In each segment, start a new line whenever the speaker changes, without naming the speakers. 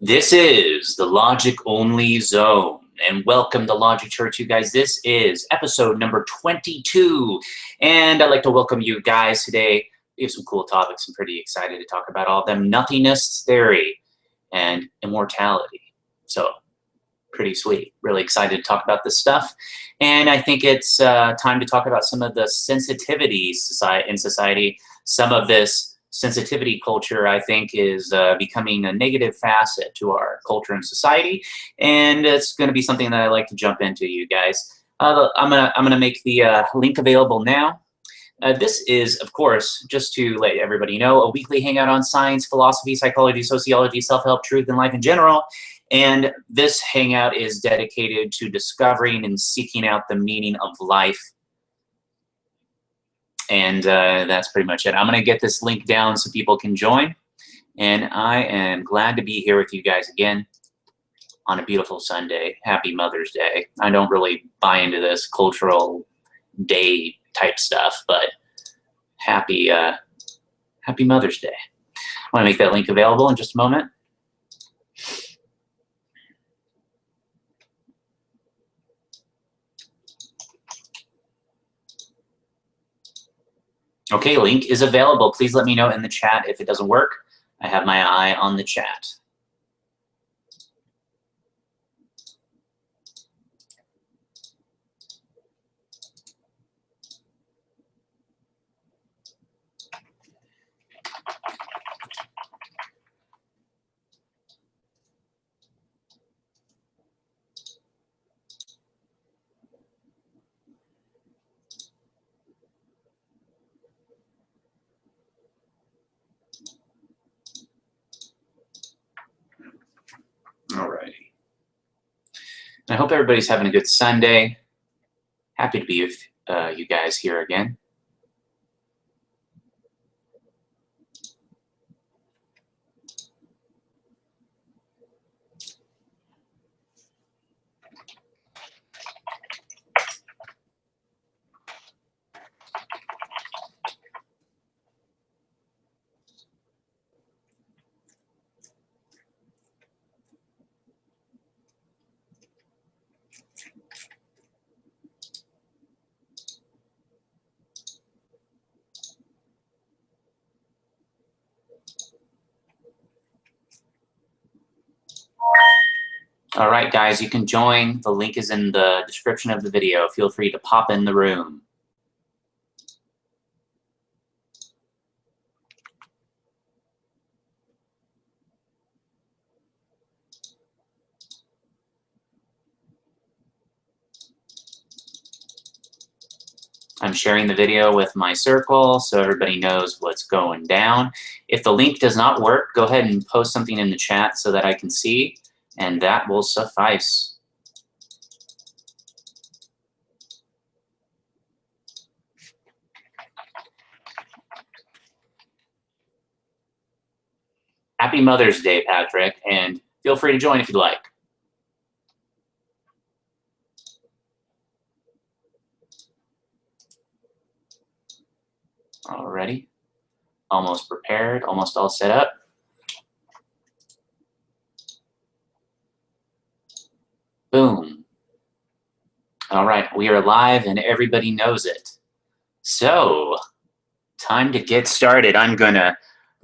This is the Logic Only Zone, and welcome to Logic Church, you guys. This is episode number 22, and I'd like to welcome you guys today. We have some cool topics. I'm pretty excited to talk about all of them. Nothingness Theory and Immortality. So, pretty sweet. Really excited to talk about this stuff. And I think it's time to talk about some of the sensitivities in society. Some of this sensitivity culture, I think, is becoming a negative facet to our culture and society, and it's going to be something that I like to jump into, you guys. I'm gonna make the link available now. This is, of course, just to let everybody know, a weekly hangout on science, philosophy, psychology, sociology, self-help, truth, and life in general. And this hangout is dedicated to discovering and seeking out the meaning of life. And that's pretty much it. I'm going to get this link down so people can join. And I am glad to be here with you guys again on a beautiful Sunday. Happy Mother's Day. I don't really buy into this cultural day type stuff, but happy Mother's Day. I want to make that link available in just a moment. Okay, link is available. Please let me know in the chat if it doesn't work. I have my eye on the chat. Alrighty. I hope everybody's having a good Sunday. Happy to be with you guys here again. All right, guys, you can join. The link is in the description of the video. Feel free to pop in the room. I'm sharing the video with my circle so everybody knows what's going down. If the link does not work, go ahead and post something in the chat so that I can see, and that will suffice. Happy Mother's Day, Patrick, and feel free to join if you'd like. Alrighty, almost prepared, almost all set up. Boom. All right, we are live and everybody knows it. So, time to get started. I'm gonna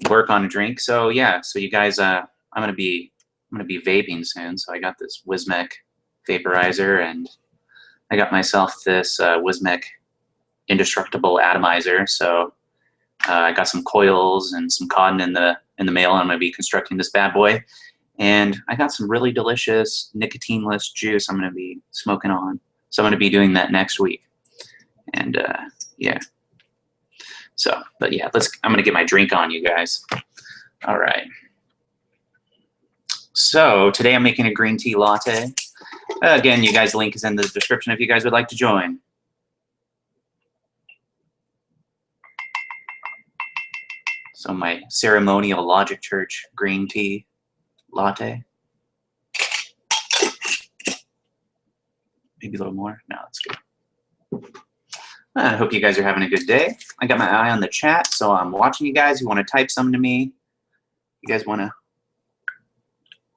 work on a drink. So yeah, so you guys, I'm gonna be vaping soon. So I got this Wismec vaporizer, and I got myself this Wismec indestructible atomizer. So I got some coils and some cotton in the mail. I'm gonna be constructing this bad boy, and I got some really delicious nicotineless juice I'm gonna be smoking on. So I'm gonna be doing that next week, and yeah. So, but yeah, I'm gonna get my drink on, you guys. All right. So today I'm making a green tea latte. Again, you guys, the link is in the description if you guys would like to join. So my ceremonial Logic Church green tea latte. Maybe a little more. No, that's good. I hope you guys are having a good day. I got my eye on the chat, so I'm watching you guys. You want to type something to me? You guys want to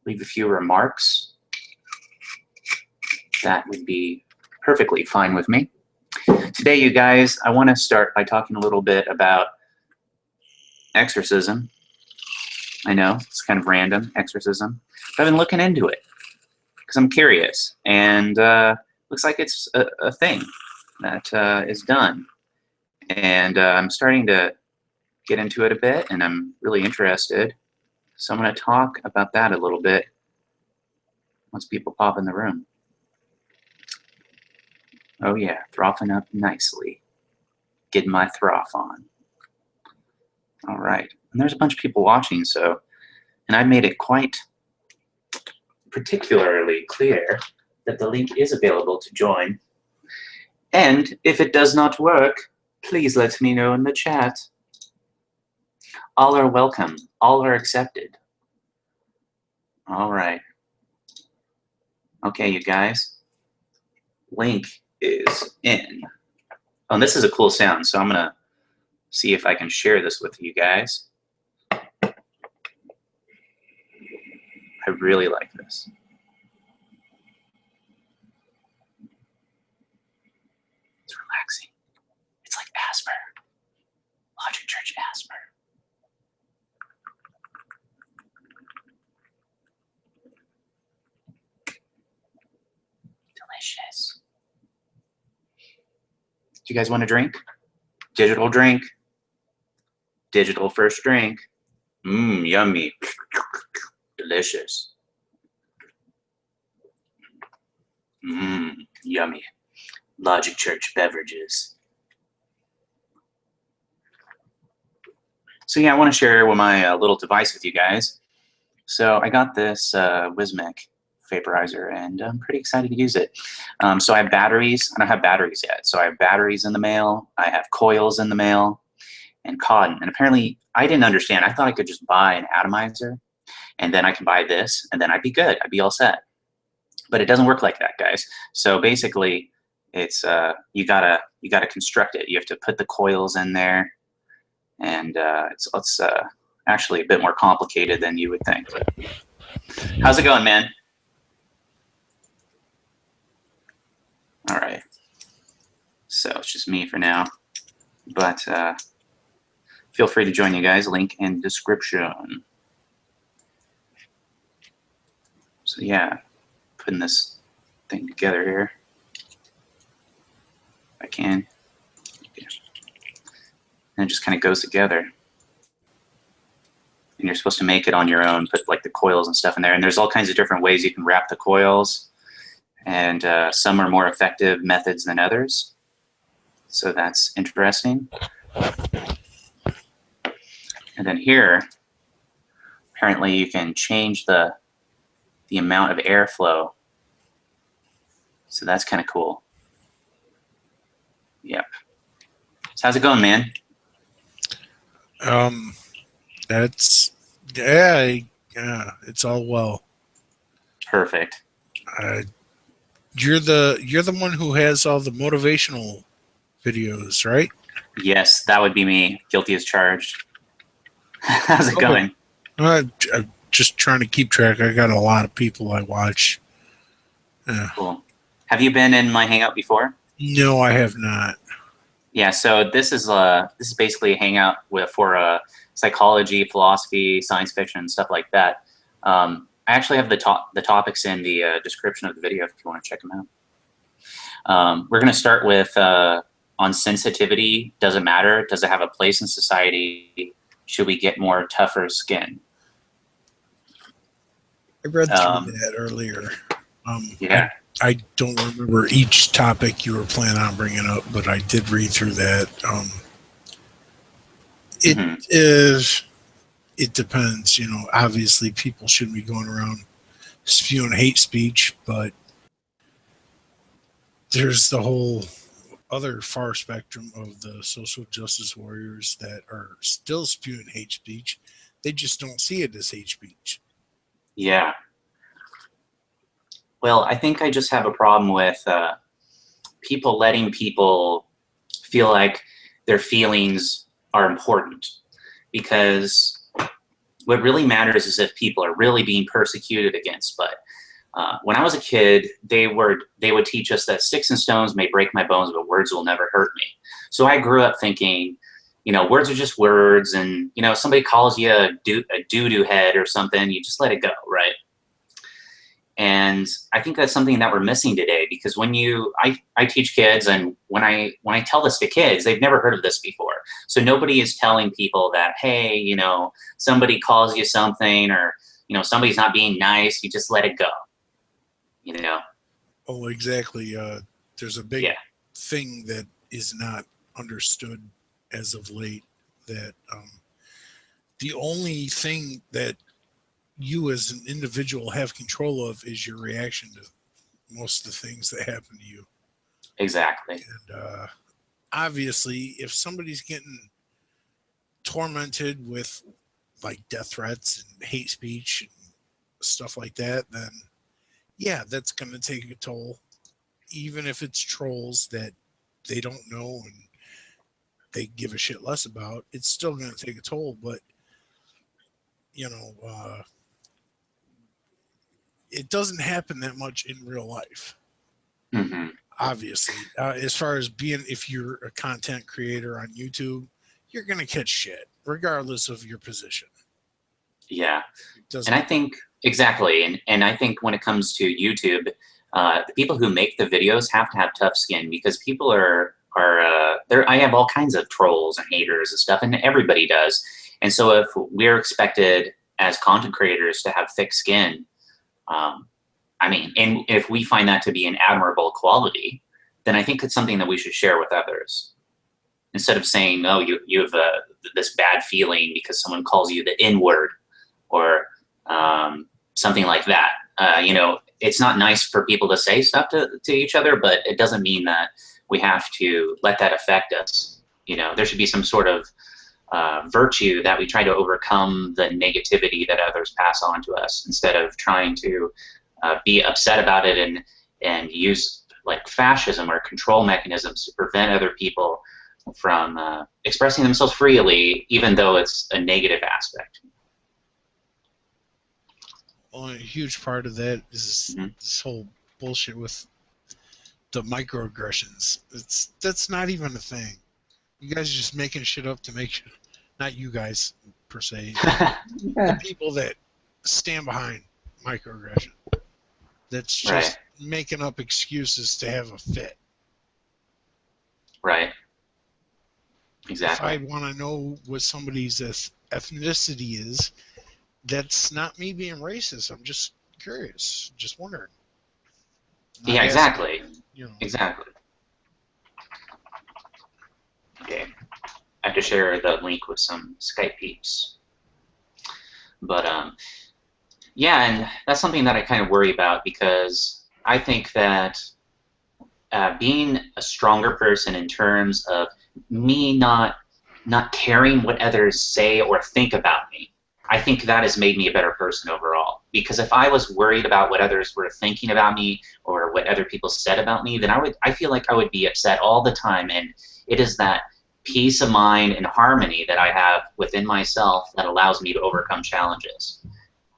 leave a few remarks, that would be perfectly fine with me. Today, you guys, I want to start by talking a little bit about exorcism. I know, it's kind of random, exorcism. But I've been looking into it because I'm curious, and looks like it's a thing that is done. And I'm starting to get into it a bit, and I'm really interested. So I'm going to talk about that a little bit once people pop in the room. Oh yeah, frothing up nicely. Getting my froth on. All right. And there's a bunch of people watching, so, and I made it quite particularly clear that the link is available to join. And if it does not work, please let me know in the chat. All are welcome. All are accepted. All right. Okay, you guys. Link is in. Oh, and this is a cool sound, so I'm going to see if I can share this with you guys. I really like this. It's relaxing. It's like Asper. Logic Church Asper. Delicious. Do you guys want a drink? Digital drink. Digital first drink. Mmm, yummy. Delicious. Mmm, yummy. Logic Church beverages. So yeah, I want to share my little device with you guys. So I got this Wismec vaporizer, and I'm pretty excited to use it. So I have batteries. I don't have batteries yet. So I have batteries in the mail. I have coils in the mail, and cotton. And apparently, I didn't understand. I thought I could just buy an atomizer, and then I can buy this, and then I'd be good. I'd be all set. But it doesn't work like that, guys. So basically, it's you gotta construct it. You have to put the coils in there, and it's actually a bit more complicated than you would think. How's it going, man? All right. So it's just me for now, but feel free to join you guys. Link in description. So yeah, putting this thing together here. If I can. Yeah. And it just kind of goes together. And you're supposed to make it on your own, put like the coils and stuff in there. And there's all kinds of different ways you can wrap the coils. And some are more effective methods than others. So that's interesting. And then here, apparently you can change the amount of airflow. So that's kind of cool. Yep. So how's it going, man?
That's yeah, it's all well.
Perfect.
You're the one who has all the motivational videos, right?
Yes, that would be me. Guilty as charged. How's it going?
I'm just trying to keep track. I got a lot of people I watch.
Cool. Have you been in my Hangout before?
No, I have not.
Yeah, so this is basically a Hangout for psychology, philosophy, science fiction, and stuff like that. I actually have the topics in the description of the video if you want to check them out. We're going to start with on sensitivity. Does it matter? Does it have a place in society? Should we get more tougher skin?
I read through that earlier.
Yeah.
I don't remember each topic you were planning on bringing up, but I did read through that. It depends. You know, obviously people shouldn't be going around spewing hate speech, but there's the whole other far spectrum of the social justice warriors that are still spewing hate speech. They just don't see it as hate speech.
Yeah. Well, I think I just have a problem with people letting people feel like their feelings are important, because what really matters is if people are really being persecuted against. But when I was a kid, they would teach us that sticks and stones may break my bones, but words will never hurt me. So I grew up thinking, you know, words are just words, and you know, somebody calls you a doo-doo head or something, you just let it go, right? And I think that's something that we're missing today, because when I teach kids, and when I tell this to kids, they've never heard of this before. So nobody is telling people that, hey, you know, somebody calls you something, or you know, somebody's not being nice, you just let it go. You know?
Oh, exactly. There's a big thing that is not understood as of late, that the only thing that you as an individual have control of is your reaction to most of the things that happen to you.
Exactly.
And obviously, if somebody's getting tormented with like death threats and hate speech and stuff like that, then yeah, that's going to take a toll. Even if it's trolls that they don't know and they give a shit less about, it's still going to take a toll. But you know, it doesn't happen that much in real life.
Mm-hmm.
Obviously, as far as being, if you're a content creator on YouTube, you're going to catch shit regardless of your position.
Yeah. And I think exactly. And I think when it comes to YouTube, the people who make the videos have to have tough skin, because people are there. I have all kinds of trolls and haters and stuff, and everybody does. And so if we're expected as content creators to have thick skin, I mean, and if we find that to be an admirable quality, then I think it's something that we should share with others. Instead of saying, oh, you have this bad feeling because someone calls you the N-word, or something like that. You know, it's not nice for people to say stuff to each other, but it doesn't mean that we have to let that affect us. You know, there should be some sort of virtue that we try to overcome the negativity that others pass on to us, instead of trying to be upset about it and use like fascism or control mechanisms to prevent other people from expressing themselves freely, even though it's a negative aspect.
Well, a huge part of that is this whole bullshit with the microaggressions. That's not even a thing. You guys are just making shit up to make shit. Not you guys per se. The people that stand behind microaggression. That's just making up excuses to have a fit.
Right. Exactly.
If I want to know what somebody's ethnicity is, that's not me being racist. I'm just curious, just wondering.
Yeah, exactly.
You know.
Exactly. Okay. I have to share the link with some Skype peeps. But yeah, and that's something that I kind of worry about, because I think that being a stronger person in terms of me not caring what others say or think about me, I think that has made me a better person overall. Because if I was worried about what others were thinking about me or what other people said about me, then I feel like I would be upset all the time. And it is that peace of mind and harmony that I have within myself that allows me to overcome challenges.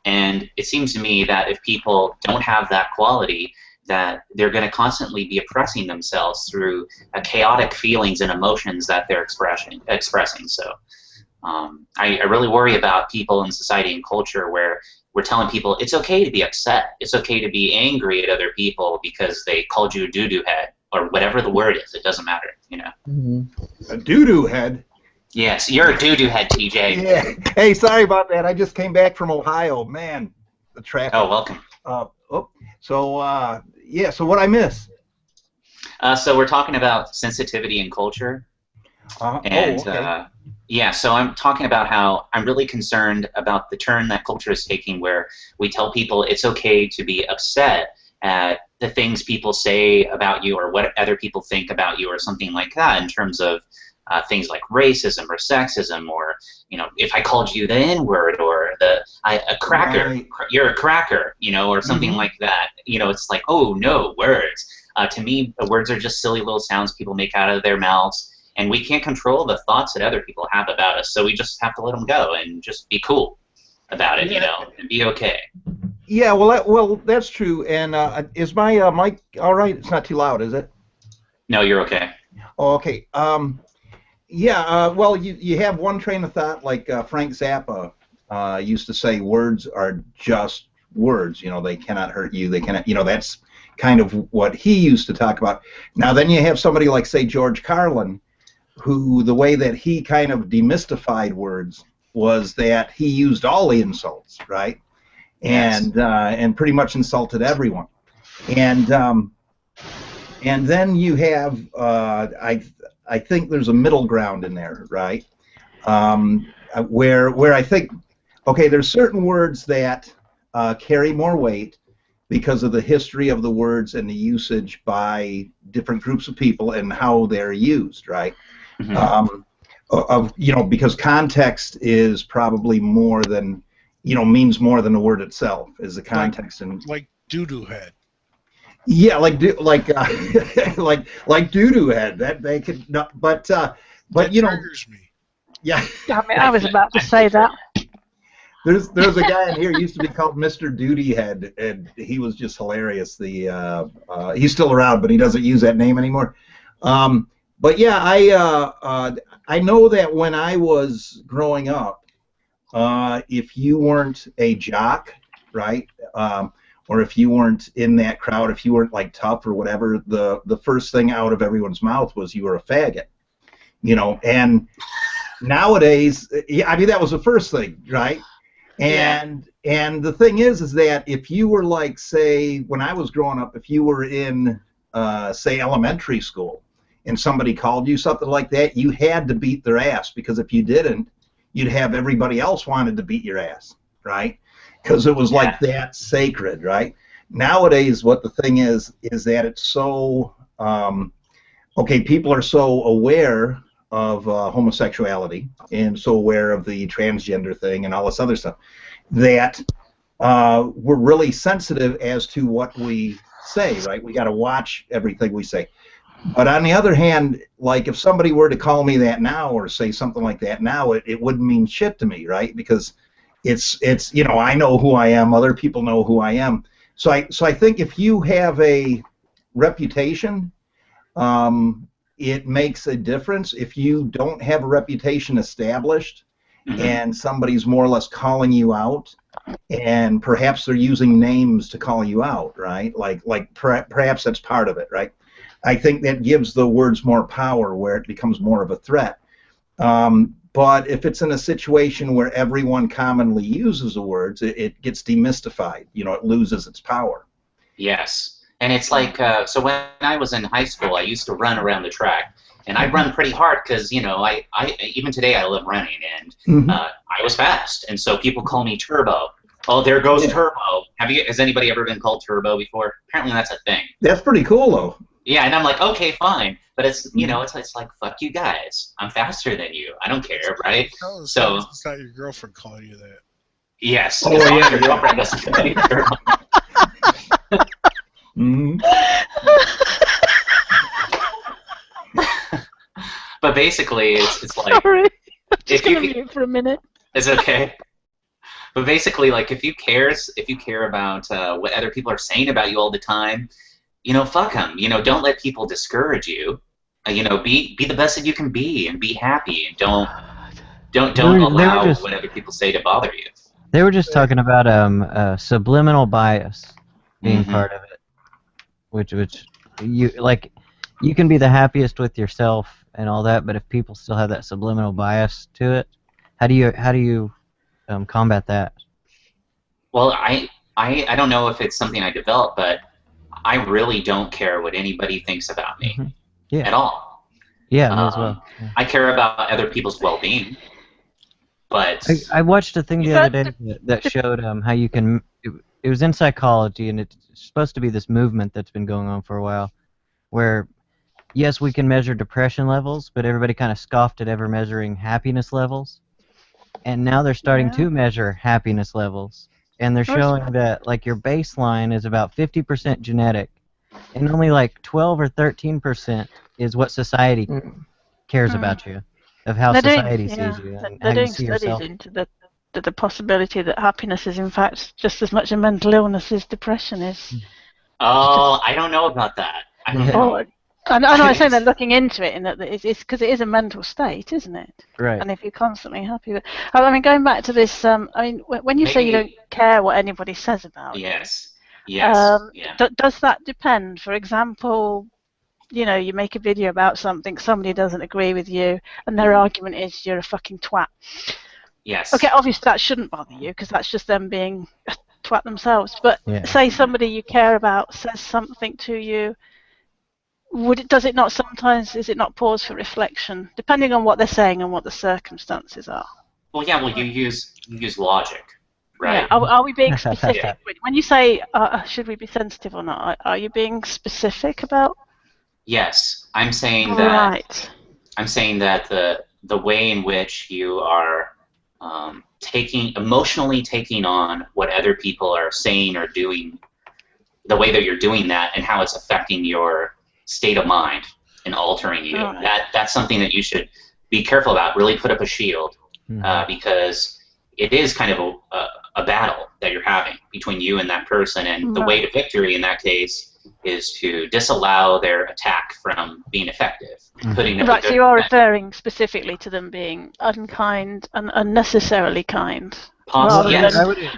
And it seems to me that if people don't have that quality, that they're going to constantly be oppressing themselves through chaotic feelings and emotions that they're expressing. So I really worry about people in society and culture where we're telling people it's okay to be upset. It's okay to be angry at other people because they called you a doo-doo head, or whatever the word is. It doesn't matter, you know.
A doo-doo head?
Yes, you're a doo-doo head, TJ.
Yeah. Hey, sorry about that. I just came back from Ohio. Man, the traffic.
Oh, welcome.
Yeah, so what I miss?
So we're talking about sensitivity and culture. Yeah, so I'm talking about how I'm really concerned about the turn that culture is taking, where we tell people it's okay to be upset at the things people say about you or what other people think about you or something like that, in terms of things like racism or sexism, or, you know, if I called you the N-word or a cracker, you're a cracker, you know, or something like that. You know, it's like, oh, no, words. To me, words are just silly little sounds people make out of their mouths. And we can't control the thoughts that other people have about us, so we just have to let them go and just be cool. about it, and be okay.
Yeah, well, that's true. And is my mic all right? It's not too loud, is it?
No, you're okay.
Oh, okay. Yeah. Well, you have one train of thought, like Frank Zappa used to say, words are just words. They cannot hurt you. They cannot. That's kind of what he used to talk about. Now, then you have somebody like, say, George Carlin, who the way that he kind of demystified words was that he used all the insults, right?
Yes.
And pretty much insulted everyone. And then you have I think there's a middle ground in there, right? Where I think, okay, there's certain words that carry more weight because of the history of the words and the usage by different groups of people and how they're used, right? Mm-hmm. Because context is probably more than means more than the word itself, is the context.
Like doo-doo head.
Yeah, like like doo-doo head. That they could not, but
triggers me.
Yeah.
Damn it, I was about to say that.
There's a guy in here who used to be called Mr. Duty Head, and he was just hilarious. He's still around, but he doesn't use that name anymore. But yeah, I know that when I was growing up, if you weren't a jock, right, or if you weren't in that crowd, if you weren't like tough or whatever, the first thing out of everyone's mouth was you were a faggot, and nowadays, I mean, that was the first thing, right? And the thing is that if you were like, say, when I was growing up, if you were in, say, elementary school, and somebody called you something like that, you had to beat their ass, because if you didn't, you'd have everybody else wanted to beat your ass, right? Because it was like that sacred, right? Nowadays, what the thing is that it's so, okay, people are so aware of homosexuality and so aware of the transgender thing and all this other stuff that we're really sensitive as to what we say, right? We got to watch everything we say. But on the other hand, like if somebody were to call me that now or say something like that now, it wouldn't mean shit to me, right? Because it's I know who I am, other people know who I am. So I think if you have a reputation, it makes a difference. If you don't have a reputation established, mm-hmm. and somebody's more or less calling you out, and perhaps they're using names to call you out, right? Like perhaps that's part of it, right? I think that gives the words more power where it becomes more of a threat. But if it's in a situation where everyone commonly uses the words, it gets demystified. It loses its power.
Yes. And it's like, so when I was in high school, I used to run around the track. And I run pretty hard because, I even today I love running. And
mm-hmm.
I was fast. And so people call me Turbo. Oh, there goes Turbo. Has anybody ever been called Turbo before? Apparently that's a thing.
That's pretty cool, though.
Yeah, and I'm like, okay, fine. But it's, it's like, fuck you guys. I'm faster than you. I don't care, right?
No,
so
it's not your girlfriend calling you that.
Yes.
Oh, yeah.
Your girlfriend doesn't call me Turbo.
Mm-hmm.
But basically, it's like...
Sorry. I'm
if
just going to mute for a minute.
It's okay. But basically, like, if you care about what other people are saying about you all the time, fuck them. Don't let people discourage you. Be the best that you can be and be happy, and don't allow what other people say to bother you.
They were just talking about subliminal bias being
mm-hmm.
part of it, which you can be the happiest with yourself and all that, but if people still have that subliminal bias to it, how do you combat that?
Well, I don't know if it's something I developed, but I really don't care what anybody thinks about me
mm-hmm.
at all.
Yeah, me as well. Yeah.
I care about other people's well-being, but
I watched a thing the other day that showed how you can. It was in psychology, and it's supposed to be this movement that's been going on for a while, where yes, we can measure depression levels, but everybody kind of scoffed at ever measuring happiness levels, and now they're starting to measure happiness levels. And they're showing that like your baseline is about 50% genetic, and only like 12 or 13% is what society cares about you, of how society sees you and how you see yourself.
They're the possibility that happiness is in fact just as much a mental illness as depression is.
Oh, I don't know about that. I don't know.
Or, I know I'm saying they're looking into it, in that it's because it is a mental state, isn't it?
Right.
And if you're constantly happy with, I mean, going back to this, I mean, when you say you don't care what anybody says about
Yes.
you,
Yes. Yeah.
does that depend? For example, you know, you make a video about something, somebody doesn't agree with you, and their argument is you're a fucking twat.
Yes.
Okay, obviously that shouldn't bother you because that's just them being a twat themselves. But say somebody you care about says something to you. Does it not sometimes, is it not pause for reflection, depending on what they're saying and what the circumstances are?
Well, yeah. Well, you use logic, right?
Yeah. Are we being specific? When you say should we be sensitive or not, are you being specific about?
Yes, I'm saying that.
Right.
I'm saying that the way in which you are emotionally taking on what other people are saying or doing, the way that you're doing that, and how it's affecting your state of mind and altering you. Right. That's something that you should be careful about. Really put up a shield, because it is kind of a battle that you're having between you and that person, and the way to victory in that case is to disallow their attack from being effective. Putting
right, so you are referring specifically to them being unkind and unnecessarily kind.
Possibly,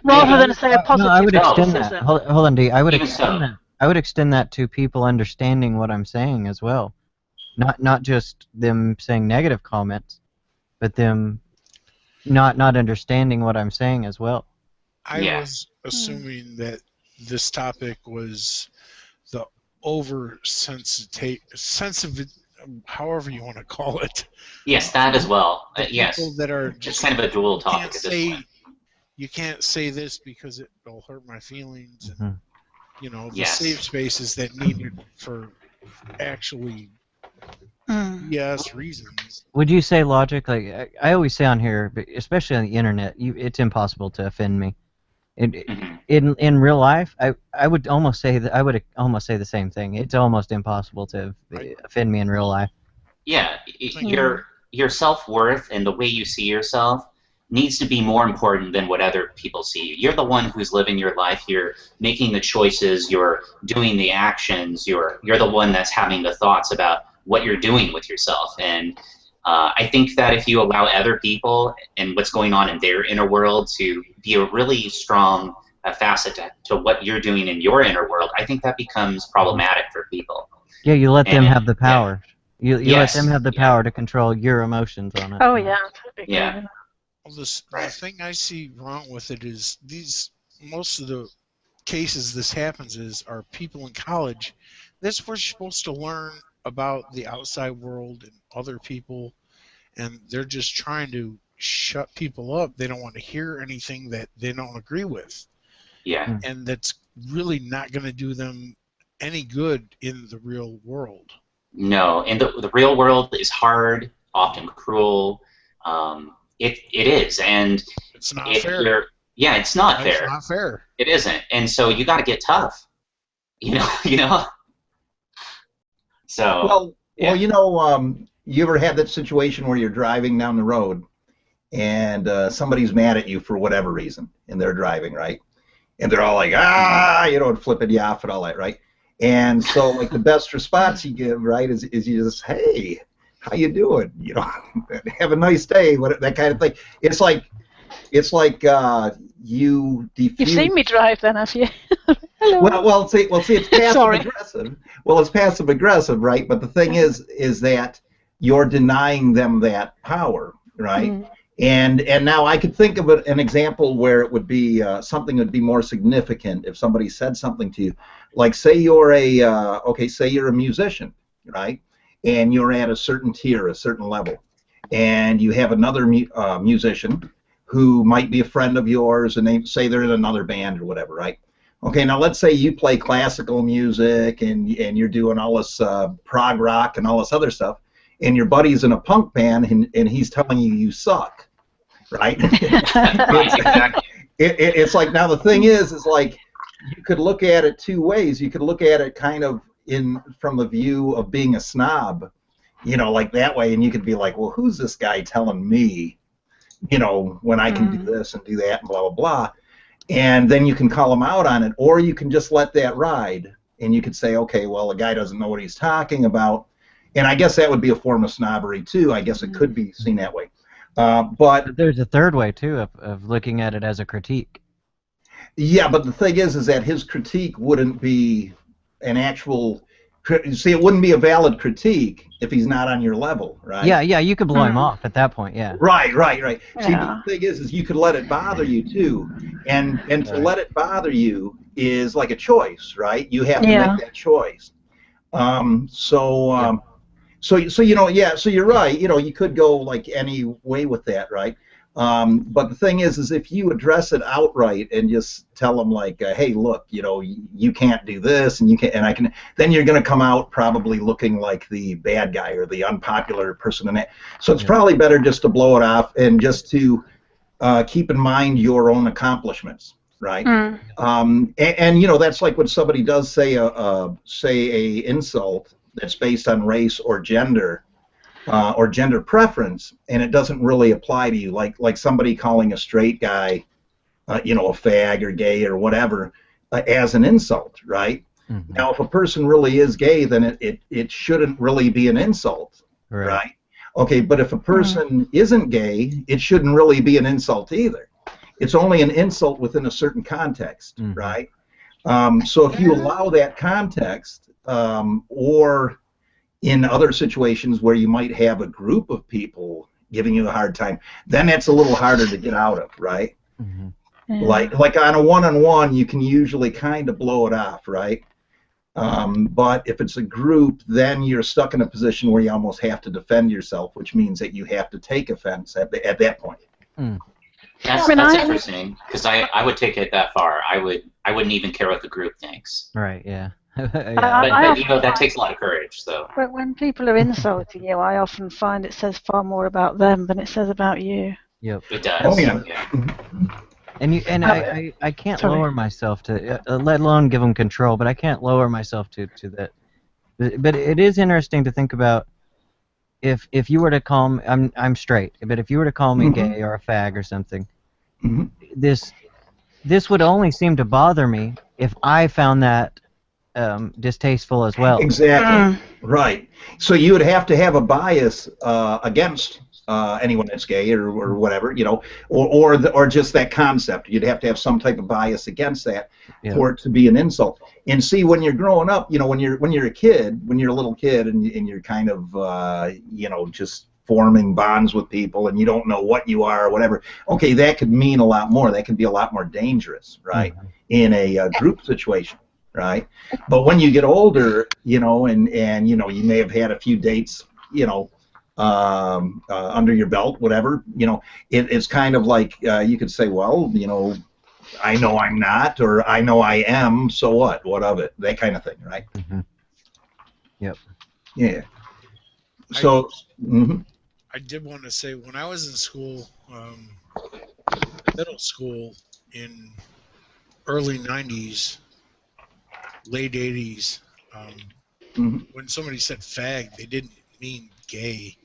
rather than say a positive.
No, I would extend that. Hold on, Dee. I would
Even
extend that. I would extend that to people understanding what I'm saying as well. Not just them saying negative comments, but them not understanding what I'm saying as well.
I was assuming that this topic was the sensitive, however you want to call it.
Yes, that as well. Yes.
People that are just,
it's kind of a dual topic at this point.
You can't say this because it will hurt my feelings, and you know, the safe spaces that needed for actually reasons.
Would you say logic? Like I always say on here, especially on the internet, it's impossible to offend me. In real life, I would almost say the same thing. It's almost impossible to offend me in real life.
Yeah, your self-worth and the way you see yourself needs to be more important than what other people see you. You're the one who's living your life. You're making the choices. You're doing the actions. You're the one that's having the thoughts about what you're doing with yourself. And I think that if you allow other people and what's going on in their inner world to be a really strong facet to what you're doing in your inner world, I think that becomes problematic for people.
Yeah, you let them have the power. You let them have the power to control your emotions on it.
Oh, yeah.
Yeah.
Well, the thing I see wrong with it is most of the cases this happens are people in college. That's where you're supposed to learn about the outside world and other people, and they're just trying to shut people up. They don't want to hear anything that they don't agree with.
Yeah.
And that's really not going to do them any good in the real world.
No, and the real world is hard, often cruel. It is, and
it's not fair.
Yeah, it's not fair.
It's not fair.
It isn't, and so you got to get tough. You know. So.
Well, you know, you ever had that situation where you're driving down the road, and somebody's mad at you for whatever reason, and they're driving, right? And they're all like, and flipping you off and all that, right? And so, like, the best response you give, right, is you just, hey, how you doing? You know, have a nice day, that kind of thing. It's like you diffuse.
You've seen me drive, then, have you? Hello.
Well, see, it's passive aggressive. Well, it's passive aggressive, right? But the thing is that you're denying them that power, right? Mm. And now I could think of an example where it would be something that would be more significant if somebody said something to you, like say you're a musician, right? And you're at a certain tier, a certain level, and you have another musician who might be a friend of yours, and they say they're in another band or whatever, right? Okay, now let's say you play classical music and you're doing all this prog rock and all this other stuff, and your buddy's in a punk band and he's telling you suck, right?
Right, exactly.
It's like, now the thing is like you could look at it two ways. You could look at it kind of from the view of being a snob, like that way, and you could be like, well, who's this guy telling me, when I can do this and do that and blah, blah, blah. And then you can call them out on it, or you can just let that ride, and you could say, okay, well, the guy doesn't know what he's talking about. And I guess that would be a form of snobbery, too. I guess it could be seen that way. But
there's a third way, too, of looking at it as a critique.
Yeah, but the thing is that his critique wouldn't be an actual... See, it wouldn't be a valid critique if he's not on your level, right?
Yeah, you could blow him off at that point, yeah.
Right.
Yeah.
See, the thing is you could let it bother you, too. And to let it bother you is like a choice, right? You have to make that choice. So you're right. You could go like any way with that, right? But the thing is if you address it outright and just tell them like, hey, look, you can't do this, and you can't, and I can, then you're going to come out probably looking like the bad guy or the unpopular person in it. So it's probably better just to blow it off and just to keep in mind your own accomplishments, right? And that's like when somebody does say a insult that's based on race or gender preference, and it doesn't really apply to you, like somebody calling a straight guy, a fag or gay or whatever, as an insult, right? Now, if a person really is gay, then it shouldn't really be an insult, right? Okay, but if a person isn't gay, it shouldn't really be an insult either. It's only an insult within a certain context, right? So if you allow that context, or in other situations where you might have a group of people giving you a hard time, then it's a little harder to get out of, right? Like on a one-on-one, you can usually kind of blow it off, right? But if it's a group, then you're stuck in a position where you almost have to defend yourself, which means that you have to take offense at that point.
That's interesting, because I would take it that far. I wouldn't even care what the group thinks.
Right, yeah.
But that takes a lot of courage. So.
But when people are insulting you, I often find it says far more about them than it says about you.
Yep.
It does.
Oh, yeah.
And I can't lower myself to, let alone give them control, but I can't lower myself to that. But it is interesting to think about if you were to call me, I'm straight, but if you were to call me gay or a fag or something, this would only seem to bother me if I found that distasteful as well.
Exactly. Right. So you would have to have a bias against anyone that's gay or whatever, or just that concept. You'd have to have some type of bias against that for it to be an insult. And see, when you're growing up, when you're a kid, when you're a little kid, and you're kind of just forming bonds with people, and you don't know what you are or whatever. Okay, that could mean a lot more. That could be a lot more dangerous, right? In a group situation. Right, but when you get older, and you may have had a few dates, under your belt, whatever, it's kind of like you could say, well, I know I'm not, or I know I am, so what? What of it? That kind of thing, right?
Yep.
Yeah. So.
I did want to say, when I was in school, middle school, in early '90s. Late 80s, when somebody said fag, they didn't mean gay.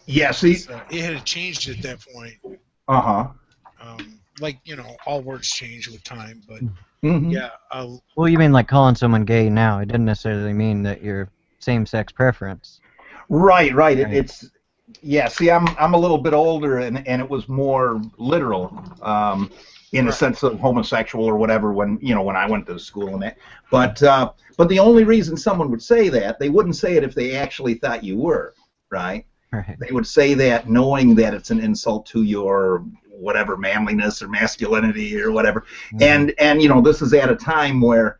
Yeah, see,
it had changed at that point. All words change with time, but yeah.
Well, you mean like calling someone gay now? It doesn't necessarily mean that you're same-sex preference.
Right. It's see, I'm a little bit older, and it was more literal. In the sense of homosexual or whatever, when I went to school and that, but the only reason someone would say that, they wouldn't say it if they actually thought you were, right? They would say that knowing that it's an insult to your whatever manliness or masculinity or whatever, and this is at a time where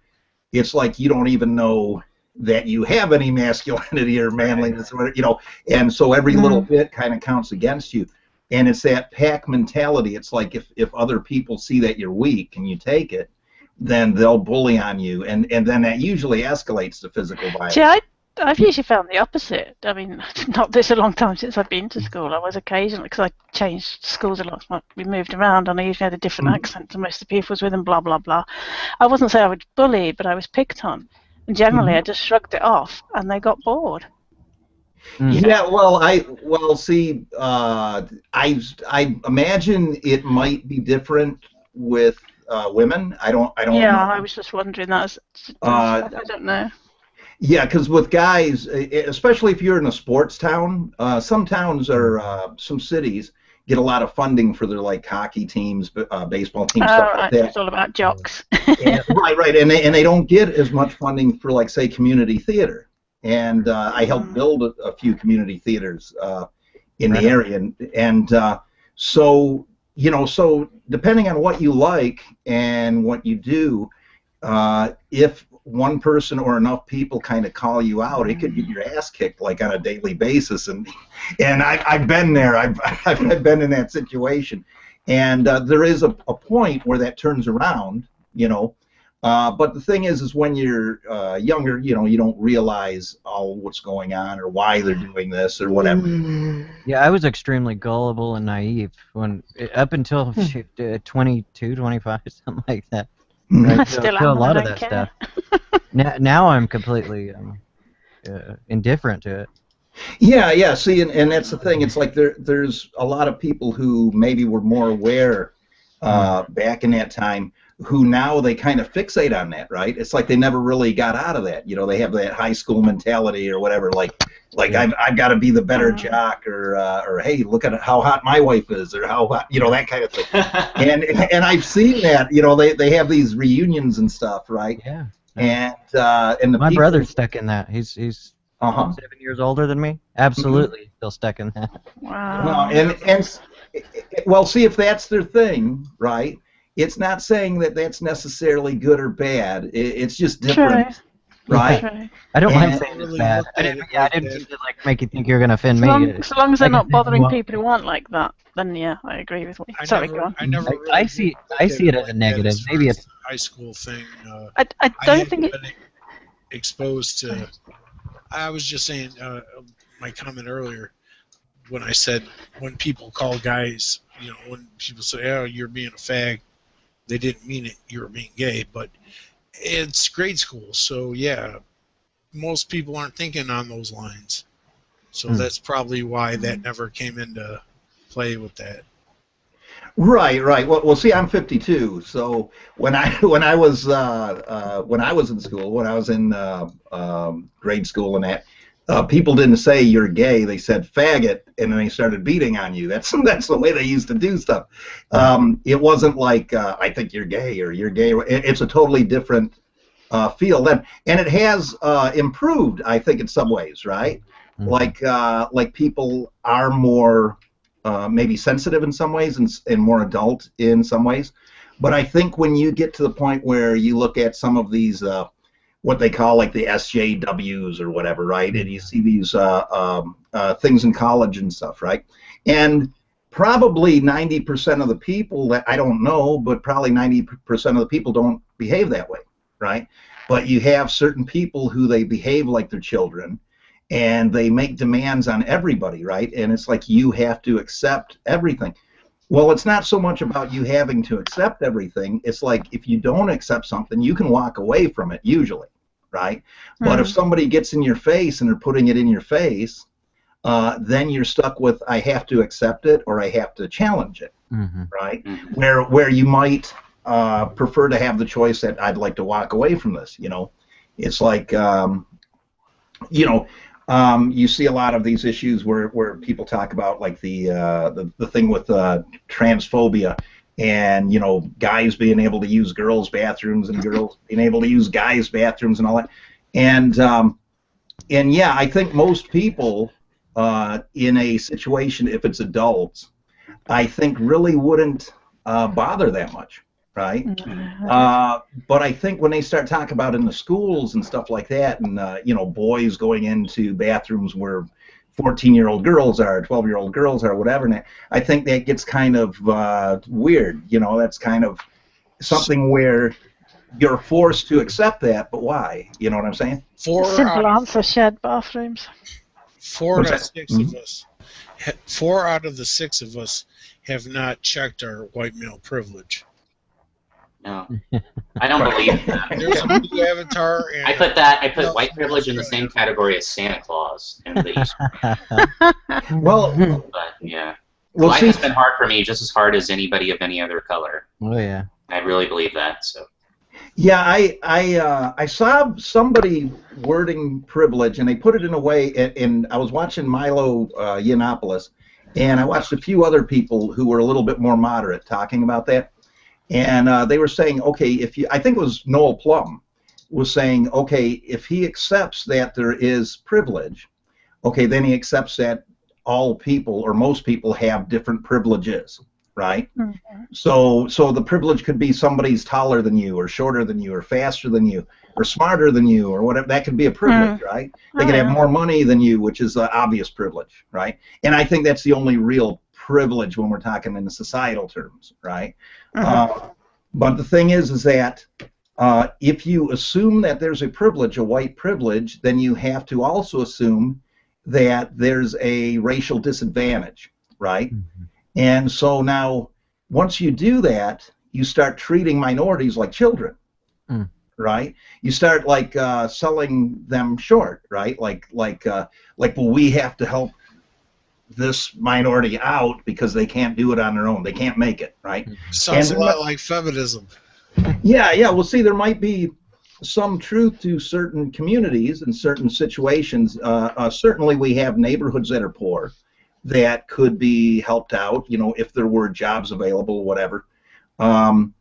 it's like you don't even know that you have any masculinity or manliness or whatever, and so every little bit kind of counts against you. And it's that pack mentality. It's like if other people see that you're weak and you take it, then they'll bully on you, and then that usually escalates to physical violence.
See, I've usually found the opposite. I mean, not this a long time since I've been to school. I was occasionally, because I changed schools a lot. We moved around, and I usually had a different accent to most of the people I was with, and blah, blah, blah. I wasn't saying I was bullied, but I was picked on. And generally, I just shrugged it off, and they got bored.
Yeah, well, see, I imagine it might be different with women. I don't
Yeah,
know.
I was just wondering that. I don't know.
Yeah, because with guys, especially if you're in a sports town, some towns or some cities get a lot of funding for their like hockey teams, baseball teams, stuff like
Right,
that.
it's all about jocks.
Right, and they don't get as much funding for like say community theater. And I helped build a few community theaters in the area, and so so depending on what you like and what you do, if one person or enough people kind of call you out, it could get your ass kicked like on a daily basis. And I've been there. I've been in that situation, and there is a point where that turns around, but the thing is when you're younger, you don't realize all what's going on or why they're doing this or whatever.
Yeah, I was extremely gullible and naive up until 22, 25, something like that. Right?
Still
So a
am,
lot
I
of
don't
that
care.
stuff. Now I'm completely indifferent to it.
Yeah. See, and that's the thing. It's like there's a lot of people who maybe were more aware back in that time, who now they kind of fixate on that, right? It's like they never really got out of that. They have that high school mentality or whatever. Like I've got to be the better jock, or hey, look at how hot my wife is, or how hot, that kind of thing. and I've seen that. They have these reunions and stuff, right?
Yeah.
And the
my
people,
brother's stuck in that. He's 7 years older than me. Absolutely, still stuck in that.
Wow.
Well, see, if that's their thing, right? It's not saying that that's necessarily good or bad. It's just different,
True.
right?
True.
I don't mind saying
really
it's bad.
looked
I
at
didn't
it
mean to make you think you're gonna offend me.
So long as they're
Like I
not
said,
bothering people who aren't like that, then yeah, I agree with you. Sorry, go on.
I never really
I see
looked
it
at
as a
like
negative.
that as far
Maybe
as
it's
the high school thing.
I
I
don't think
hadn't been exposed to. I was just saying my comment earlier when I said when people call guys, when people say, "Oh, you're being a fag," they didn't mean it. You were being gay, but it's grade school, so yeah, most people aren't thinking on those lines. So that's probably why that never came into play with that.
Right. Well, see, I'm 52, so when I was in school, when I was in grade school and that, people didn't say you're gay; they said faggot, and then they started beating on you. That's the way they used to do stuff. It wasn't like I think you're gay or you're gay. It's a totally different field, and it has improved, I think, in some ways, right? Like people are more maybe sensitive in some ways and more adult in some ways. But I think when you get to the point where you look at some of these what they call like the SJWs or whatever, right? And you see these things in college and stuff, right? And probably 90% of the people that I don't know, but probably 90% of the people don't behave that way, right? But you have certain people who they behave like they're children, and they make demands on everybody, right? And it's like you have to accept everything. Well, it's not so much about you having to accept everything. It's like if you don't accept something, you can walk away from it usually, right? But if somebody gets in your face and they're putting it in your face, then you're stuck with I have to accept it or I have to challenge it, right? Where you might prefer to have the choice that I'd like to walk away from this. It's like you see a lot of these issues where people talk about like the thing with transphobia, and guys being able to use girls' bathrooms and girls being able to use guys' bathrooms and all that, and yeah, I think most people in a situation, if it's adults, I think really wouldn't bother that much. Right, but I think when they start talking about in the schools and stuff like that, and boys going into bathrooms where 14-year-old girls are, 12-year-old girls are, whatever, and I think that gets kind of weird. That's kind of something where you're forced to accept that, but why? You know what I'm saying?
Simple answer: shared bathrooms.
4 out of 6 of us. 4 out of the 6 of us have not checked our white male privilege.
No, I don't believe that.
There's a blue avatar. And
I put white privilege in the same category as Santa Claus and the Easter.
Well,
But yeah,
well,
life
see,
has been hard for me, just as hard as anybody of any other color.
Oh yeah.
I really believe that. So.
yeah, I saw somebody wording privilege, and they put it in a way. And I was watching Milo Yiannopoulos, and I watched a few other people who were a little bit more moderate talking about that. And they were saying, okay, I think it was Noel Plum, was saying, okay, if he accepts that there is privilege, okay, then he accepts that all people or most people have different privileges, right?
Mm-hmm.
So the privilege could be somebody's taller than you, or shorter than you, or faster than you, or smarter than you, or whatever. That could be a privilege, right? They could have more money than you, which is an obvious privilege, right? And I think that's the only real privilege when we're talking in the societal terms, right? But the thing is that if you assume that there's a privilege, a white privilege, then you have to also assume that there's a racial disadvantage, right? And so now, once you do that, you start treating minorities like children, right? You start like selling them short, right? Like, well, we have to help this minority out because they can't do it on their own. They can't make it, right?
Sounds a lot like feminism.
Yeah. Well, see, there might be some truth to certain communities and certain situations. Certainly, we have neighborhoods that are poor that could be helped out, if there were jobs available, whatever. And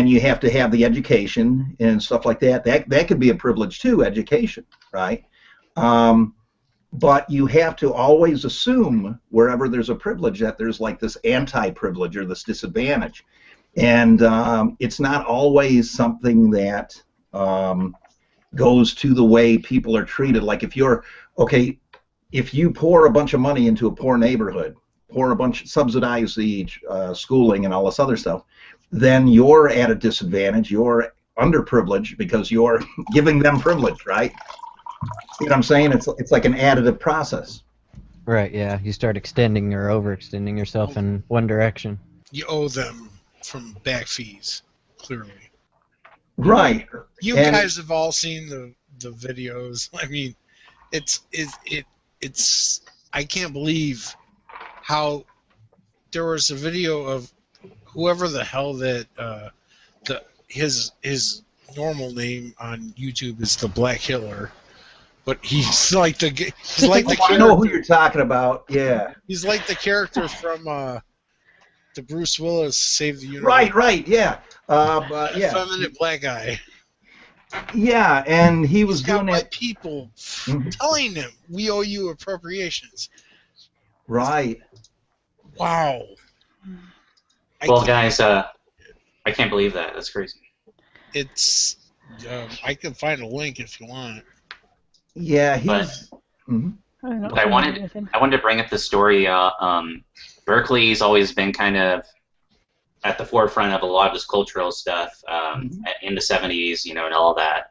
you have to have the education and stuff like that. That could be a privilege too, education, right? But you have to always assume wherever there's a privilege that there's like this anti-privilege or this disadvantage. And it's not always something that goes to the way people are treated. Like if you pour a bunch of money into a poor neighborhood, subsidize the schooling and all this other stuff, then you're at a disadvantage, you're underprivileged because you're giving them privilege, right? See what I'm saying? It's like an additive process.
Right, yeah. You start extending or overextending yourself in one direction.
You owe them from back fees, clearly.
Right.
You guys have all seen the videos. I mean, it's I can't believe how there was a video of whoever the hell that his normal name on YouTube is the Black Killer. But he's like the character.
I know who you're talking about. Yeah.
He's like the character from the Bruce Willis Save the Universe.
Right. Yeah. Yeah.
Effeminate black guy.
Yeah, and he was doing
white people telling him, "We owe you appropriations."
Right.
Wow.
Well, guys, I can't believe that. That's crazy.
It's. I can find a link if you want.
Yeah, he's.
But I wanted to bring up the story. Berkeley's always been kind of at the forefront of a lot of this cultural stuff in the 70s, and all that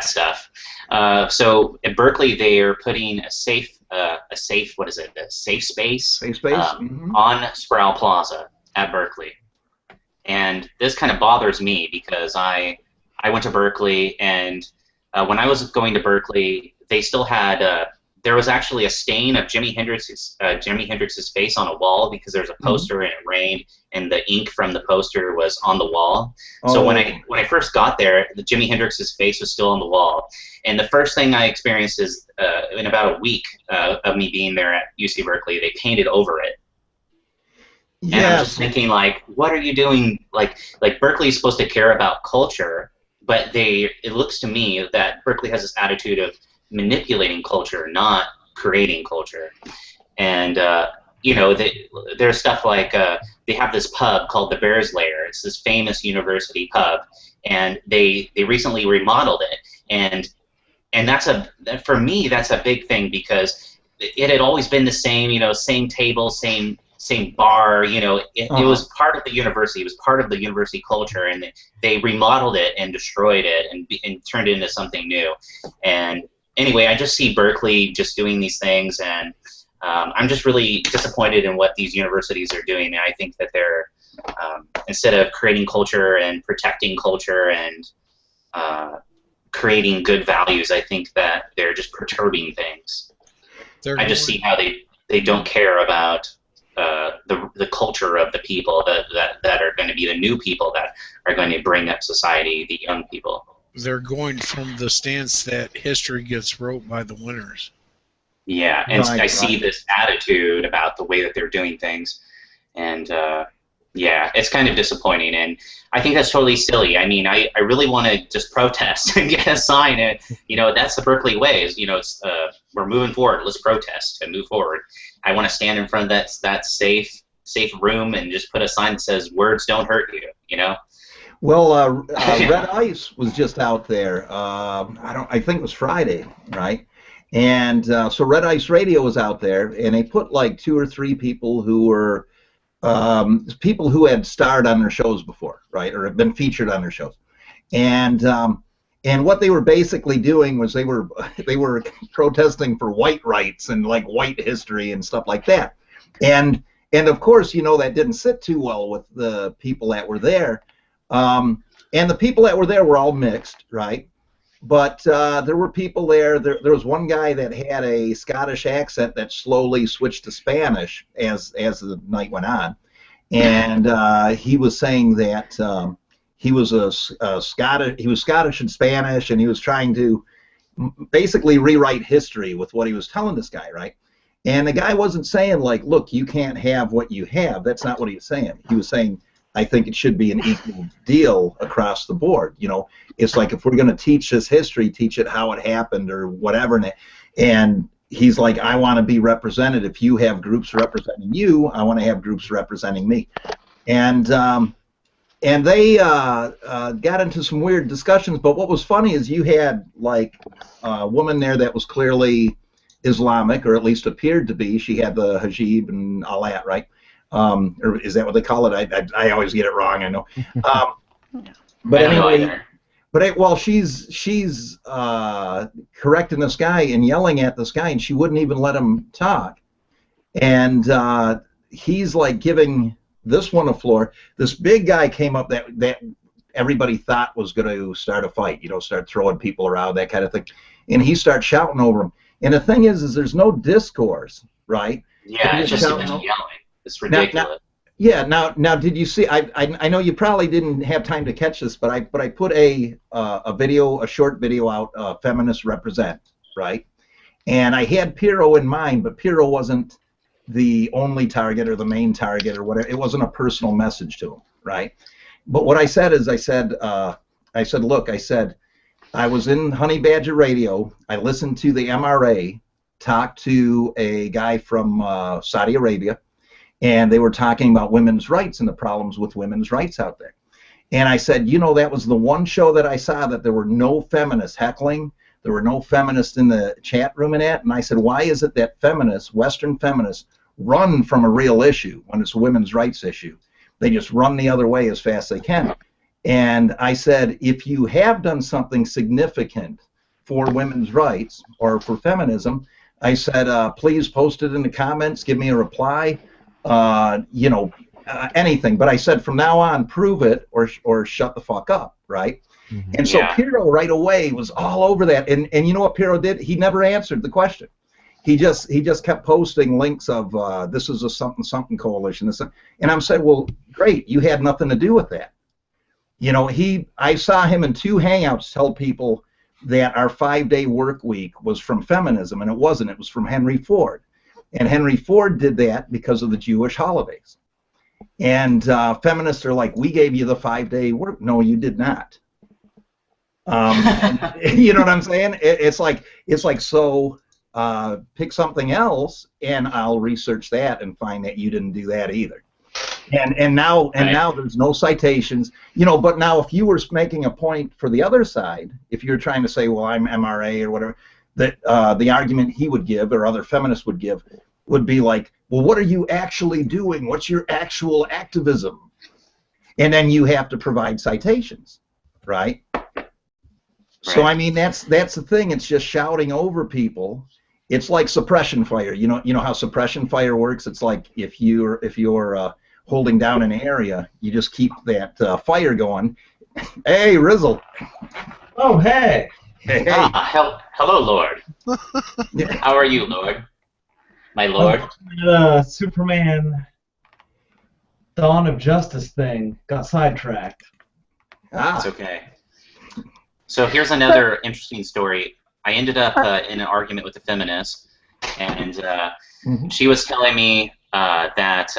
stuff. So at Berkeley, they are putting a safe space on Sproul Plaza at Berkeley, and this kind of bothers me because I went to Berkeley, and when I was going to Berkeley, they still had there was actually a stain of Jimi Hendrix's face on a wall because there was a poster and it rained, and the ink from the poster was on the wall. So when I first got there, the Jimi Hendrix's face was still on the wall, and the first thing I experienced is in about a week of me being there at UC Berkeley, they painted over it. And I'm just thinking, like, what are you doing? Like Berkeley is supposed to care about culture, but it looks to me that Berkeley has this attitude of manipulating culture, not creating culture. And there's stuff like they have this pub called the Bears Lair. It's this famous university pub, and they recently remodeled it. And for me that's a big thing because it had always been the same, same table, same bar, it was part of the university. It was part of the university culture, and they remodeled it and destroyed it and turned it into something new. And anyway, I just see Berkeley just doing these things, and I'm just really disappointed in what these universities are doing. And I think that Instead of creating culture and protecting culture and creating good values, I think that they're just perturbing things. I just see how they don't care about the culture of the people that are going to be the new people that are going to bring up society, the young people.
They're going from the stance that history gets wrote by the winners.
Yeah, and I see this attitude about the way that they're doing things, and yeah, it's kind of disappointing, and I think that's totally silly. I mean, I really want to just protest and get a sign, and that's the Berkeley way. It's we're moving forward. Let's protest and move forward. I want to stand in front of that safe room and just put a sign that says "Words don't hurt you."
Well, Red Ice was just out there. I think it was Friday, right? And so Red Ice Radio was out there, and they put like 2 or 3 people who were people who had starred on their shows before, right, or have been featured on their shows, and what they were basically doing was they were protesting for white rights and like white history and stuff like that, and of course that didn't sit too well with the people that were there, and the people that were there were all mixed, right? But there were people there. There was one guy that had a Scottish accent that slowly switched to Spanish as the night went on, and he was saying that he was Scottish and Spanish, and he was trying to basically rewrite history with what he was telling this guy, right? And the guy wasn't saying like, look, you can't have what you have. That's not what he was saying. He was saying, I think it should be an equal deal across the board. It's like if we're going to teach this history, teach it how it happened or whatever. And he's like, I want to be represented. If you have groups representing you, I want to have groups representing me. And they got into some weird discussions. But what was funny is you had like a woman there that was clearly Islamic, or at least appeared to be. She had the hijab and all that, right? Or is that what they call it? I always get it wrong, I know. But anyway, while she's correcting this guy and yelling at this guy, and she wouldn't even let him talk. And he's like giving this one a floor. This big guy came up that everybody thought was going to start a fight, start throwing people around, that kind of thing. And he starts shouting over him. And the thing is there's no discourse, right?
Yeah, it's just yelling. It's ridiculous.
Now, did you see? I know you probably didn't have time to catch this, but I put a short video out. Feminists represent, right? And I had Piro in mind, but Piro wasn't the only target or the main target or whatever. It wasn't a personal message to him, right? But what I said is, look, I was in Honey Badger Radio. I listened to the MRA talk to a guy from Saudi Arabia. And they were talking about women's rights and the problems with women's rights out there. And I said, that was the one show that I saw that there were no feminists heckling. There were no feminists in the chat room and that. And I said, why is it that feminists, Western feminists, run from a real issue when it's a women's rights issue? They just run the other way as fast as they can. And I said, if you have done something significant for women's rights or for feminism, I said, please post it in the comments, give me a reply. Anything. But I said, from now on, prove it or shut the fuck up, right? Mm-hmm. And so Piro right away was all over that. And you know what Piro did? He never answered the question. He just kept posting links of this is a something coalition. And I'm saying, well, great, you had nothing to do with that. I saw him in 2 hangouts tell people that our 5-day work week was from feminism, and it wasn't. It was from Henry Ford. And Henry Ford did that because of the Jewish holidays. And feminists are like, we gave you the 5-day work. No, you did not. You know what I'm saying? It's like so pick something else, and I'll research that and find that you didn't do that either. And now there's no citations. But now if you were making a point for the other side, if you're trying to say, well, I'm MRA or whatever, that the argument he would give or other feminists would give would be like, well, what are you actually doing? What's your actual activism? And then you have to provide citations, right? So I mean, that's the thing. It's just shouting over people. It's like suppression fire. You know how suppression fire works. It's like if you're holding down an area. You just keep that fire going. Hey, Rizzle.
Oh, hey.
Hey.
Hello, Lord. How are you, Lord? My Lord?
Superman Dawn of Justice thing got sidetracked.
It's okay. So here's another interesting story. I ended up in an argument with a feminist, and she was telling me that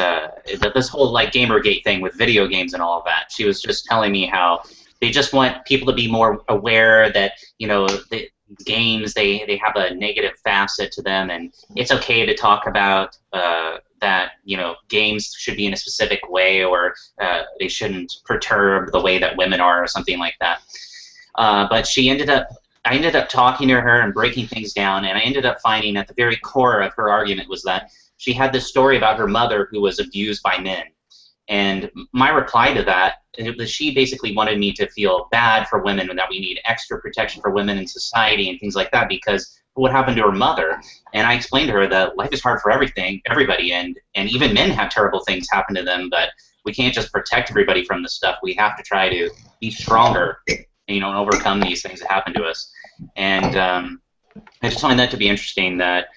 this whole like Gamergate thing with video games and all of that. She was just telling me how they just want people to be more aware that, you know, the games, they have a negative facet to them, and it's okay to talk about that, you know, games should be in a specific way, or they shouldn't perturb the way that women are, or something like that. But I ended up talking to her and breaking things down, and I ended up finding at the very core of her argument was that she had this story about her mother who was abused by men. And my reply to that was she basically wanted me to feel bad for women and that we need extra protection for women in society and things like that because of what happened to her mother. And I explained to her that life is hard for everybody, and even men have terrible things happen to them, but we can't just protect everybody from this stuff. We have to try to be stronger, you know, and overcome these things that happen to us. And I just find that to be interesting that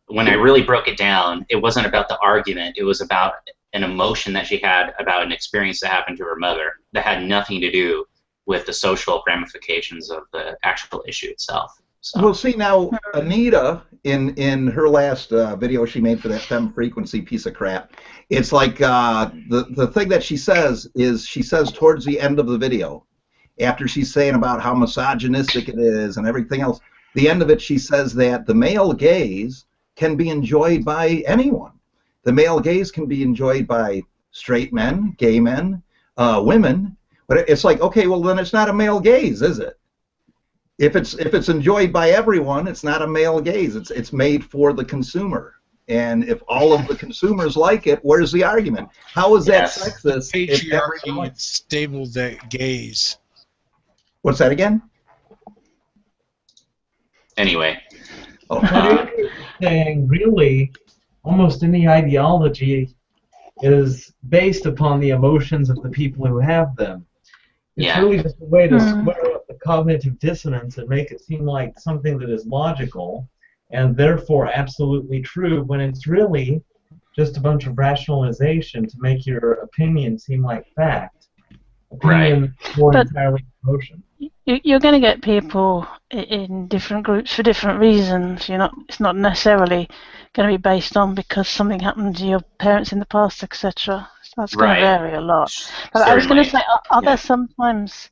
when I really broke it down, it wasn't about the argument. It was about an emotion that she had about an experience that happened to her mother that had nothing to do with the social ramifications of the actual issue itself. So.
Well, see, now, Anita, in her last video she made for that Femme Frequency piece of crap, it's like the thing that she says towards the end of the video, after she's saying about how misogynistic it is and everything else, the end of it, she says that the male gaze can be enjoyed by anyone. The male gaze can be enjoyed by straight men, gay men, women. But it's like, okay, well then it's not a male gaze, is it? If it's enjoyed by everyone, it's not a male gaze. It's made for the consumer. And if all of the consumers like it, where's the argument? How is that sexist?
Patriarchy stabled that gaze.
What's that again?
Anyway.
Saying really, almost any ideology is based upon the emotions of the people who have them. It's really just a way to square up the cognitive dissonance and make it seem like something that is logical and therefore absolutely true when it's really just a bunch of rationalization to make your opinion seem like fact. Opinion more entirely emotion.
You're going to get people in different groups for different reasons. It's not necessarily going to be based on because something happened to your parents in the past, etc. So that's going to vary a lot. But I was going to say, are there sometimes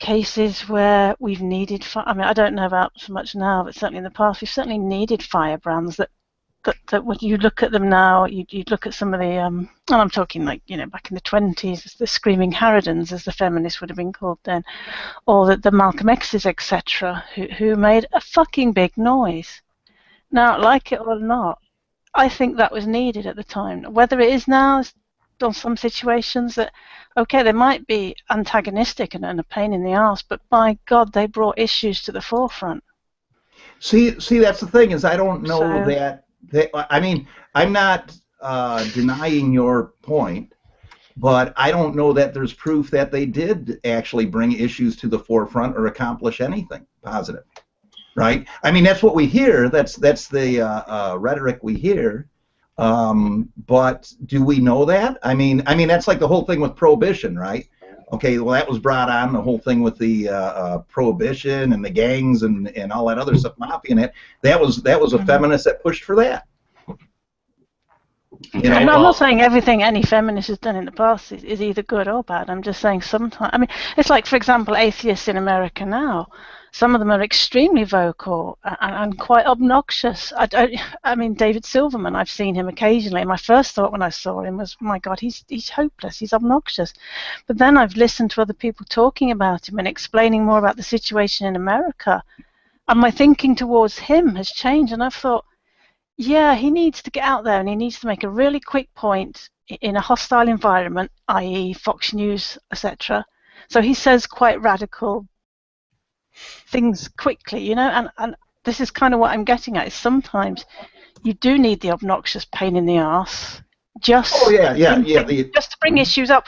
cases where we've needed? I mean, I don't know about so much now, but certainly in the past, we've certainly needed firebrands that when you look at them now, you look at some of the, and I'm talking like, back in the 20s, the screaming harridans, as the feminists would have been called then, or the Malcolm X's, etc., who made a fucking big noise. Now, like it or not, I think that was needed at the time. Whether it is now, on some situations that, okay, they might be antagonistic and a pain in the arse, but by God, they brought issues to the forefront.
See, that's the thing, is I don't know that. I mean, I'm not denying your point, but I don't know that there's proof that they did actually bring issues to the forefront or accomplish anything positive, right? I mean, that's what we hear. That's the rhetoric we hear. But do we know that? I mean, that's like the whole thing with prohibition, right? Okay, well, that was brought on, the whole thing with the prohibition and the gangs and all that other stuff, mafia, and that was a feminist that pushed for that.
I'm not saying everything any feminist has done in the past is either good or bad. I'm just saying sometimes. I mean, it's like, for example, atheists in America now. Some of them are extremely vocal and quite obnoxious. I mean, David Silverman, I've seen him occasionally. My first thought when I saw him was, my God, he's hopeless, he's obnoxious. But then I've listened to other people talking about him and explaining more about the situation in America. And my thinking towards him has changed. And I've thought, yeah, he needs to get out there and he needs to make a really quick point in a hostile environment, i.e. Fox News, etc. So he says quite radical things quickly, and this is kind of what I'm getting at, is sometimes you do need the obnoxious pain in the arse just just to bring issues up.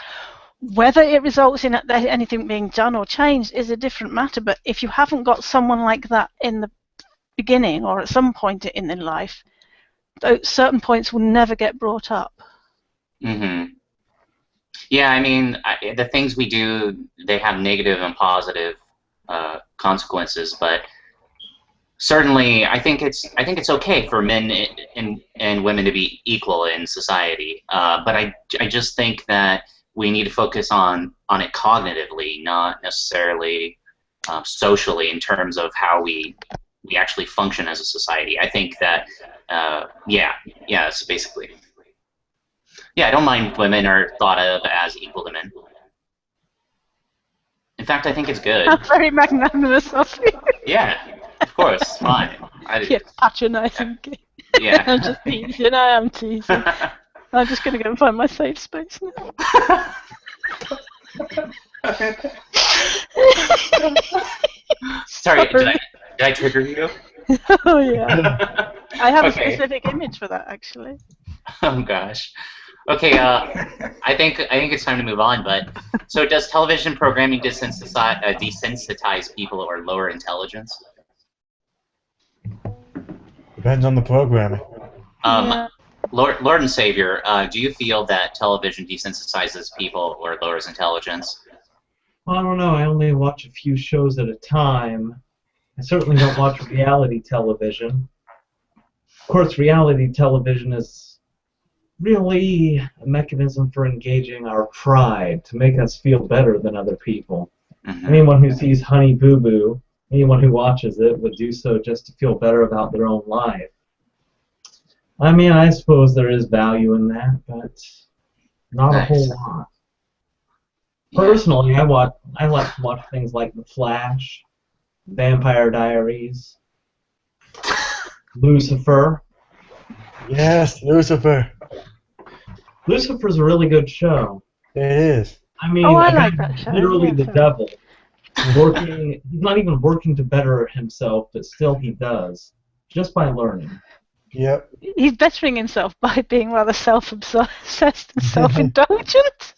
Whether it results in anything being done or changed is a different matter. But if you haven't got someone like that in the beginning or at some point in their life, certain points will never get brought up.
Mm-hmm. Yeah, I mean, the things we do, they have negative and positive consequences, but certainly, I think it's okay for men and women to be equal in society. But I just think that we need to focus on it cognitively, not necessarily socially, in terms of how we actually function as a society. I think that so basically, I don't mind women are thought of as equal to men. In fact, I think it's good.
That's very magnanimous of you.
Yeah, of course, fine.
Yeah, patronising.
Yeah.
I'm just teasing. I am teasing. I'm just going to go and find my safe space now.
Sorry, did I trigger you?
Oh yeah. I have a specific image for that, actually.
Oh gosh. Okay, I think it's time to move on. But so, does television programming desensitize people or lower intelligence?
Depends on the programming.
Lord and Savior, do you feel that television desensitizes people or lowers intelligence?
Well, I don't know. I only watch a few shows at a time. I certainly don't watch reality television. Of course, reality television is really a mechanism for engaging our pride, to make us feel better than other people. Mm-hmm. Anyone who sees Honey Boo Boo, anyone who watches it, would do so just to feel better about their own life. I mean, I suppose there is value in that, but not a whole lot. Personally, I like to watch things like The Flash, Vampire Diaries, Lucifer.
Yes, Lucifer.
Lucifer's a really good show.
It is.
I mean,
I like that show.
Literally the devil. He's not even working to better himself, but still he does, just by learning.
Yep.
He's bettering himself by being rather self-obsessed and self-indulgent.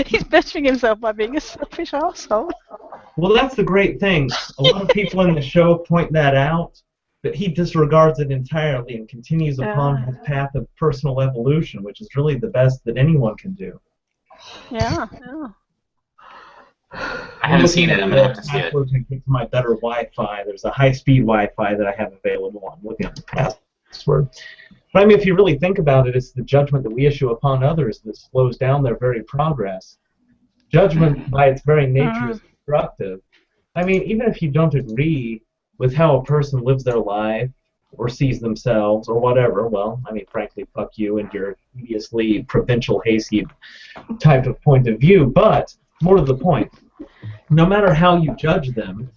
He's bettering himself by being a selfish asshole.
Well, that's the great thing. A lot of people in the show point that out, but he disregards it entirely and continues upon his path of personal evolution, which is really the best that anyone can do.
Yeah.
I haven't seen it. I'm going to have to see it.
To get to my better Wi-Fi. There's a high-speed Wi-Fi that I have available. I'm looking at the password. But I mean, if you really think about it, it's the judgment that we issue upon others that slows down their very progress. Judgment, by its very nature, is destructive. I mean, even if you don't agree with how a person lives their life or sees themselves or whatever, well, I mean, frankly, fuck you and your deviously provincial, hayseed type of point of view. But more to the point, no matter how you judge them,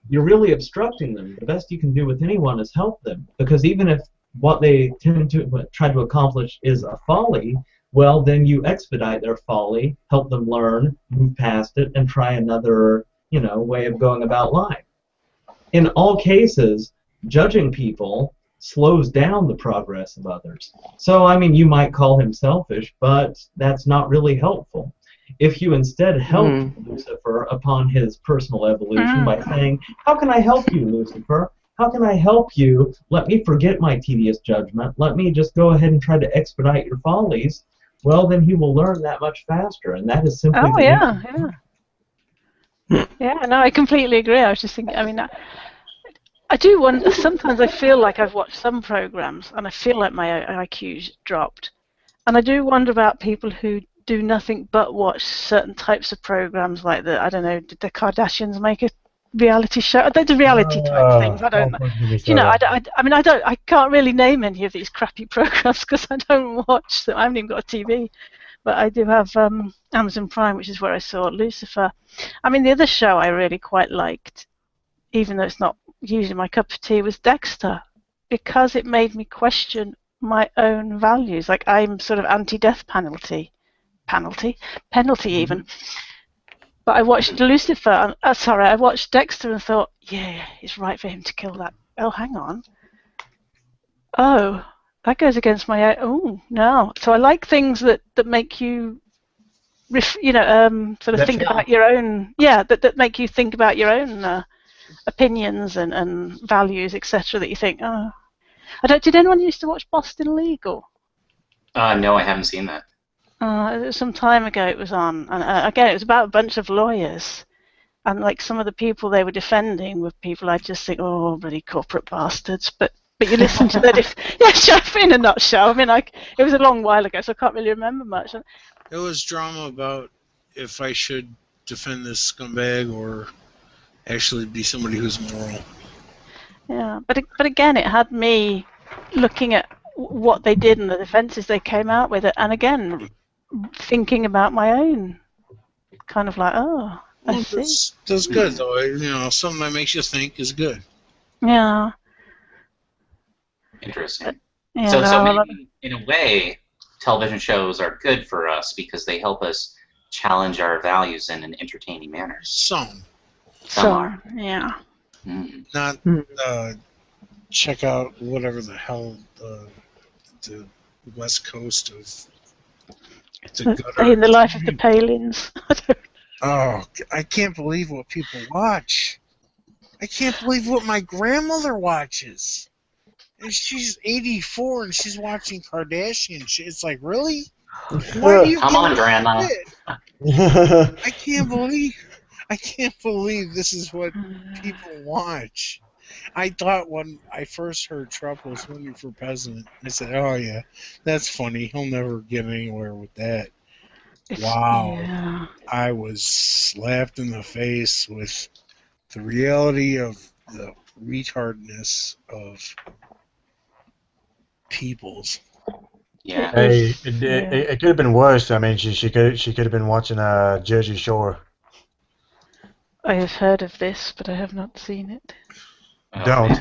you're really obstructing them. The best you can do with anyone is help them, because even if what they tend to try to accomplish is a folly, well, then you expedite their folly, help them learn, move past it, and try another, way of going about life. In all cases, judging people slows down the progress of others. So, I mean, you might call him selfish, but that's not really helpful. If you instead help Lucifer upon his personal evolution by saying, how can I help you, Lucifer? How can I help you? Let me forget my tedious judgment. Let me just go ahead and try to expedite your follies. Well, then he will learn that much faster, and that is simply
Yeah, no, I completely agree. I was just thinking, I mean, I do wonder, sometimes I feel like I've watched some programs and I feel like my IQ's dropped. And I do wonder about people who do nothing but watch certain types of programs like I don't know, did the Kardashians make a reality show? They do reality type things. I don't know. I can't really name any of these crappy programs because I don't watch them. I haven't even got a TV. But I do have Amazon Prime, which is where I saw Lucifer. I mean, the other show I really quite liked, even though it's not usually my cup of tea, was Dexter, because it made me question my own values. Like, I'm sort of anti-death penalty even. But I watched Lucifer. I watched Dexter and thought, yeah, it's right for him to kill that. Oh, hang on. Oh, that goes against my. Oh no! So I like things that make you, sort of
That
think
challenge.
about your own. Yeah, that make you think about your own opinions and values, etc. That you think, oh, I don't. Did anyone used to watch Boston Legal?
No, I haven't seen that.
Some time ago it was on, and again it was about a bunch of lawyers, and like some of the people they were defending were people I just think, oh, bloody corporate bastards. But you listen to their in a nutshell. I mean, it was a long while ago, so I can't really remember much.
It was drama about if I should defend this scumbag or actually be somebody who's moral.
Yeah, but again, it had me looking at what they did and the defences they came out with, and again, thinking about my own, kind of like, oh, I see.
That's good though. Something that makes you think is good.
Yeah.
Interesting.
Yeah,
So maybe, in a way, television shows are good for us because they help us challenge our values in an entertaining manner.
Some
are.
Yeah.
Not check out whatever the hell the west coast of the gutter.
In the life of the Palins.
Oh, I can't believe what people watch. I can't believe what my grandmother watches. And she's 84 and she's watching Kardashian shit. It's like, really? Why do you
Come on, Grandma.
I can't believe this is what people watch. I thought when I first heard Trump was running for president, I said, oh yeah, that's funny. He'll never get anywhere with that. Wow.
Yeah.
I was slapped in the face with the reality of the retardedness of peoples.
Yeah.
Hey, it could have been worse. I mean, she could have been watching Jersey Shore.
I have heard of this, but I have not seen it.
Don't.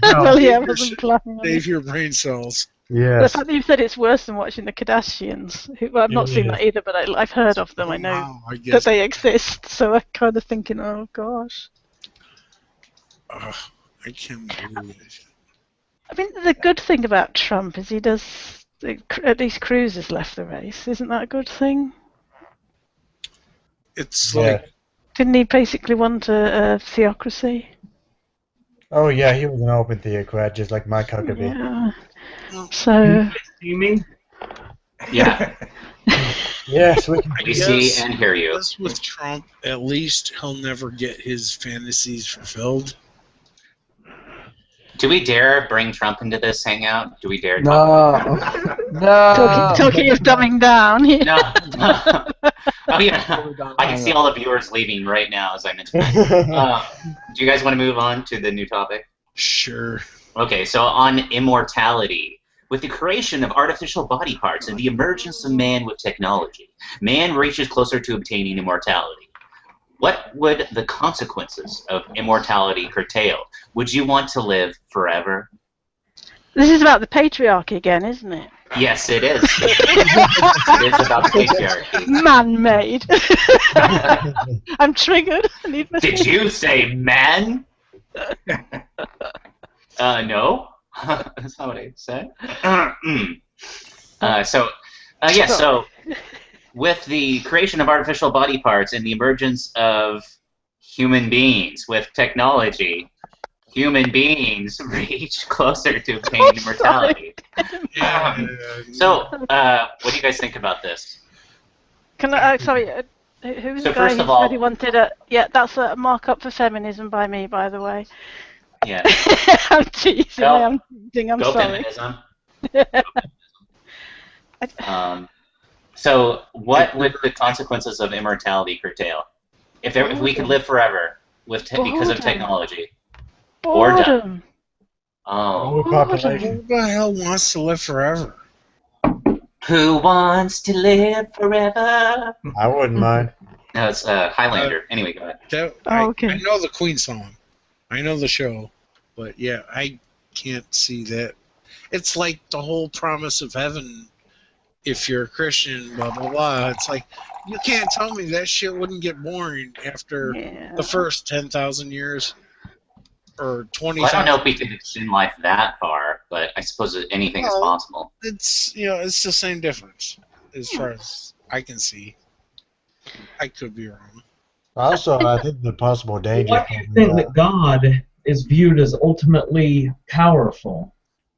Well, yeah, I wasn't planning on
Save
it.
your brain cells.
Yes.
The fact that you said it's worse than watching the Kardashians. Well, I've not seen that either, but I've heard of them. I know that they exist, so I'm kind of thinking, oh gosh.
I can't believe it.
I mean, the good thing about Trump is he does. At least Cruz has left the race. Isn't that a good thing?
It's like.
Didn't he basically want a theocracy?
Oh yeah, he was an open theocrat, just like Mike Huckabee.
Yeah. So.
You mean?
Yeah.
Yes, we can.
I see and hear you.
With Trump, at least he'll never get his fantasies fulfilled.
Do we dare bring Trump into this hangout? Do we dare?
No.
Talking of dumbing down.
No. Oh yeah. I can see all the viewers leaving right now as I mentioned. Do you guys want to move on to the new topic?
Sure.
Okay, so on immortality. With the creation of artificial body parts and the emergence of man with technology, man reaches closer to obtaining immortality. What would the consequences of immortality curtail? Would you want to live forever?
This is about the patriarchy again, isn't it?
Yes, it is. It is about the patriarchy.
Man-made. I'm triggered.
Did you say man? No. That's not what I said. So with the creation of artificial body parts and the emergence of human beings with technology, human beings reach closer to obtaining immortality. So, what do you guys think about this?
Can I? Sorry, who was the guy who said he wanted a? Yeah, that's a markup for feminism by me, by the way.
Yeah.
I'm teasing. I'm teasing. I'm sorry.
Feminism. So, what would the consequences of immortality curtail? If we could live forever because of technology?
Boredom.
Oh.
Who the hell wants to live forever?
Who wants to live forever?
I wouldn't mind.
No, it's Highlander. Anyway, go ahead.
Okay.
I know the Queen song. I know the show. But yeah, I can't see that. It's like the whole promise of heaven. If you're a Christian, blah, blah, blah. It's like, you can't tell me that shit wouldn't get boring after the first 10,000 years or 20,000
Well, I don't know if we could extend life that far. but I suppose anything is possible.
It's it's the same difference as far as I can see. I could be wrong.
Also, I think the possible danger.
Why do you think that God is viewed as ultimately powerful?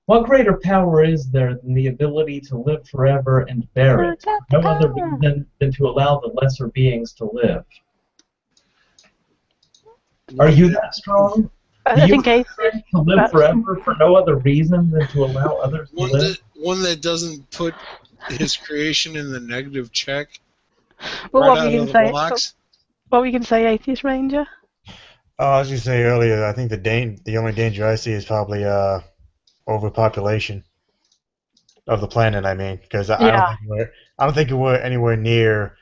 What greater power is there than the ability to live forever and bear it? No other reason than to allow the lesser beings to live. Are you that strong?
I think
to live forever for no other reason than to allow others to live?
One that doesn't put his creation in the negative check.
Well,
right
what were
out
you
of the
going to say?
box.
What were you going to say, Atheist Ranger?
Oh, as you say earlier, I think the only danger I see is probably overpopulation of the planet. I mean, because I don't think we're anywhere near,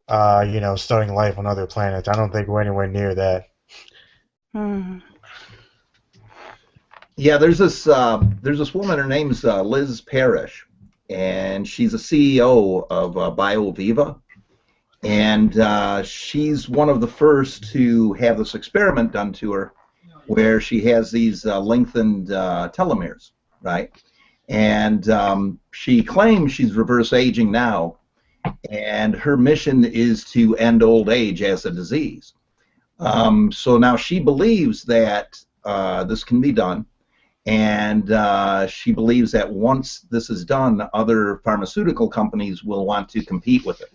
starting life on other planets. I don't think we're anywhere near that.
Yeah, there's this woman. Her name's Liz Parrish, and she's a CEO of BioViva, and she's one of the first to have this experiment done to her, where she has these lengthened telomeres, right? And she claims she's reverse aging now, and her mission is to end old age as a disease. So now she believes that this can be done. And she believes that once this is done, other pharmaceutical companies will want to compete with it.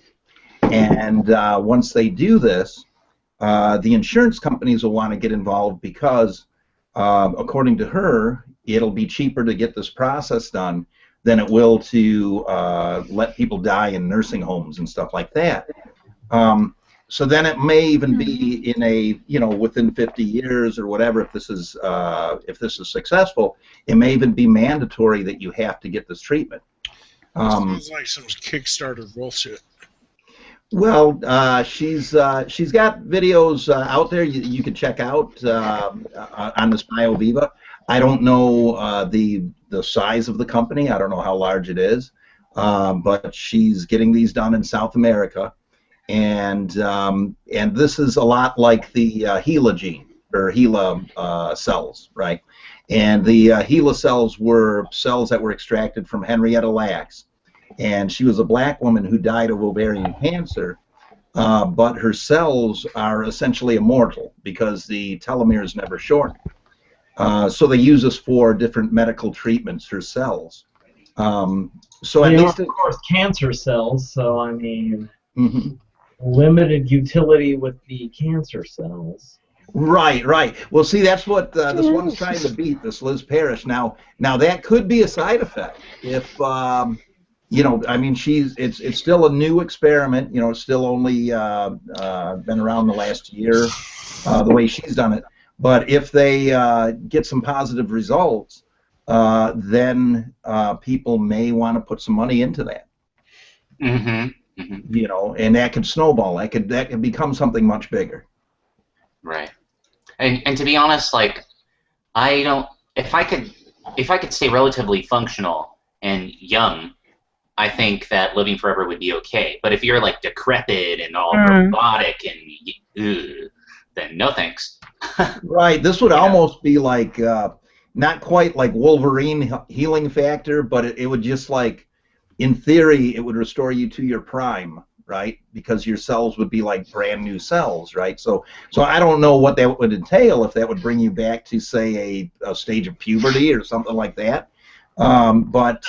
And once they do this, the insurance companies will want to get involved because, according to her, it'll be cheaper to get this process done than it will to let people die in nursing homes and stuff like that. So then it may even be in a, within 50 years or whatever, if this is successful, it may even be mandatory that you have to get this treatment.
Sounds like some Kickstarter bullshit.
Well, she's got videos out there you can check out on this BioViva. I don't know the size of the company. I don't know how large it is, but she's getting these done in South America. And this is a lot like the HeLa gene, or HeLa cells, right? And the HeLa cells were cells that were extracted from Henrietta Lacks. And she was a black woman who died of ovarian cancer, but her cells are essentially immortal because the telomeres never shorten. So they use this for different medical treatments, her cells. So at least,
of course, cancer cells, so I mean... limited utility with the cancer cells.
Right. Well, see, that's what this one's trying to beat, this Liz Parrish. Now that could be a side effect if, I mean, it's still a new experiment. It's still only been around the last year, the way she's done it. But if they get some positive results, then people may want to put some money into that. And that could snowball. That could become something much bigger.
Right. And to be honest, like, if I could stay relatively functional and young, I think that living forever would be okay. But if you're like decrepit and all robotic and then no thanks.
Right. This would almost be like not quite like Wolverine healing factor, but it would just like, in theory, it would restore you to your prime, right? Because your cells would be like brand new cells, right? So I don't know what that would entail, if that would bring you back to, say, a stage of puberty or something like that. But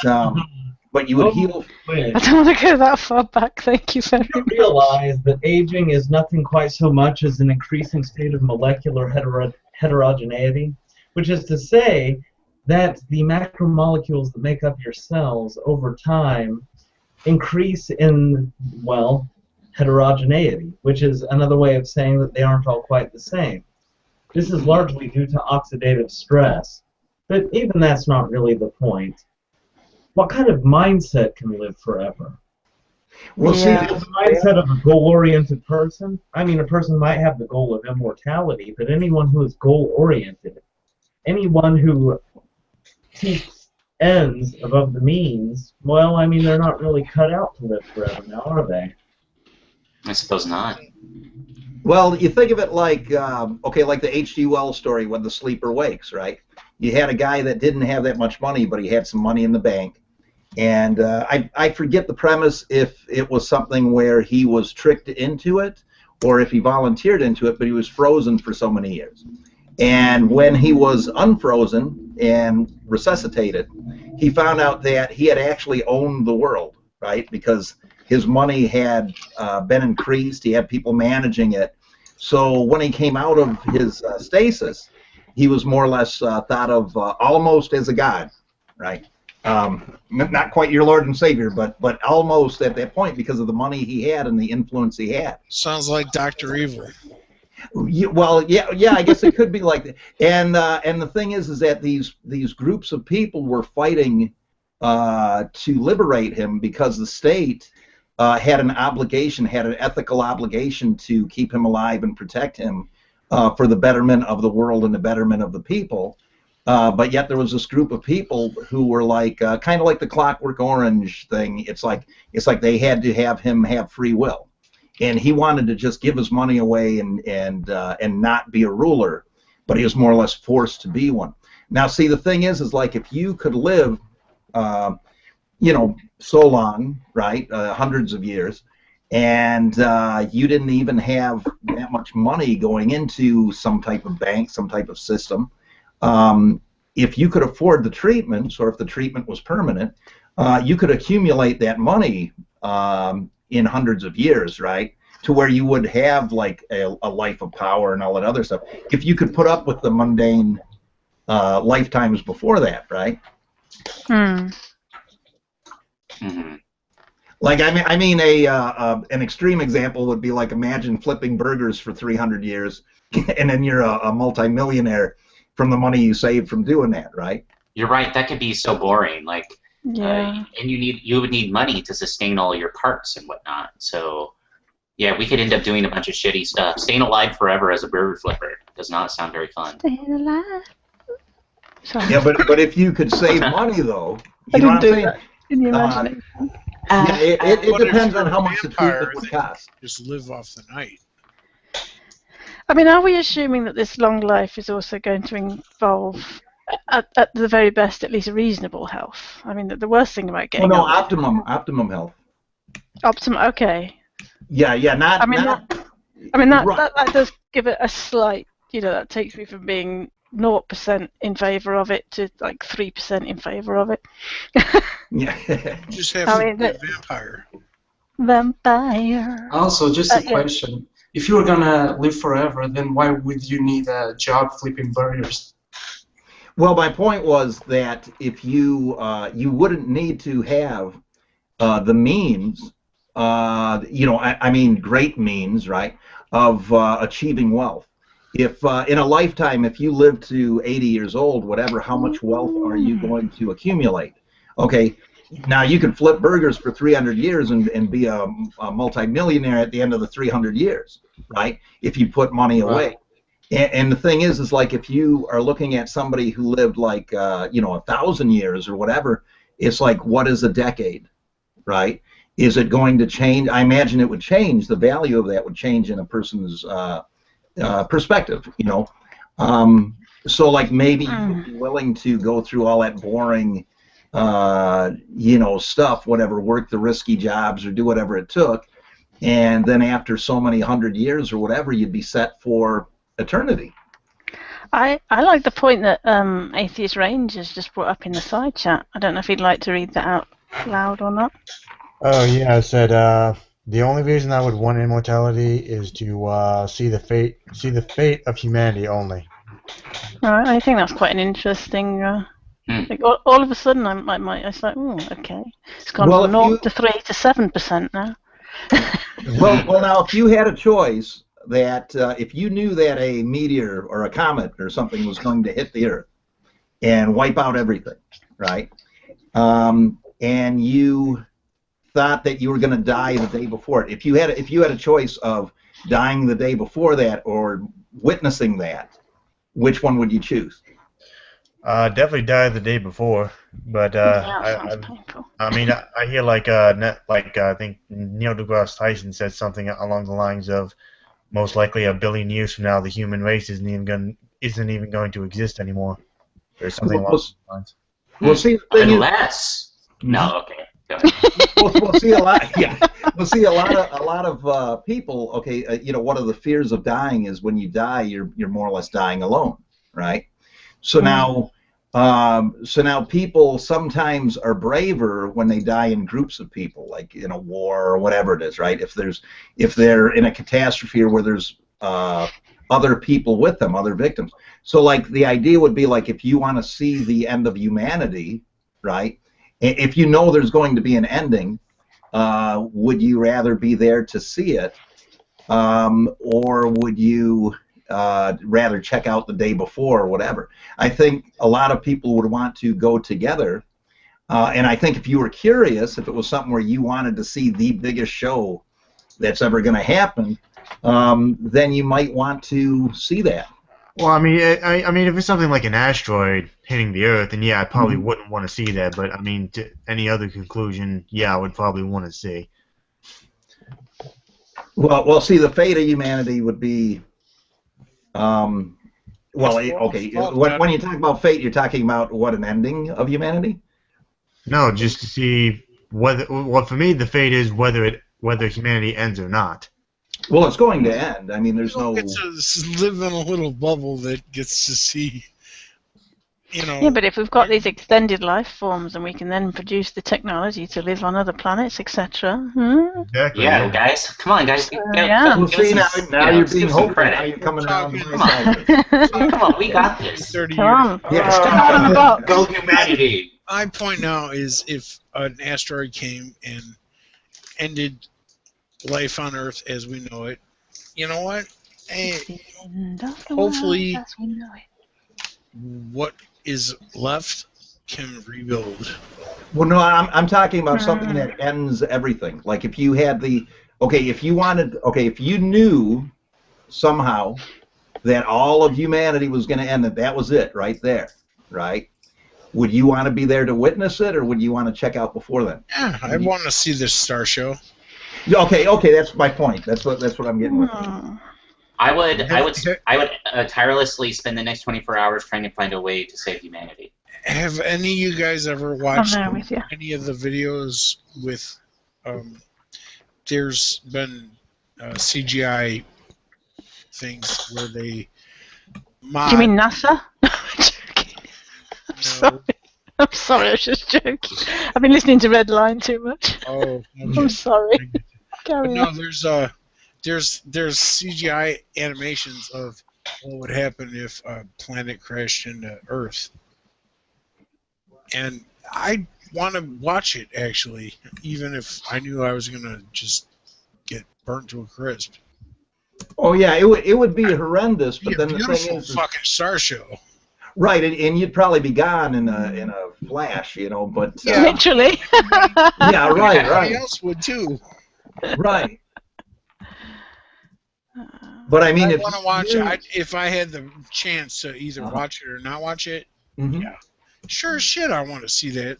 you would heal.
I don't want to go that far back. Thank you very much.
Realize that aging is nothing quite so much as an increasing state of molecular heterogeneity, which is to say that the macromolecules that make up your cells over time increase in, well, heterogeneity, which is another way of saying that they aren't all quite the same. This is largely due to oxidative stress, but even that's not really the point. What kind of mindset can live forever?
Well, see,
the mindset of a goal-oriented person. I mean, a person might have the goal of immortality, but anyone who is goal-oriented, anyone who seeks ends above the means, well, I mean, they're not really cut out to live forever now, are they?
I suppose not.
Well, you think of it like, like the H.G. Wells story, When the Sleeper Wakes, right? you had a guy that didn't have that much money, but he had some money in the bank. And I forget the premise, if it was something where he was tricked into it or if he volunteered into it, but he was frozen for so many years. And when he was unfrozen and resuscitated, he found out that he had actually owned the world, right? Because his money had been increased. He had people managing it. So when he came out of his stasis, he was more or less thought of almost as a god, right? Not quite your Lord and Savior, but almost at that point because of the money he had and the influence he had.
Sounds like Dr. Evil.
Well, yeah, I guess it could be like that. And the thing is that these groups of people were fighting to liberate him because the state had an ethical obligation to keep him alive and protect him for the betterment of the world and the betterment of the people. But yet there was this group of people who were like kind of like the Clockwork Orange thing. It's like they had to have him have free will. And he wanted to just give his money away and not be a ruler, but he was more or less forced to be one. Now, see, the thing is like if you could live, so long, right, hundreds of years, and you didn't even have that much money going into some type of bank, some type of system, if you could afford the treatments, or if the treatment was permanent, you could accumulate that money in hundreds of years, right, to where you would have like a life of power and all that other stuff. If you could put up with the mundane lifetimes before that, right? Like I mean an extreme example would be like, imagine flipping burgers for 300 years, and then you're a multimillionaire from the money you saved from doing that, right?
You're right. That could be so boring. Like, and you would need money to sustain all your parts and whatnot. So, yeah, we could end up doing a bunch of shitty stuff. Staying alive forever as a burger flipper does not sound very fun.
Staying alive. Sorry.
Yeah, but if you could save money, though, you know what I'm saying?
In your imagination.
Yeah, it depends on how much the treatment would cost.
Just live off the night.
I mean, are we assuming that this long life is also going to involve, at the very best, at least reasonable health? I mean, the worst thing about getting old.
Optimum health.
Optimum, okay.
Yeah, not.
That does give it a slight, that takes me from being 0% in favor of it to like 3% in favor of it.
Yeah.
You just have to be a vampire.
Vampire.
Also, just a question. If you were gonna live forever, then why would you need a job flipping burgers?
Well, my point was that if you wouldn't need to have the means, I mean great means, right, of achieving wealth. If in a lifetime, if you live to 80 years old, whatever, how much wealth are you going to accumulate? Okay, now you can flip burgers for 300 years and be a multimillionaire at the end of the 300 years, right? If you put money away. And the thing is like if you are looking at somebody who lived like 1,000 years or whatever, it's like, what is a decade, right? Is it going to change? I imagine it would change. The value of that would change in a person's perspective, so like maybe you'd be willing to go through all that boring stuff, whatever, work the risky jobs or do whatever it took, and then after so many 100 years or whatever, you'd be set for eternity.
I like the point that Atheist Rangers just brought up in the side chat. I don't know if he'd like to read that out loud or not.
Oh yeah, I said the only reason I would want immortality is to see the fate of humanity only.
All right, I think that's quite an interesting. Like all of a sudden, I was like, oh, okay, it's gone from 0 to 3 to 7% now.
well, now if you had a choice that if you knew that a meteor or a comet or something was going to hit the Earth and wipe out everything, right? And you thought that you were going to die the day before it. If you had a choice of dying the day before that or witnessing that, which one would you choose?
Definitely die the day before, but I mean, I hear like I think Neil deGrasse Tyson said something along the lines of, most likely 1 billion years from now, the human race isn't even going to exist anymore. There's something along those lines.
We'll see.
Unless. No, okay. Go ahead.
We'll see a lot. Yeah, we'll see a lot of people. Okay, you know, one of the fears of dying is when you die, you're more or less dying alone, right? So now, people sometimes are braver when they die in groups of people, like in a war or whatever it is, right? If they're in a catastrophe or where there's other people with them, other victims. So like the idea would be like if you want to see the end of humanity, right? If you know there's going to be an ending, would you rather be there to see it, or would you rather check out the day before or whatever? I think a lot of people would want to go together, and I think if you were curious, if it was something where you wanted to see the biggest show that's ever going to happen, then you might want to see that.
Well, I mean, if it's something like an asteroid hitting the Earth, then yeah, I probably wouldn't want to see that. But I mean, to any other conclusion, yeah, I would probably want to see.
Well, see, the fate of humanity would be, okay. When you talk about fate, you're talking about what, an ending of humanity?
No, just to see whether. Well, for me, the fate is whether humanity ends or not.
Well, it's going to end. I mean, there's
no. Get to live in a little bubble that gets to see, you know.
Yeah, but if we've got these extended life forms and we can then produce the technology to live on other planets, etc.
Exactly.
Yeah, guys, come on, guys.
Yeah.
Well, see, now you're being hopeful. Now you're coming around.
Come on, we got this.
30
Come on.
Yeah,
go humanity.
My point now is if an asteroid came and ended life on Earth as we know it, you know what? Hey, hopefully what is left can rebuild.
Well, no, I'm talking about something that ends everything. Like if you had if you knew somehow that all of humanity was going to end, that was it right there, right? Would you want to be there to witness it, or would you want to check out before then?
Yeah, I want to see this star show.
Okay, that's my point. That's what I'm getting with.
I would tirelessly spend the next 24 hours trying to find a way to save humanity.
Have any of you guys ever watched any of the videos with? There's been CGI things where they.
Do you mean NASA? I'm sorry, I was just joking. I've been listening to Red Line too much.
Oh, okay.
I'm sorry. Carry on.
There's CGI animations of what would happen if a planet crashed into Earth, and I want to watch it actually, even if I knew I was gonna just get burnt to a crisp.
Oh yeah, it would be horrendous. But then the thing is,
fucking star show.
Right, and you'd probably be gone in a flash, you know. But
literally.
Yeah, right.
Everybody else would too.
Right. But I mean,
I want to watch it. If I had the chance to either watch it or not watch it, yeah, sure as shit, I want to see that.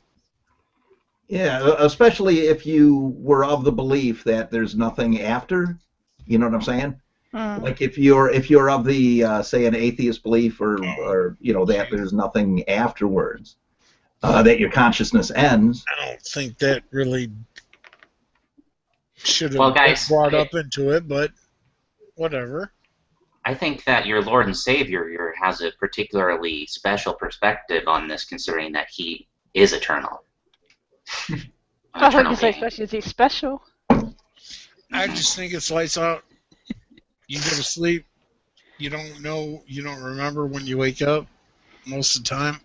Yeah, especially if you were of the belief that there's nothing after. You know what I'm saying? Like if you're of the say an atheist belief or you know that there's nothing afterwards, that your consciousness ends.
I don't think that really should have been brought up into it, but whatever.
I think that your Lord and Savior has a particularly special perspective on this, considering that he is eternal.
I thought you say especially he's special.
I just think it's lights out. You go to sleep, you don't know, you don't remember when you wake up most of the time.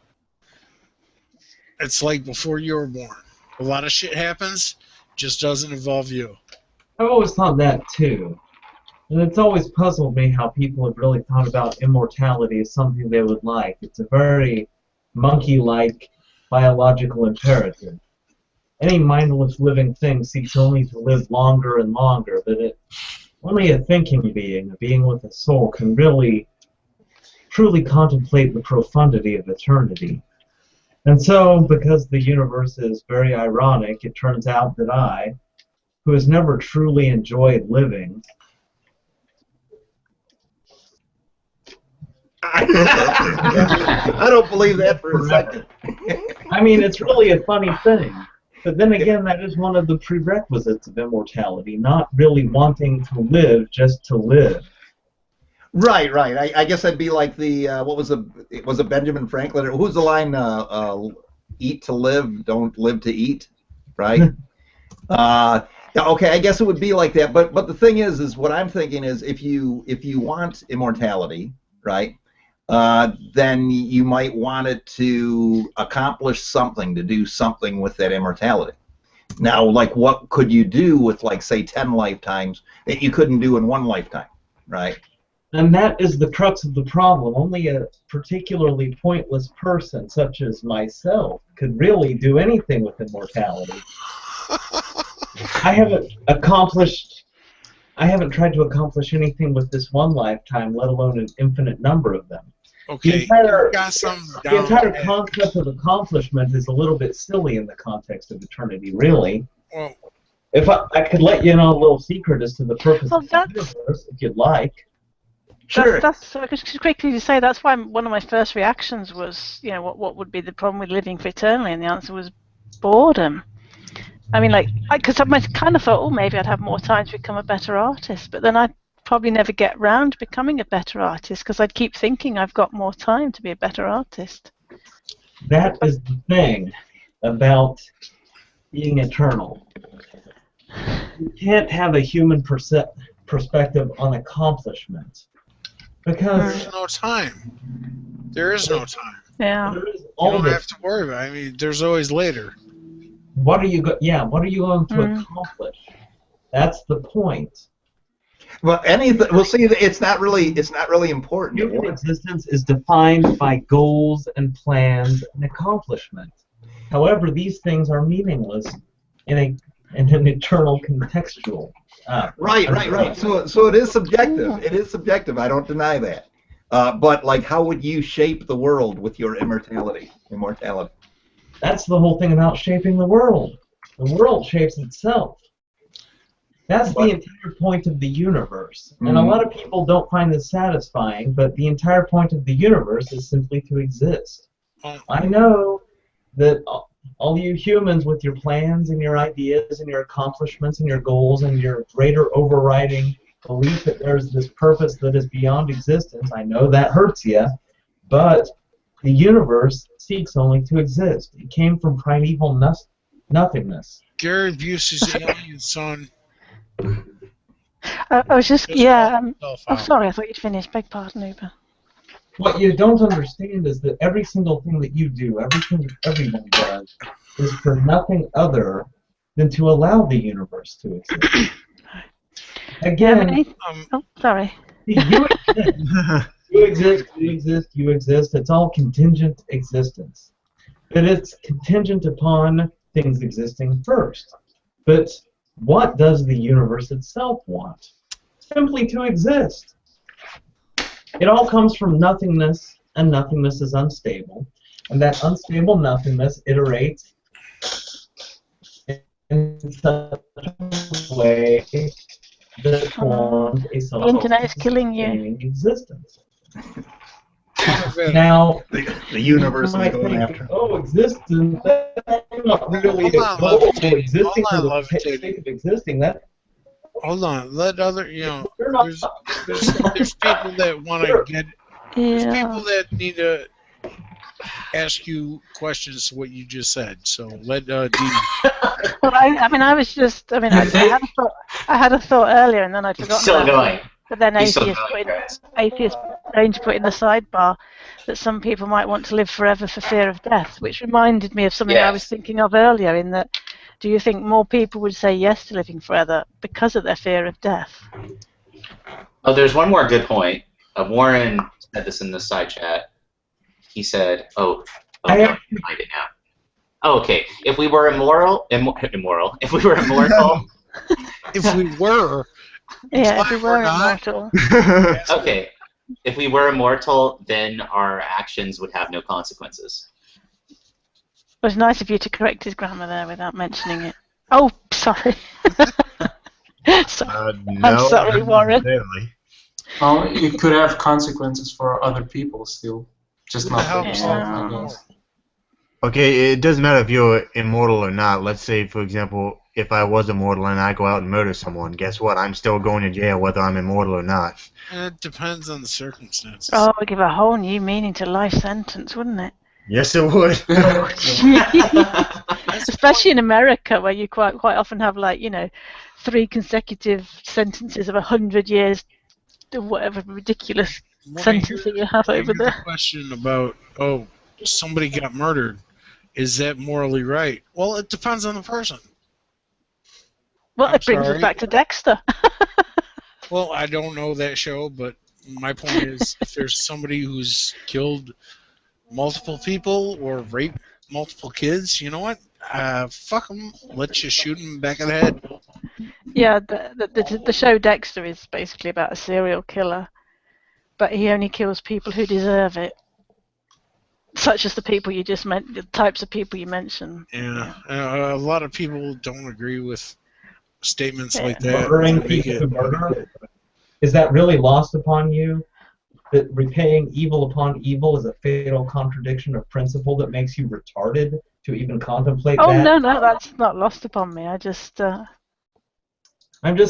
It's like before you were born. A lot of shit happens, just doesn't involve you.
I've always thought that too. And it's always puzzled me how people have really thought about immortality as something they would like. It's a very monkey-like biological imperative. Any mindless living thing seeks only to live longer and longer, but only a thinking being, a being with a soul, can really, truly contemplate the profundity of eternity. And so, because the universe is very ironic, it turns out that I, who has never truly enjoyed living,
I don't believe that for a second.
I mean, it's really a funny thing. But then again, that is one of the prerequisites of immortality, not really wanting to live just to live.
Right. I guess that'd be like the was it Benjamin Franklin? Or who's the line? Eat to live, don't live to eat. Right. Okay, I guess it would be like that. But the thing is what I'm thinking is if you want immortality, right? Then you might want it to accomplish something, to do something with that immortality. Now, like, what could you do with, like, say, 10 lifetimes that you couldn't do in one lifetime, right?
And that is the crux of the problem. Only a particularly pointless person, such as myself, could really do anything with immortality. I haven't tried to accomplish anything with this one lifetime, let alone an infinite number of them.
Okay,
the entire concept of accomplishment is a little bit silly in the context of eternity, really.
Well,
if I could let you know a little secret as to the purpose of the universe, if you'd like.
Sure. That's quickly to say. That's why one of my first reactions was, what would be the problem with living for eternally? And the answer was boredom. I mean, because I kind of thought, maybe I'd have more time to become a better artist, but then I'd probably never get round to becoming a better artist because I'd keep thinking I've got more time to be a better artist.
That is the thing about being eternal. You can't have a human perspective on accomplishment because
there's no time. There is no time.
Yeah.
You don't have to worry about it. I mean, there's always later.
What are you going to accomplish? That's the point.
Well, we'll see. It's not really important.
Human existence is defined by goals and plans and accomplishment. However, these things are meaningless in an eternal contextual.
Right. So it is subjective. It is subjective. I don't deny that. But like, how would you shape the world with your immortality?
That's the whole thing about shaping the world. The world shapes itself. That's the entire point of the universe. And a lot of people don't find this satisfying, but the entire point of the universe is simply to exist. I know that all you humans with your plans and your ideas and your accomplishments and your goals and your greater overriding belief that there's this purpose that is beyond existence, I know that hurts you, but the universe seeks only to exist. It came from primeval nothingness.
Gary Busey's alien son.
I was just, sorry, I thought you'd finished. Beg pardon, Uber.
What you don't understand is that every single thing that you do, everything that everyone does, is for nothing other than to allow the universe to exist. Again,
sorry.
You exist. It's all contingent existence. But it's contingent upon things existing first. But what does the universe itself want? Simply to exist. It all comes from nothingness, and nothingness is unstable. And that unstable nothingness iterates in such a way that forms a
the internet is killing you.
Existence. Now,
the universe is going after.
Oh, existence. That's not really existing for the sake of existing.
Hold on. Let other, there's people that want to get. There's people that need to ask you questions to what you just said. So let Dee.
Well, I had a thought earlier and then I'd forgotten.
Still going.
But then atheists going to put in the sidebar that some people might want to live forever for fear of death, which reminded me of something I was thinking of earlier. In that, do you think more people would say yes to living forever because of their fear of death?
Oh, there's one more good point. Warren said this in the side chat. He said, I find it now. Oh, okay. If we were immoral. If we were immortal.
If we were.
Yeah, if we were immortal.
Okay. If we were immortal, then our actions would have no consequences.
It was nice of you to correct his grammar there without mentioning it. Oh, sorry.
No,
I'm sorry, Warren.
Well, it could have consequences for other people still, just not for yourself, I guess.
Okay, it doesn't matter if you're immortal or not. Let's say, for example, if I was immortal and I go out and murder someone, guess what? I'm still going to jail whether I'm immortal or not.
It depends on the circumstances.
Oh, it would give a whole new meaning to life sentence, wouldn't it?
Yes, it would.
Especially in America, where you quite often have, like, 3 consecutive sentences of 100 years, whatever ridiculous sentence that you have over there.
Question about, somebody got murdered. Is that morally right? Well, it depends on the person.
Well, it brings us back to Dexter.
Well, I don't know that show, but my point is, if there's somebody who's killed multiple people or raped multiple kids, you know what? Fuck them. Let's just shoot them back in the head.
Yeah, the show Dexter is basically about a serial killer, but he only kills people who deserve it, such as the people you just meant, the types of people you mentioned.
Yeah, a lot of people don't agree with statements like that.
Murdering people who murder? Is that really lost upon you? That repaying evil upon evil is a fatal contradiction of principle that makes you retarded to even contemplate that?
Oh, no, that's not lost upon me. I'm just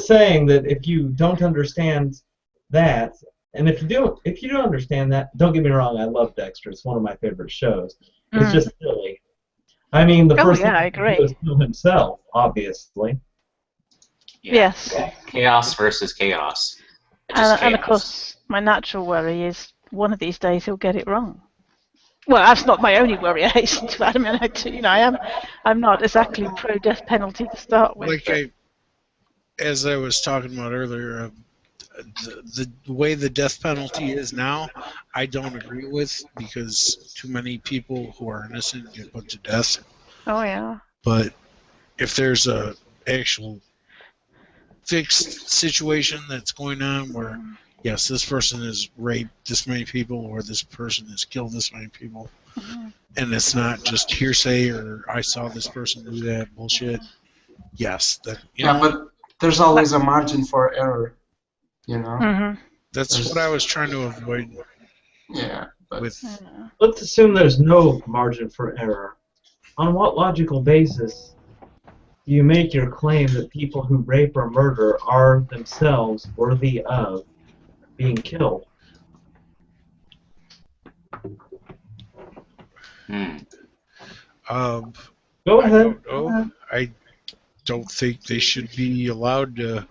saying that if you don't understand that, and if you don't understand that, don't get me wrong, I love Dexter. It's one of my favorite shows. It's just silly. I mean, the first thing he did was kill himself, obviously.
Yeah.
Yes.
Chaos versus chaos.
And of course, my natural worry is one of these days he'll get it wrong. Well, that's not my only worry. I hasten to add. I mean, I'm not exactly pro death penalty to start with.
As I was talking about earlier, the way the death penalty is now, I don't agree with, because too many people who are innocent get put to death.
Oh yeah.
But if there's a actual fixed situation that's going on where, yes, this person has raped this many people or this person has killed this many people, and it's not just hearsay or I saw this person do that bullshit, yes.
But there's always a margin for error, you know?
That's what I was trying to avoid.
Yeah.
Let's assume there's no margin for error. On what logical basis do you make your claim that people who rape or murder are themselves worthy of being killed? Go ahead.
I don't think they should be allowed to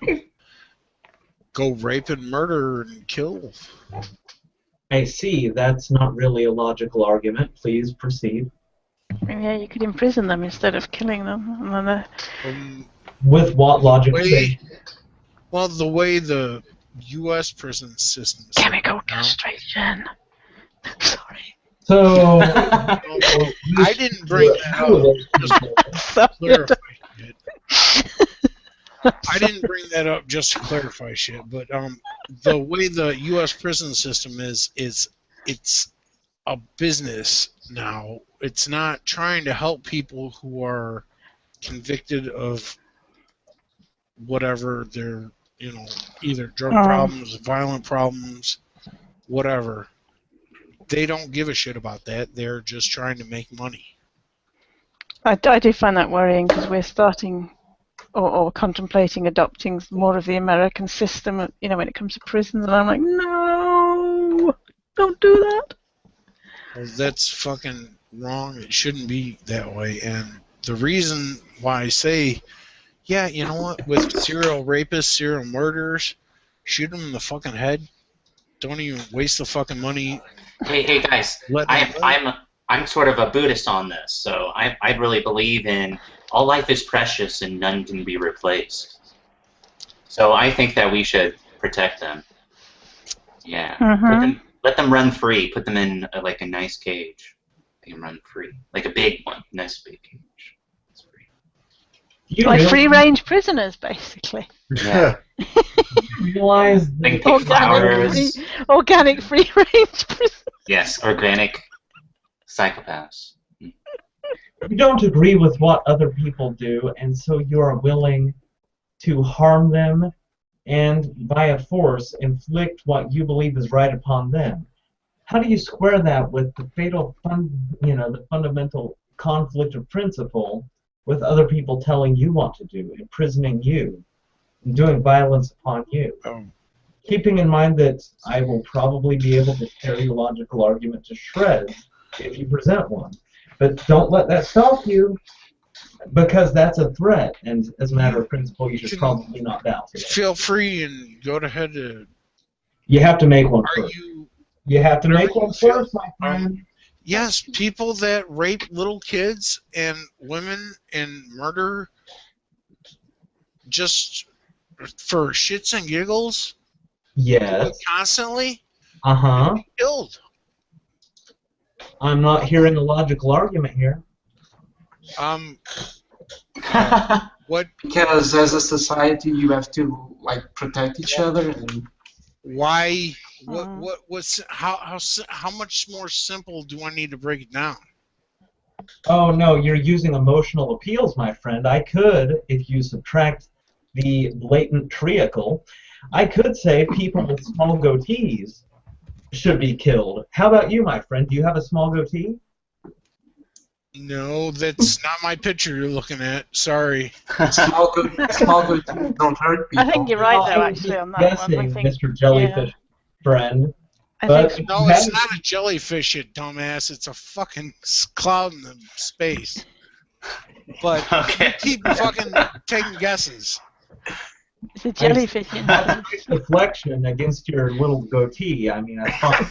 go rape and murder and kill.
I see. That's not really a logical argument. Please proceed.
Yeah, you could imprison them instead of killing them. And then
with what logical basis?
Well, the way the U.S. prison system is
chemical castration. Sorry.
So
I didn't bring that up just to clarify shit. I didn't bring that up just to clarify shit, but the way the U.S. prison system is it's a business now. It's not trying to help people who are convicted of whatever their, either drug problems, violent problems, whatever. They don't give a shit about that. They're just trying to make money.
I do find that worrying, because we're starting or contemplating adopting more of the American system, when it comes to prisons, and I'm like, no, don't do that.
Well, that's fucking wrong. It shouldn't be that way. And the reason why I say, yeah, you know what, with serial rapists, serial murderers, shoot them in the fucking head. Don't even waste the fucking money.
Hey guys, I'm sort of a Buddhist on this, so I really believe in all life is precious and none can be replaced. So I think that we should protect them. Yeah. Let them run free. Put them in like a nice cage. They can run free, like a big one, nice big cage.
Like free-range prisoners, basically.
Yeah.
Realize
organic free-range prisoners.
Yes, organic psychopaths.
You don't agree with what other people do, and so you are willing to harm them and via force inflict what you believe is right upon them. How do you square that with the fatal, the fundamental conflict of principle with other people telling you what to do, imprisoning you, and doing violence upon you? Keeping in mind that I will probably be able to tear your logical argument to shreds if you present one. But don't let that stop you, because that's a threat, and as a matter of principle, you should probably not bow to it.
Feel free and go ahead to...
You have to make one first. You have to make one first, my friend.
Yes, people that rape little kids and women and murder just for shits and giggles.
Yes.
Constantly.
Killed. I'm not hearing a logical argument here.
What?
Because as a society, you have to protect each other. And
why? What's how much more simple do I need to break it down?
Oh no, you're using emotional appeals, my friend. I could, if you subtract the blatant treacle, I could say people with small goatees should be killed. How about you, my friend? Do you have a small goatee?
No, that's not my picture you're looking at. Sorry.
Small goatees don't hurt people.
I think you're right, though, actually, on that one. I think,
Mr. Jellyfish friend.
No, it's not a jellyfish, you dumbass. It's a fucking cloud in the space. But you keep fucking taking guesses.
It's a jellyfish.
Deflection against your little goatee. I mean, that's fine.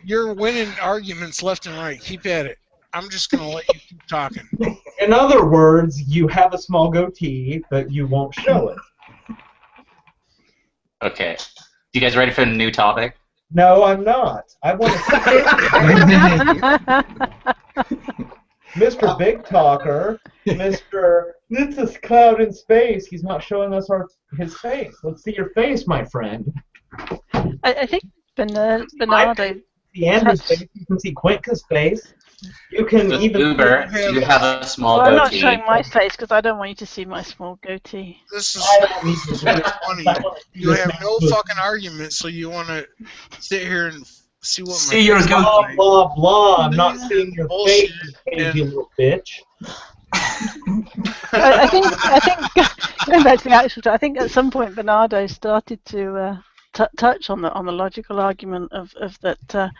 You're winning arguments left and right. Keep at it. I'm just going to let you keep talking.
In other words, you have a small goatee, but you won't show it.
Okay. You guys ready for the new topic?
No, I'm not. I want to Mr. Big Talker, Mr. It's a cloud in space. He's not showing us his face. Let's see your face, my friend.
I think Bernardo...
See Andrew's face. You can see Quinka's face. You can even...
Uber, do you have a small
goatee? I'm not
goatee?
showing my face because I don't want you to see my small goatee.
This is funny. You have no fucking argument, so you want to sit here and see what
see your goatee.
Blah, blah, blah. I'm not seeing your face, you little bitch.
I think going back to the actual, I think at some point Bernardo started to touch on the logical argument of that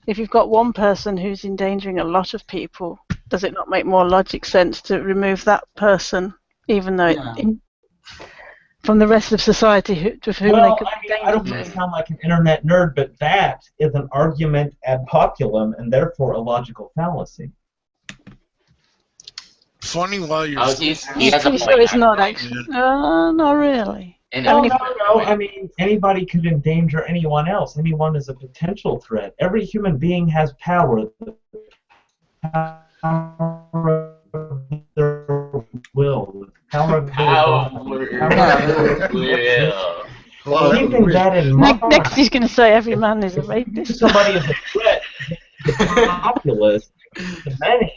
if you've got one person who's endangering a lot of people, does it not make more logic sense to remove that person, even though from the rest of society to whom they could be dangerous?
I don't want to sound like an internet nerd, but that is an argument ad populum and therefore a logical fallacy.
Funny while you're...
he has a point.
So it's not actually... not really.
No. I mean, anybody could endanger anyone else. Anyone is a potential threat. Every human being has power. The power of their will. The power of their will. Well, keeping that in mind.
Next he's going to say every man is a rapist.
Somebody is a threat. The populace. The many.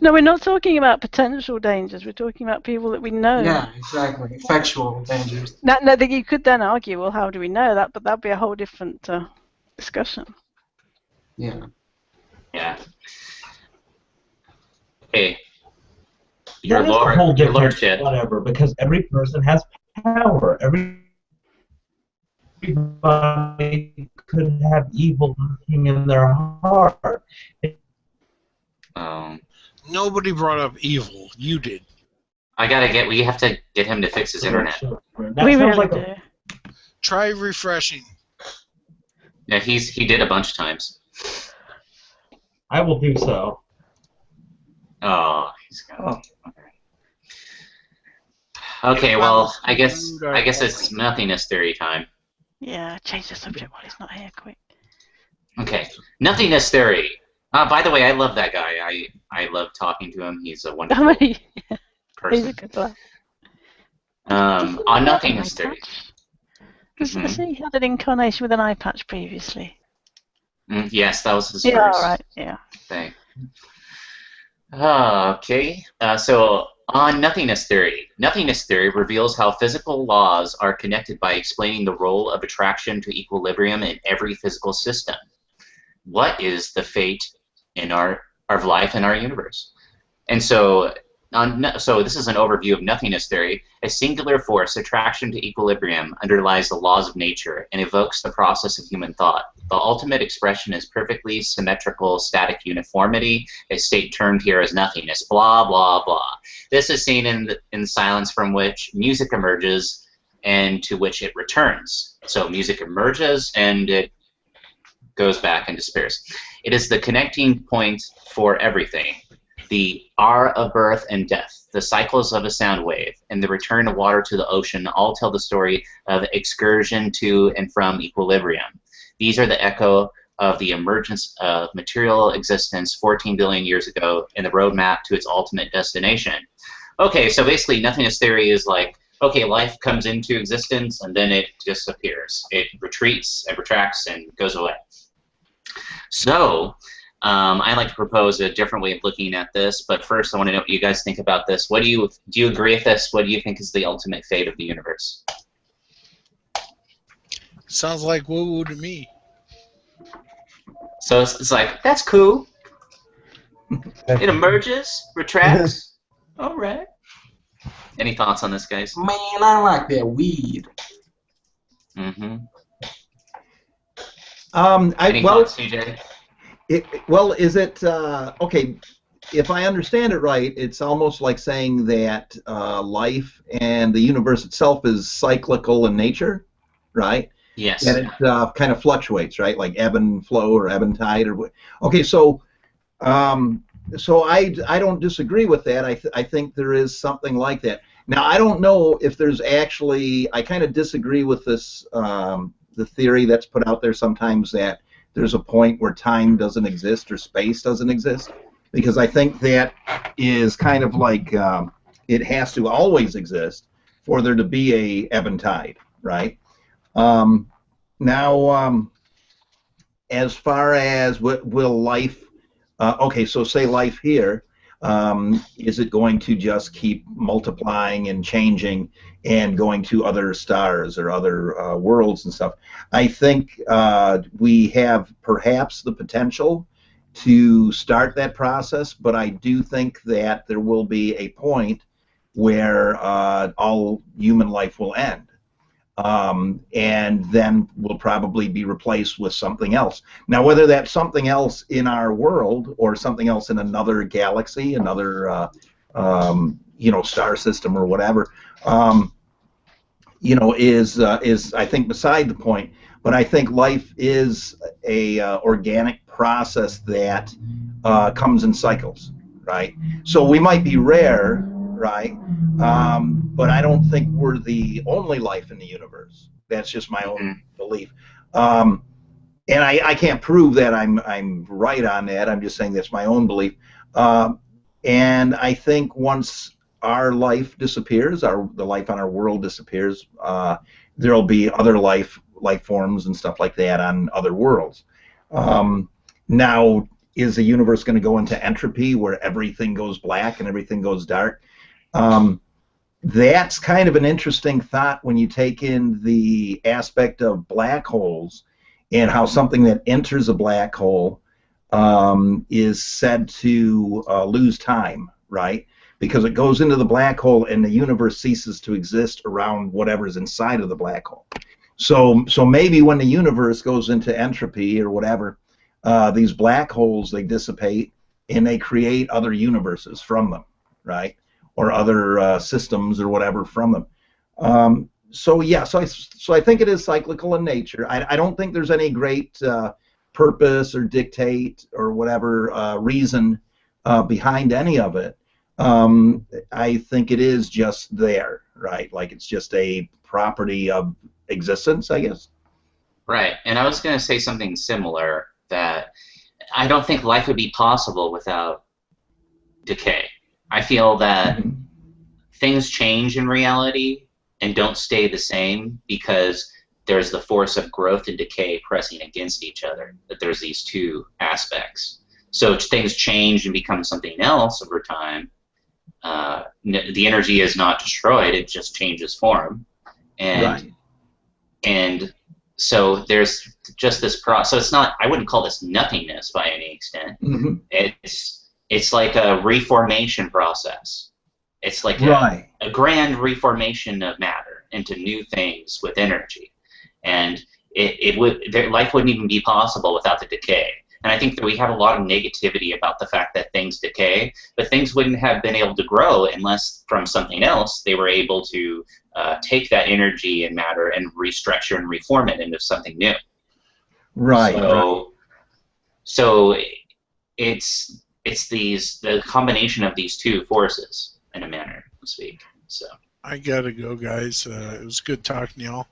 No, we're not talking about potential dangers. We're talking about people that we know.
Yeah, exactly. Factual dangers.
No, you could then argue, well, how do we know that? But that'd be a whole different discussion.
Yeah.
Yeah. Hey.
Your lordship. Whatever, because every person has power. Everybody could have evil lurking in their heart.
Nobody brought up evil. You did.
We have to get him to fix his internet.
We really do.
Try refreshing.
Yeah, he did a bunch of times.
I will do so.
Oh, he's got. Okay, well, I guess it's nothingness theory time.
Yeah, change the subject while he's not here, quick.
Okay, nothingness theory. By the way, I love that guy. I love talking to him. He's a wonderful person.
He's a good guy.
On nothingness theory.
He had an incarnation with an eye patch previously.
Yes, that was his
first
thing. Okay. So On Nothingness Theory. Nothingness Theory reveals how physical laws are connected by explaining the role of attraction to equilibrium in every physical system. What is the fate in our of life in our universe? And so, so this is an overview of Nothingness Theory. A singular force, attraction to equilibrium, underlies the laws of nature and evokes the process of human thought. The ultimate expression is perfectly symmetrical static uniformity, a state termed here as nothingness, blah, blah, blah. This is seen in silence from which music emerges and to which it returns. So music emerges and it goes back and disappears. It is the connecting point for everything. The R of birth and death, the cycles of a sound wave, and the return of water to the ocean all tell the story of excursion to and from equilibrium. These are the echo of the emergence of material existence 14 billion years ago and the roadmap to its ultimate destination. Okay, so basically Nothingness Theory is like, okay, life comes into existence and then it disappears. It retreats and retracts and goes away. So, I like to propose a different way of looking at this, but first I want to know what you guys think about this. What do you agree with this? What do you think is the ultimate fate of the universe?
Sounds like woo-woo to me.
So it's like, that's cool. It emerges, retracts. All right. Any thoughts on this, guys?
Man, I like that weed.
Mm-hmm. Any thoughts, CJ?
Is it okay? If I understand it right, it's almost like saying that life and the universe itself is cyclical in nature, right?
Yes.
And it kind of fluctuates, right? Like ebb and flow or ebb and tide, or okay. So I don't disagree with that. I think there is something like that. Now I don't know if there's actually. I kind of disagree with this the theory that's put out there sometimes that there's a point where time doesn't exist or space doesn't exist, because I think that is kind of like it has to always exist for there to be a ebb and tide, right? Now, as far as will life, okay, so say life here, is it going to just keep multiplying and changing and going to other stars or other worlds and stuff? I think we have perhaps the potential to start that process, but I do think that there will be a point where all human life will end. And then will probably be replaced with something else. Now, whether that's something else in our world or something else in another galaxy, another star system or whatever, is I think beside the point. But I think life is a organic process that comes in cycles, right? So we might be rare, right? But I don't think we're the only life in the universe. That's just my own belief. And I can't prove that I'm right on that. I'm just saying that's my own belief. And I think once our life disappears, the life on our world disappears, there'll be other life forms and stuff like that on other worlds. Now, is the universe going to go into entropy where everything goes black and everything goes dark? That's kind of an interesting thought when you take in the aspect of black holes and how something that enters a black hole is said to lose time, right? Because it goes into the black hole and the universe ceases to exist around whatever's inside of the black hole. So maybe when the universe goes into entropy or whatever, these black holes, they dissipate and they create other universes from them, right? Or other systems or whatever from them. So I think it is cyclical in nature. I don't think there's any great purpose or dictate or whatever reason behind any of it. I think it is just there, right? Like it's just a property of existence, I guess.
Right, and I was going to say something similar, that I don't think life would be possible without decay. I feel that things change in reality and don't stay the same because there's the force of growth and decay pressing against each other, that there's these two aspects. So things change and become something else over time, the energy is not destroyed; it just changes form, and so there's just this process. So it's not. I wouldn't call this nothingness by any extent.
Mm-hmm.
It's like a reformation process. It's like a grand reformation of matter into new things with energy, and life wouldn't even be possible without the decay. And I think that we have a lot of negativity about the fact that things decay, but things wouldn't have been able to grow unless from something else they were able to take that energy and matter and restructure and reform it into something new.
Right.
So it's the combination of these two forces in a manner to speak. So
I gotta go, guys. It was good talking to y'all.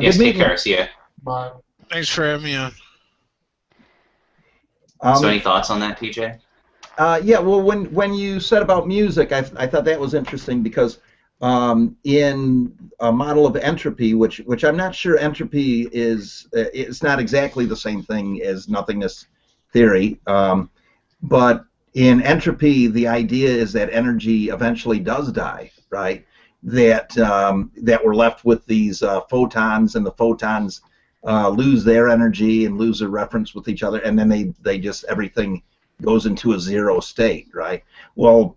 Yes, take care. See ya.
Bye.
Thanks for having me on.
So any thoughts on that, PJ?
Yeah, well, when you said about music, I thought that was interesting because in a model of entropy, which I'm not sure entropy is, it's not exactly the same thing as nothingness theory, but in entropy, the idea is that energy eventually does die, right? That we're left with these photons, and the photons lose their energy and lose their reference with each other, and then they just, everything goes into a zero state, right? Well,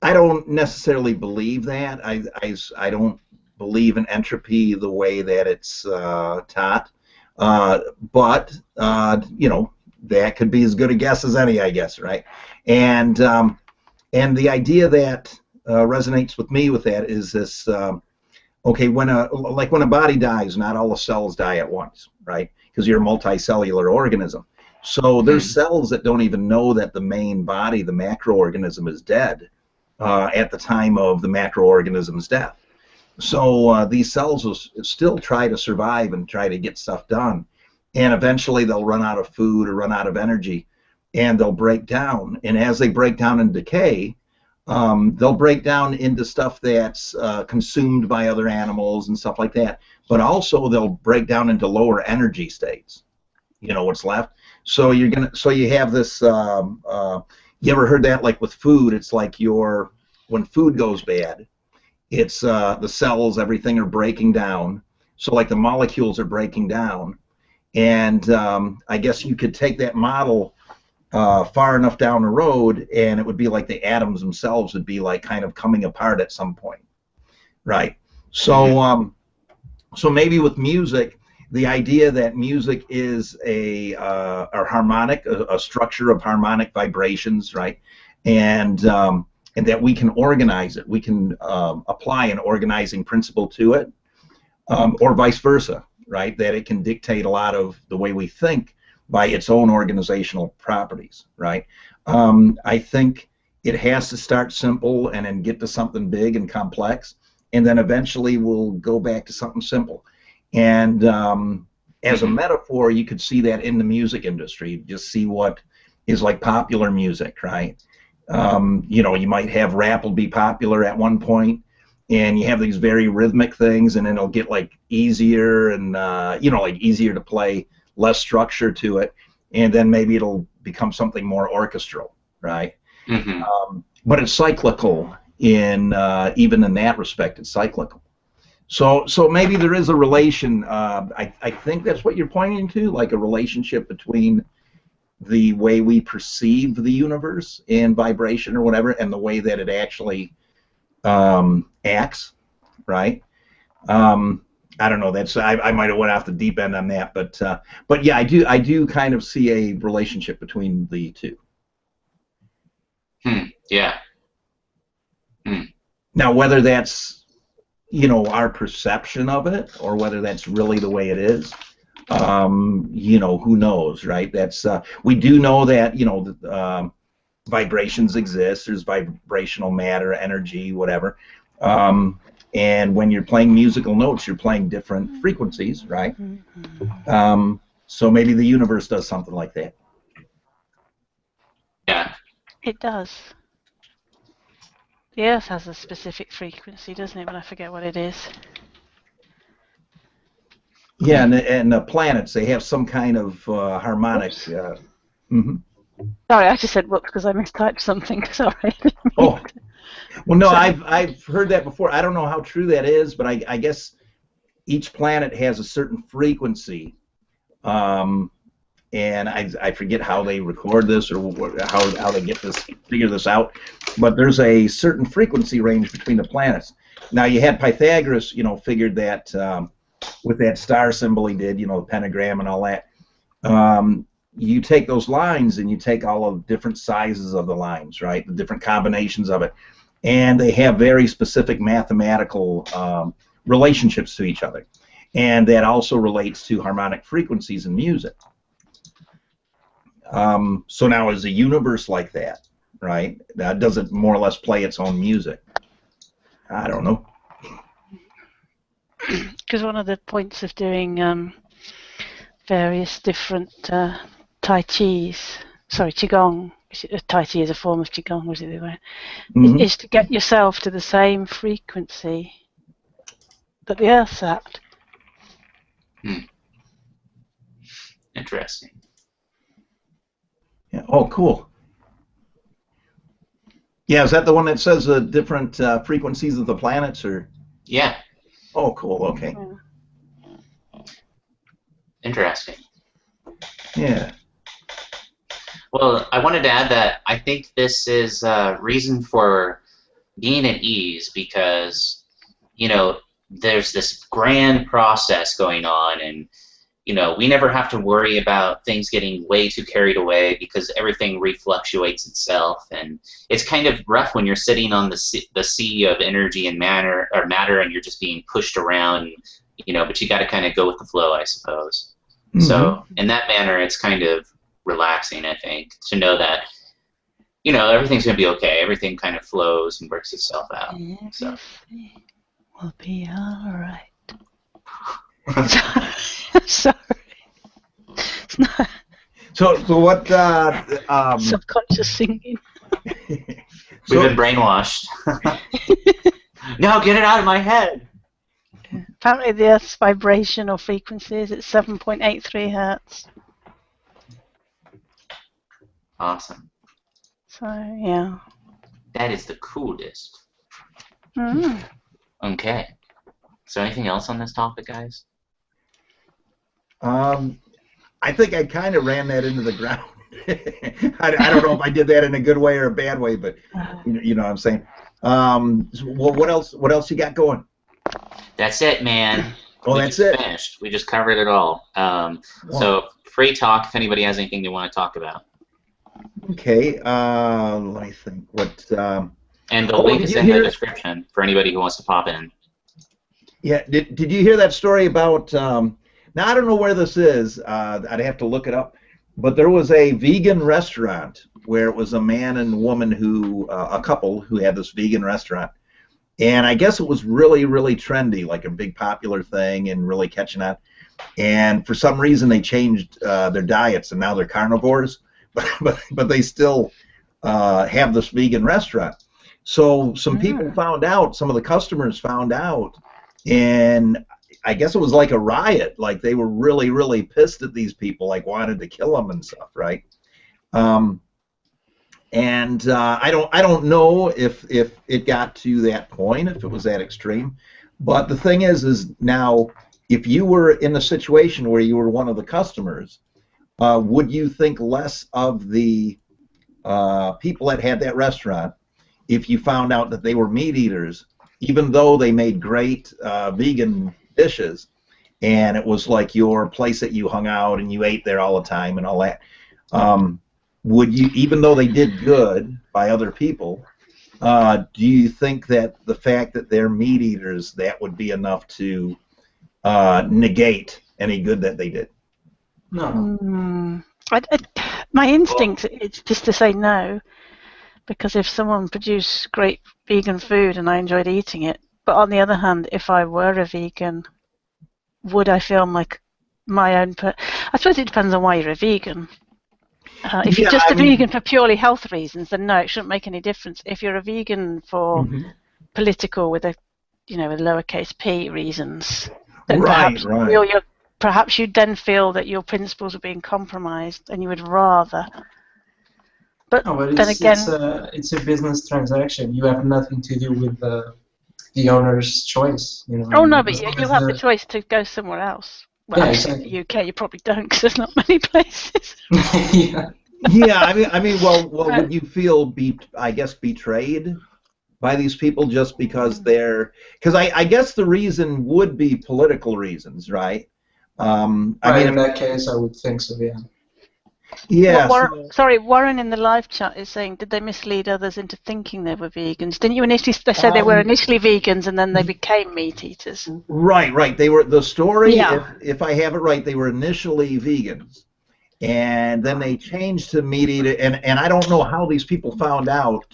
I don't necessarily believe that. I don't believe in entropy the way that it's taught, but you know, that could be as good a guess as any, I guess, right? And the idea that resonates with me with that is this. Okay, when a body dies, not all the cells die at once, right? Because you're a multicellular organism. So there's cells that don't even know that the main body, the macroorganism, is dead at the time of the macroorganism's death. So these cells will still try to survive and try to get stuff done. And eventually they'll run out of food or run out of energy, and they'll break down. And as they break down and decay, they'll break down into stuff that's consumed by other animals and stuff like that. But also they'll break down into lower energy states. You know what's left. So you have this. You ever heard that, like with food? It's like when food goes bad, it's the cells, everything are breaking down. So like the molecules are breaking down, and I guess you could take that model far enough down the road, and it would be like the atoms themselves would be like kind of coming apart at some point, right? So so maybe with music, the idea that music is a harmonic, a structure of harmonic vibrations, right? And that we can organize it, we can apply an organizing principle to it, or vice versa, right? That it can dictate a lot of the way we think by its own organizational properties, right? I think it has to start simple and then get to something big and complex, and then eventually we'll go back to something simple. And as a metaphor, you could see that in the music industry. Just see what is like popular music, right? You know, you might have rap will be popular at one point, and you have these very rhythmic things, and then it'll get like easier and you know, like easier to play, less structure to it, and then maybe it'll become something more orchestral, right? But it's cyclical in even in that respect. It's cyclical. So maybe there is a relation. I think that's what you're pointing to, like a relationship between the way we perceive the universe in vibration or whatever, and the way that it actually acts, right? I don't know. That's I might have went off the deep end on that, but yeah, I do kind of see a relationship between the two.
Yeah.
Now, whether that's, you know, our perception of it, or whether that's really the way it is, you know, who knows, right? That's we do know that, you know, vibrations exist. There's vibrational matter, energy, whatever. And when you're playing musical notes, you're playing different frequencies, right? So maybe the universe does something like that.
Yeah.
It does. The Earth has a specific frequency, doesn't it? But I forget what it is.
Yeah, and the planets, they have some kind of harmonic.
Sorry, I just said whoops because I mistyped something. Sorry.
Oh, Well, no, I've heard that before. I don't know how true that is, but I guess each planet has a certain frequency, and I forget how they record this or how they figure this out. But there's a certain frequency range between the planets. Now you had Pythagoras, figured that with that star symbol he did, the pentagram and all that. You take those lines and you take all of different sizes of the lines, right? The different combinations of it, and they have very specific mathematical relationships to each other, and that also relates to harmonic frequencies in music. So now is the universe like that, right? Does it more or less play its own music? I don't know.
Because one of the points of doing various different Qigong, Tai Chi is a form of Qigong, was it the way? Is to get yourself to the same frequency that the Earth's at.
Interesting.
Yeah. Oh, cool. Yeah, is that the one that says the different frequencies of the planets, or?
Yeah.
Oh, cool. Okay.
Interesting.
Yeah.
Well, I wanted to add that I think this is a reason for being at ease, because, there's this grand process going on, and, we never have to worry about things getting way too carried away because everything refluctuates itself, and it's kind of rough when you're sitting on the sea of energy and matter, and you're just being pushed around, but you got to kind of go with the flow, I suppose. So in that manner, it's kind of relaxing, I think, to know that, everything's going to be okay. Everything kind of flows and works itself out. So.
Will be all right. Sorry. It's not
So what?
subconscious singing.
We've been brainwashed. No, get it out of my head.
Apparently, the Earth's vibration or frequency is at 7.83 hertz.
Awesome.
So yeah.
That is the coolest.
Mm.
Okay. So anything else on this topic, guys?
I think I kind of ran that into the ground. I don't know if I did that in a good way or a bad way, but you know what I'm saying. Well, what else you got going?
That's it, man.
That's it.
Finished. We just covered it all. So free talk if anybody has anything they want to talk about.
Okay. Let me think. What?
And the link is in the description for anybody who wants to pop in.
Yeah. Did you hear that story about? Now I don't know where this is. I'd have to look it up. But there was a vegan restaurant where it was a man and woman a couple who had this vegan restaurant. And I guess it was really, really trendy, like a big popular thing and really catching on. And for some reason they changed their diets and now they're carnivores, but they still have this vegan restaurant. So some people found out, some of the customers found out, and I guess it was like a riot. Like they were really, really pissed at these people, like wanted to kill them and stuff, right? And I don't know if it got to that point, if it was that extreme. But the thing is now, if you were in a situation where you were one of the customers, would you think less of the people that had that restaurant if you found out that they were meat eaters, even though they made great vegan dishes, and it was like your place that you hung out and you ate there all the time and all that? Would you, even though they did good by other people, do you think that the fact that they're meat eaters, that would be enough to negate any good that they did?
No.
My instinct is just to say no, because if someone produced great vegan food and I enjoyed eating it, but on the other hand, if I were a vegan, would I feel like my own... I suppose it depends on why you're a vegan. If you're just a vegan for purely health reasons, then no, it shouldn't make any difference. If you're a vegan for political with with lowercase p reasons, then perhaps you'd then feel that your principles are being compromised, and you would rather But, then again,
it's a business transaction. You have nothing to do with the owner's choice. You know.
Oh no, but you have the choice to go somewhere else. Well,
Yeah,
actually,
exactly.
in the UK, you probably don't because there's not many places.
Yeah.
Yeah, I mean, well, would you feel I guess betrayed by these people just because because I guess the reason would be political reasons, right? I mean,
in that case, I would think so. Yeah.
Yeah.
Sorry, Warren in the live chat is saying, did they mislead others into thinking they were vegans? Didn't you initially say they were initially vegans and then they became meat eaters?
Right. They were the story.
Yeah.
If I have it right, they were initially vegans, and then they changed to meat eater. And I don't know how these people found out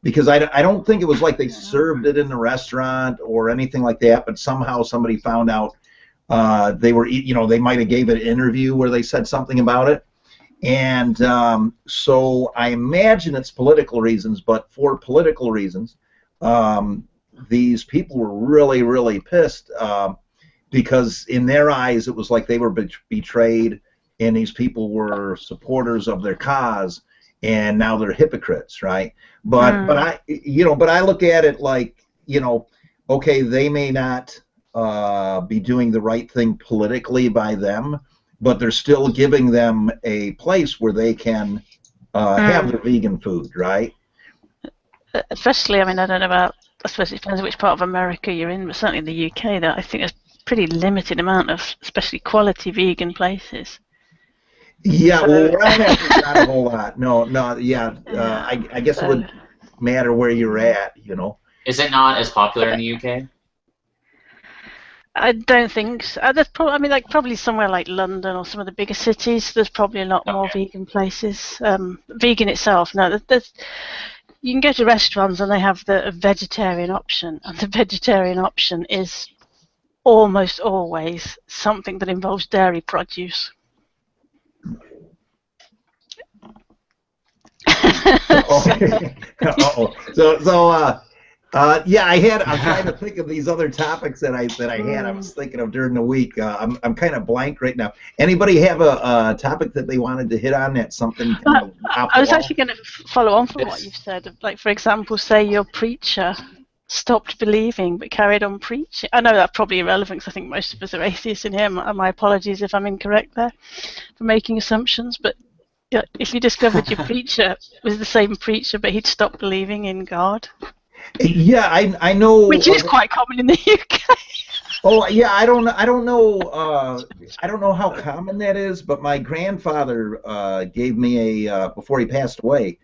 because I don't think it was like they served it in the restaurant or anything like that. But somehow somebody found out they were. They might have gave an interview where they said something about it. And so I imagine it's political reasons, but for political reasons, these people were really, really pissed because in their eyes it was like they were betrayed, and these people were supporters of their cause, and now they're hypocrites, right? But I look at it like, okay, they may not be doing the right thing politically by them, but they're still giving them a place where they can have their vegan food, right?
Especially, I mean, I don't know about, I suppose it depends on which part of America you're in, but certainly in the UK, that I think there's a pretty limited amount of, especially quality vegan places.
Yeah, well, around that, there's not a whole lot. No, yeah. I guess it would matter where you're at,
Is it not as popular in the UK?
I don't think so. There's probably somewhere like London or some of the bigger cities. There's probably a lot more vegan places. Vegan itself, no. You can go to restaurants and they have the vegetarian option, and the vegetarian option is almost always something that involves dairy produce.
Yeah, I'm trying to think of these other topics that I had. I was thinking of during the week. I'm kind of blank right now. Anybody have a topic that they wanted to hit on? That's something.
I was actually going to follow on from what you've said. Like, for example, say your preacher stopped believing but carried on preaching. I know that's probably irrelevant because I think most of us are atheists in here. My apologies if I'm incorrect there for making assumptions. But if you discovered your preacher was the same preacher but he'd stopped believing in God.
Yeah, I know.
Which is quite common in the UK.
Oh yeah, I don't know how common that is, but my grandfather gave me before he passed away,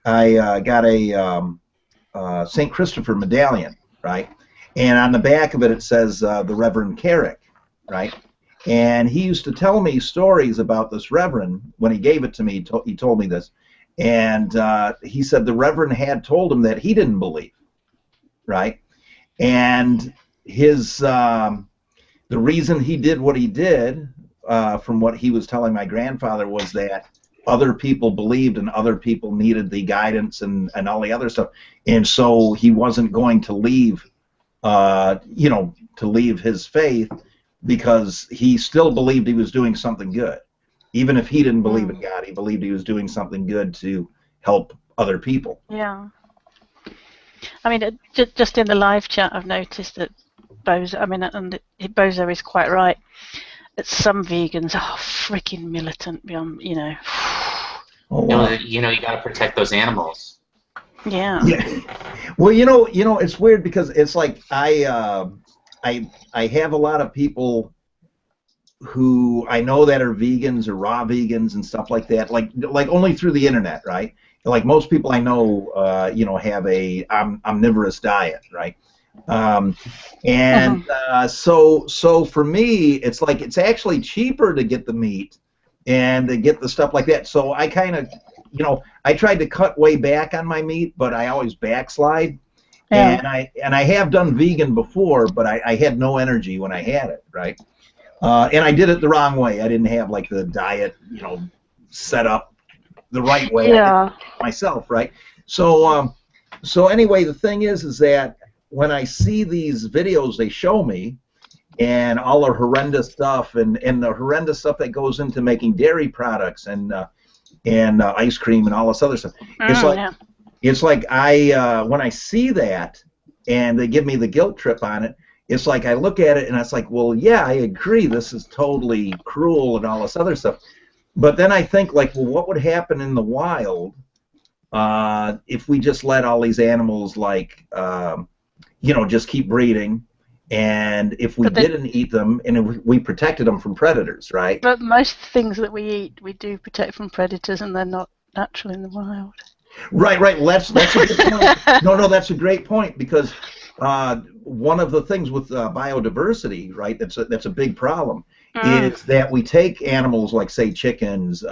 I got a St. Christopher medallion, right? And on the back of it, it says the Reverend Carrick, right? And he used to tell me stories about this Reverend. When he gave it to me, he told me this, and he said the Reverend had told him that he didn't believe, right? And his the reason he did what he did, from what he was telling my grandfather, was that other people believed and other people needed the guidance and all the other stuff, and so he wasn't going to leave, to leave his faith, because he still believed he was doing something good. Even if he didn't believe in God, he believed he was doing something good to help other people.
Yeah. I mean, just in the live chat, I've noticed that Bozo is quite right. That some vegans are freaking militant beyond,
Oh, wow.
You got to protect those animals.
Yeah.
Well, it's weird because it's like I have a lot of people who I know that are vegans or raw vegans and stuff like that, like only through the internet, right? Like most people I know, have a omnivorous diet, right? So for me, it's like it's actually cheaper to get the meat and to get the stuff like that. So I kind of, I tried to cut way back on my meat, but I always backslide. Yeah. And I have done vegan before, but I had no energy when I had it, right? And I did it the wrong way. I didn't have like the diet, set up the right way.
Yeah.
Myself, right? So anyway, the thing is that when I see these videos they show me, and all the horrendous stuff, and the horrendous stuff that goes into making dairy products, and and ice cream and all this other stuff. It's like when I see that and they give me the guilt trip on it, it's like I look at it and it's like, well, yeah, I agree, this is totally cruel and all this other stuff. But then I think, like, well, what would happen in the wild if we just let all these animals, like, just keep breeding, and if we didn't eat them and if we protected them from predators, right?
But most things that we eat, we do protect from predators, and they're not natural in the wild.
Right. Well, that's a good point. No, that's a great point, because one of the things with biodiversity, right, that's a big problem, is that we take animals like, say, chickens,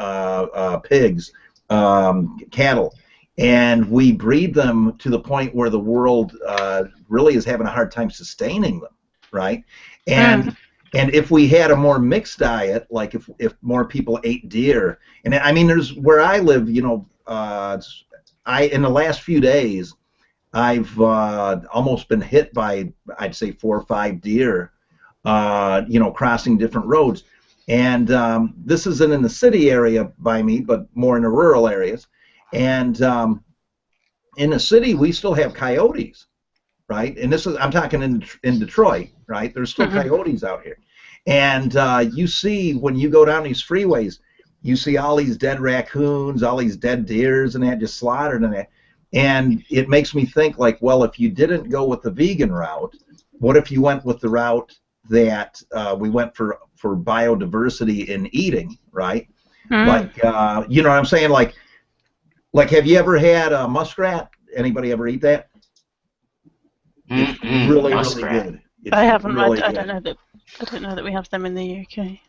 pigs, cattle, and we breed them to the point where the world really is having a hard time sustaining them, right? And if we had a more mixed diet, like if more people ate deer, and I mean, there's where I live, in the last few days, I've almost been hit by, I'd say, 4 or 5 deer, crossing different roads. And this isn't in the city area by me, but more in the rural areas. And in the city, we still have coyotes, right? And I'm talking in Detroit, right? There's still coyotes out here. And you see, when you go down these freeways, you see all these dead raccoons, all these dead deers and that just slaughtered and that. And it makes me think, like, well, if you didn't go with the vegan route, what if you went with the route that we went for biodiversity in eating, right? Like, you know what I'm saying? Like, have you ever had a muskrat? Anybody ever eat that? It's really, really good.
I haven't. Really I don't know that we have them in the UK.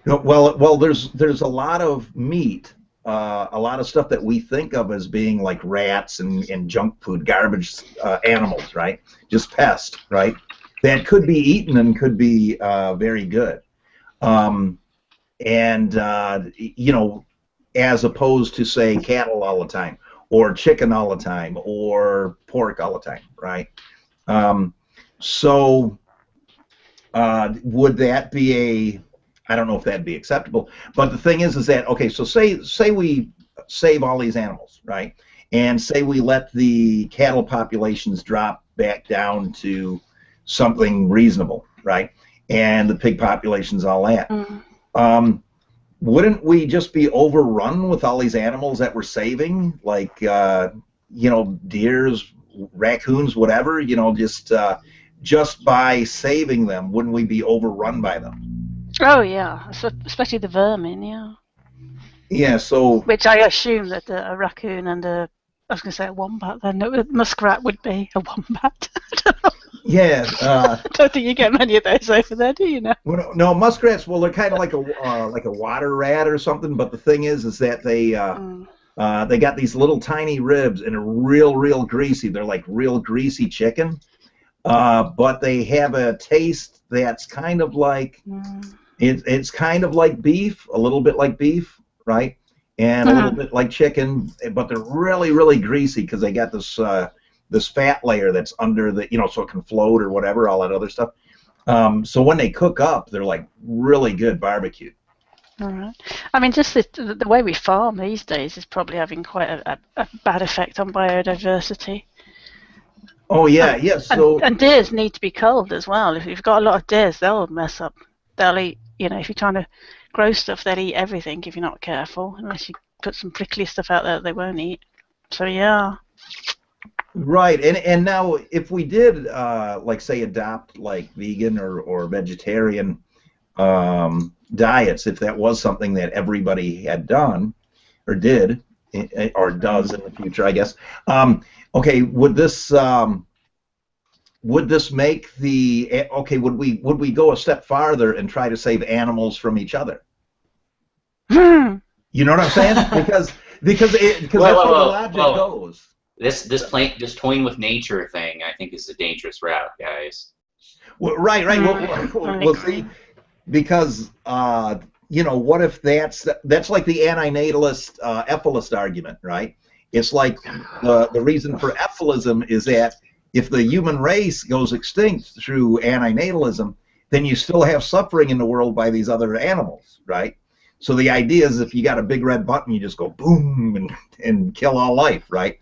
No, well, there's a lot of meat, a lot of stuff that we think of as being like rats and junk food, garbage animals, right? Just pests, right? That could be eaten and could be very good. As opposed to, say, cattle all the time, or chicken all the time, or pork all the time, right? Would that be I don't know if that'd be acceptable, but the thing is that, okay, so say we save all these animals, right? And say we let the cattle populations drop back down to something reasonable, right? And the pig populations, all that. Wouldn't we just be overrun with all these animals that we're saving, like deers, raccoons, whatever? Just by saving them, wouldn't we be overrun by them?
Oh yeah, especially the vermin, yeah.
Yeah, so.
Which I assume that a raccoon and I was going to say a wombat. Then a muskrat would be a wombat. I don't know.
Yeah.
I don't think you get many of those over there, do you?
Well, no, muskrats. Well, they're kind of like a water rat or something. But the thing is that they got these little tiny ribs and are real greasy. They're like real greasy chicken. But they have a taste that's kind of like it's kind of like beef, a little bit like beef, right? And a little bit like chicken, but they're really greasy because they got this fat layer that's under the, so it can float or whatever, all that other stuff. So when they cook up, they're like really good barbecue.
All right. I mean, just the way we farm these days is probably having quite a bad effect on biodiversity.
Oh yeah, yes. So
and deers need to be culled as well. If you've got a lot of deers, they'll mess up. They'll eat. If you're trying to grow stuff, they'll eat everything if you're not careful. Unless you put some prickly stuff out there that they won't eat. So yeah.
Right, and now if we did like, say, adopt like vegan or vegetarian diets, if that was something that everybody had done or did or does in the future, I guess. Okay, would this make the would we go a step farther and try to save animals from each other? You know what I'm saying? Because that's where the logic goes.
This toying with nature thing, I think, is a dangerous route, guys.
Well, right. We'll see, because what if that's like the antinatalist ephalist argument, right? It's like the reason for ephilism is that if the human race goes extinct through antinatalism, then you still have suffering in the world by these other animals, right? So the idea is if you got a big red button, you just go boom and kill all life, right?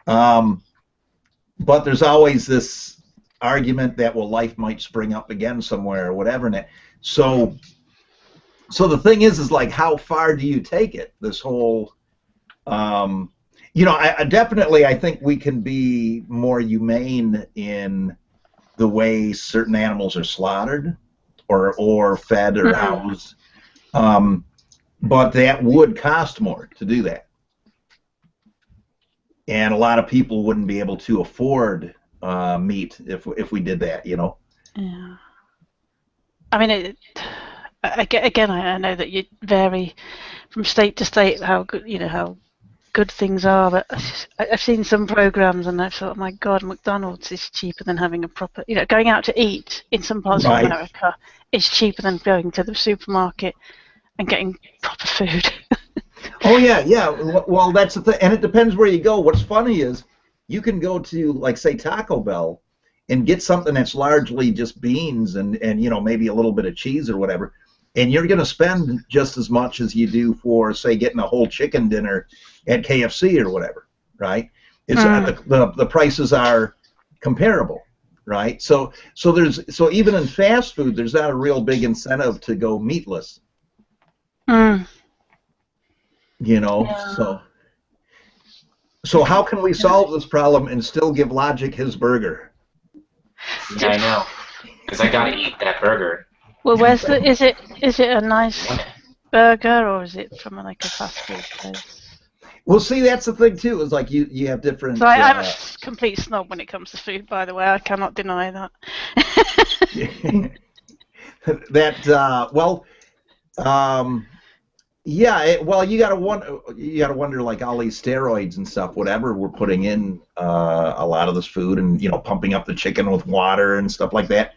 But there's always this argument that, well, life might spring up again somewhere or whatever. So the thing is like, how far do you take it? This whole, you know, I think we can be more humane in the way certain animals are slaughtered or fed or housed. But that would cost more to do that. And a lot of people wouldn't be able to afford meat if we did that, you know.
Yeah. I mean, again, I know that you vary from state to state how good things are, but I've seen some programs and I've thought, oh my God, McDonald's is cheaper than having a proper, going out to eat in some parts of America is cheaper than going to the supermarket and getting proper food.
Oh yeah. Well, that's the thing, and it depends where you go. What's funny is you can go to, like, say, Taco Bell and get something that's largely just beans and maybe a little bit of cheese or whatever, and you're going to spend just as much as you do for, say, getting a whole chicken dinner at KFC or whatever, right? It's the prices are comparable, right? So even in fast food, there's not a real big incentive to go meatless. So how can we solve this problem and still give Logic his burger?
Yeah, I know, because I gotta eat that burger.
Well, is it a nice burger, or is it from like a fast food place?
Well, see, that's the thing too. Is like you have different.
So I'm a complete snob when it comes to food. By the way, I cannot deny that.
Yeah, well, you gotta wonder, like, all these steroids and stuff, whatever we're putting in a lot of this food, and pumping up the chicken with water and stuff like that.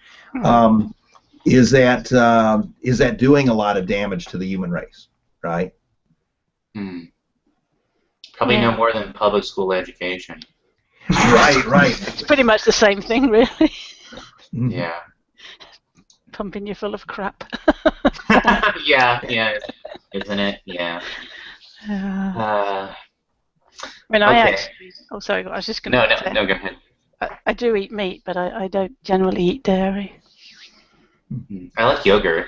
Is that doing a lot of damage to the human race, right?
Probably no more than public school education.
Right.
It's pretty much the same thing, really.
Yeah.
Pumping you full of crap.
Yeah, isn't it? Yeah.
I mean,
okay.
I actually. Oh, sorry. I was just going to say.
No, go ahead.
I do eat meat, but I don't generally eat dairy.
I like yogurt.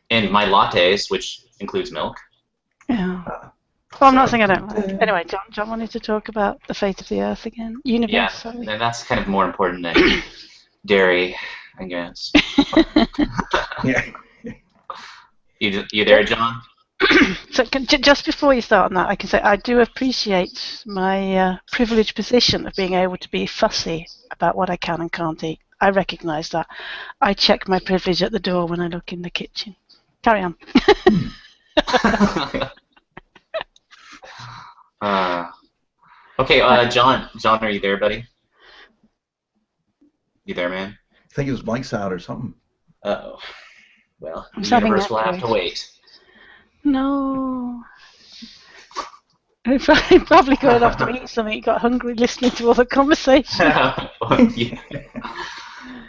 And my lattes, which includes milk.
Yeah. Well, I'm not saying I don't like it. Anyway, John wanted to talk about the fate of the Earth again. Universe,
yeah,
sorry.
And that's kind of more important than dairy, I guess.
Yeah.
You there, John?
So just before you start on that, I can say I do appreciate my privileged position of being able to be fussy about what I can and can't eat. I recognise that. I check my privilege at the door when I look in the kitchen. Carry on.
Okay, John, are you there, buddy? You there, man?
I think his mic's out or something.
Uh-oh. Well, the universe will have to wait.
No. He probably going off to eat something. He got hungry listening to all the conversation.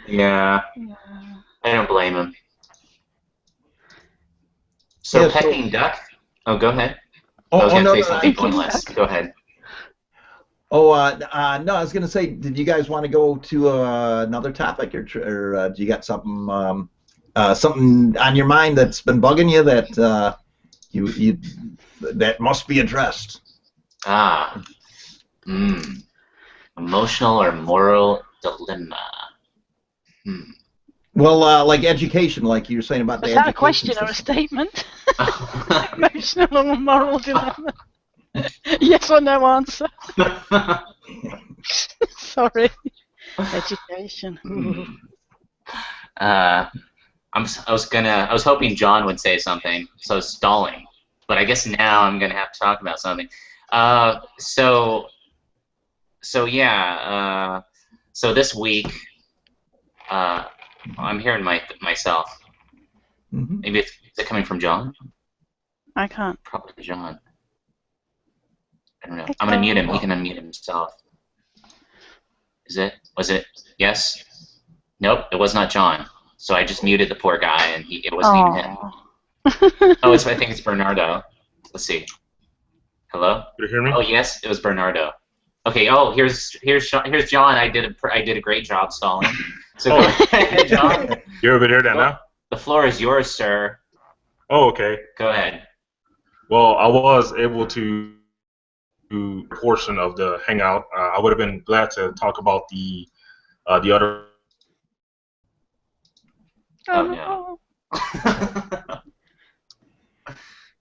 Yeah. I don't blame him. So, Peking duck? Oh, go ahead. I was going to say something pointless. Go ahead.
No, I was going to say, did you guys want to go to another topic, or do you got something something on your mind that's been bugging you that that must be addressed?
Emotional or moral dilemma.
Well, like education, like you were saying about the education.
Is that a question or a statement? Emotional or moral dilemma? Yes or no answer? Sorry. Education.
I was hoping John would say something, so I was stalling. But I guess now I'm gonna have to talk about something. So this week, I'm hearing myself. Maybe is it coming from John?
I can't.
Probably John. I don't know. I'm gonna mute him. He can unmute himself. Was it? Yes? Nope, it was not John. So I just muted the poor guy, and it wasn't even him. Oh, I think it's Bernardo. Let's see. Hello?
You hear me?
Oh, yes, it was Bernardo. Okay. Oh, here's John. I did a great job stalling. So go ahead, John.
You're over there now?
The floor is yours, sir.
Oh, okay.
Go ahead.
Well, I was able to do a portion of the hangout. I would have been glad to talk about the other.
Oh no.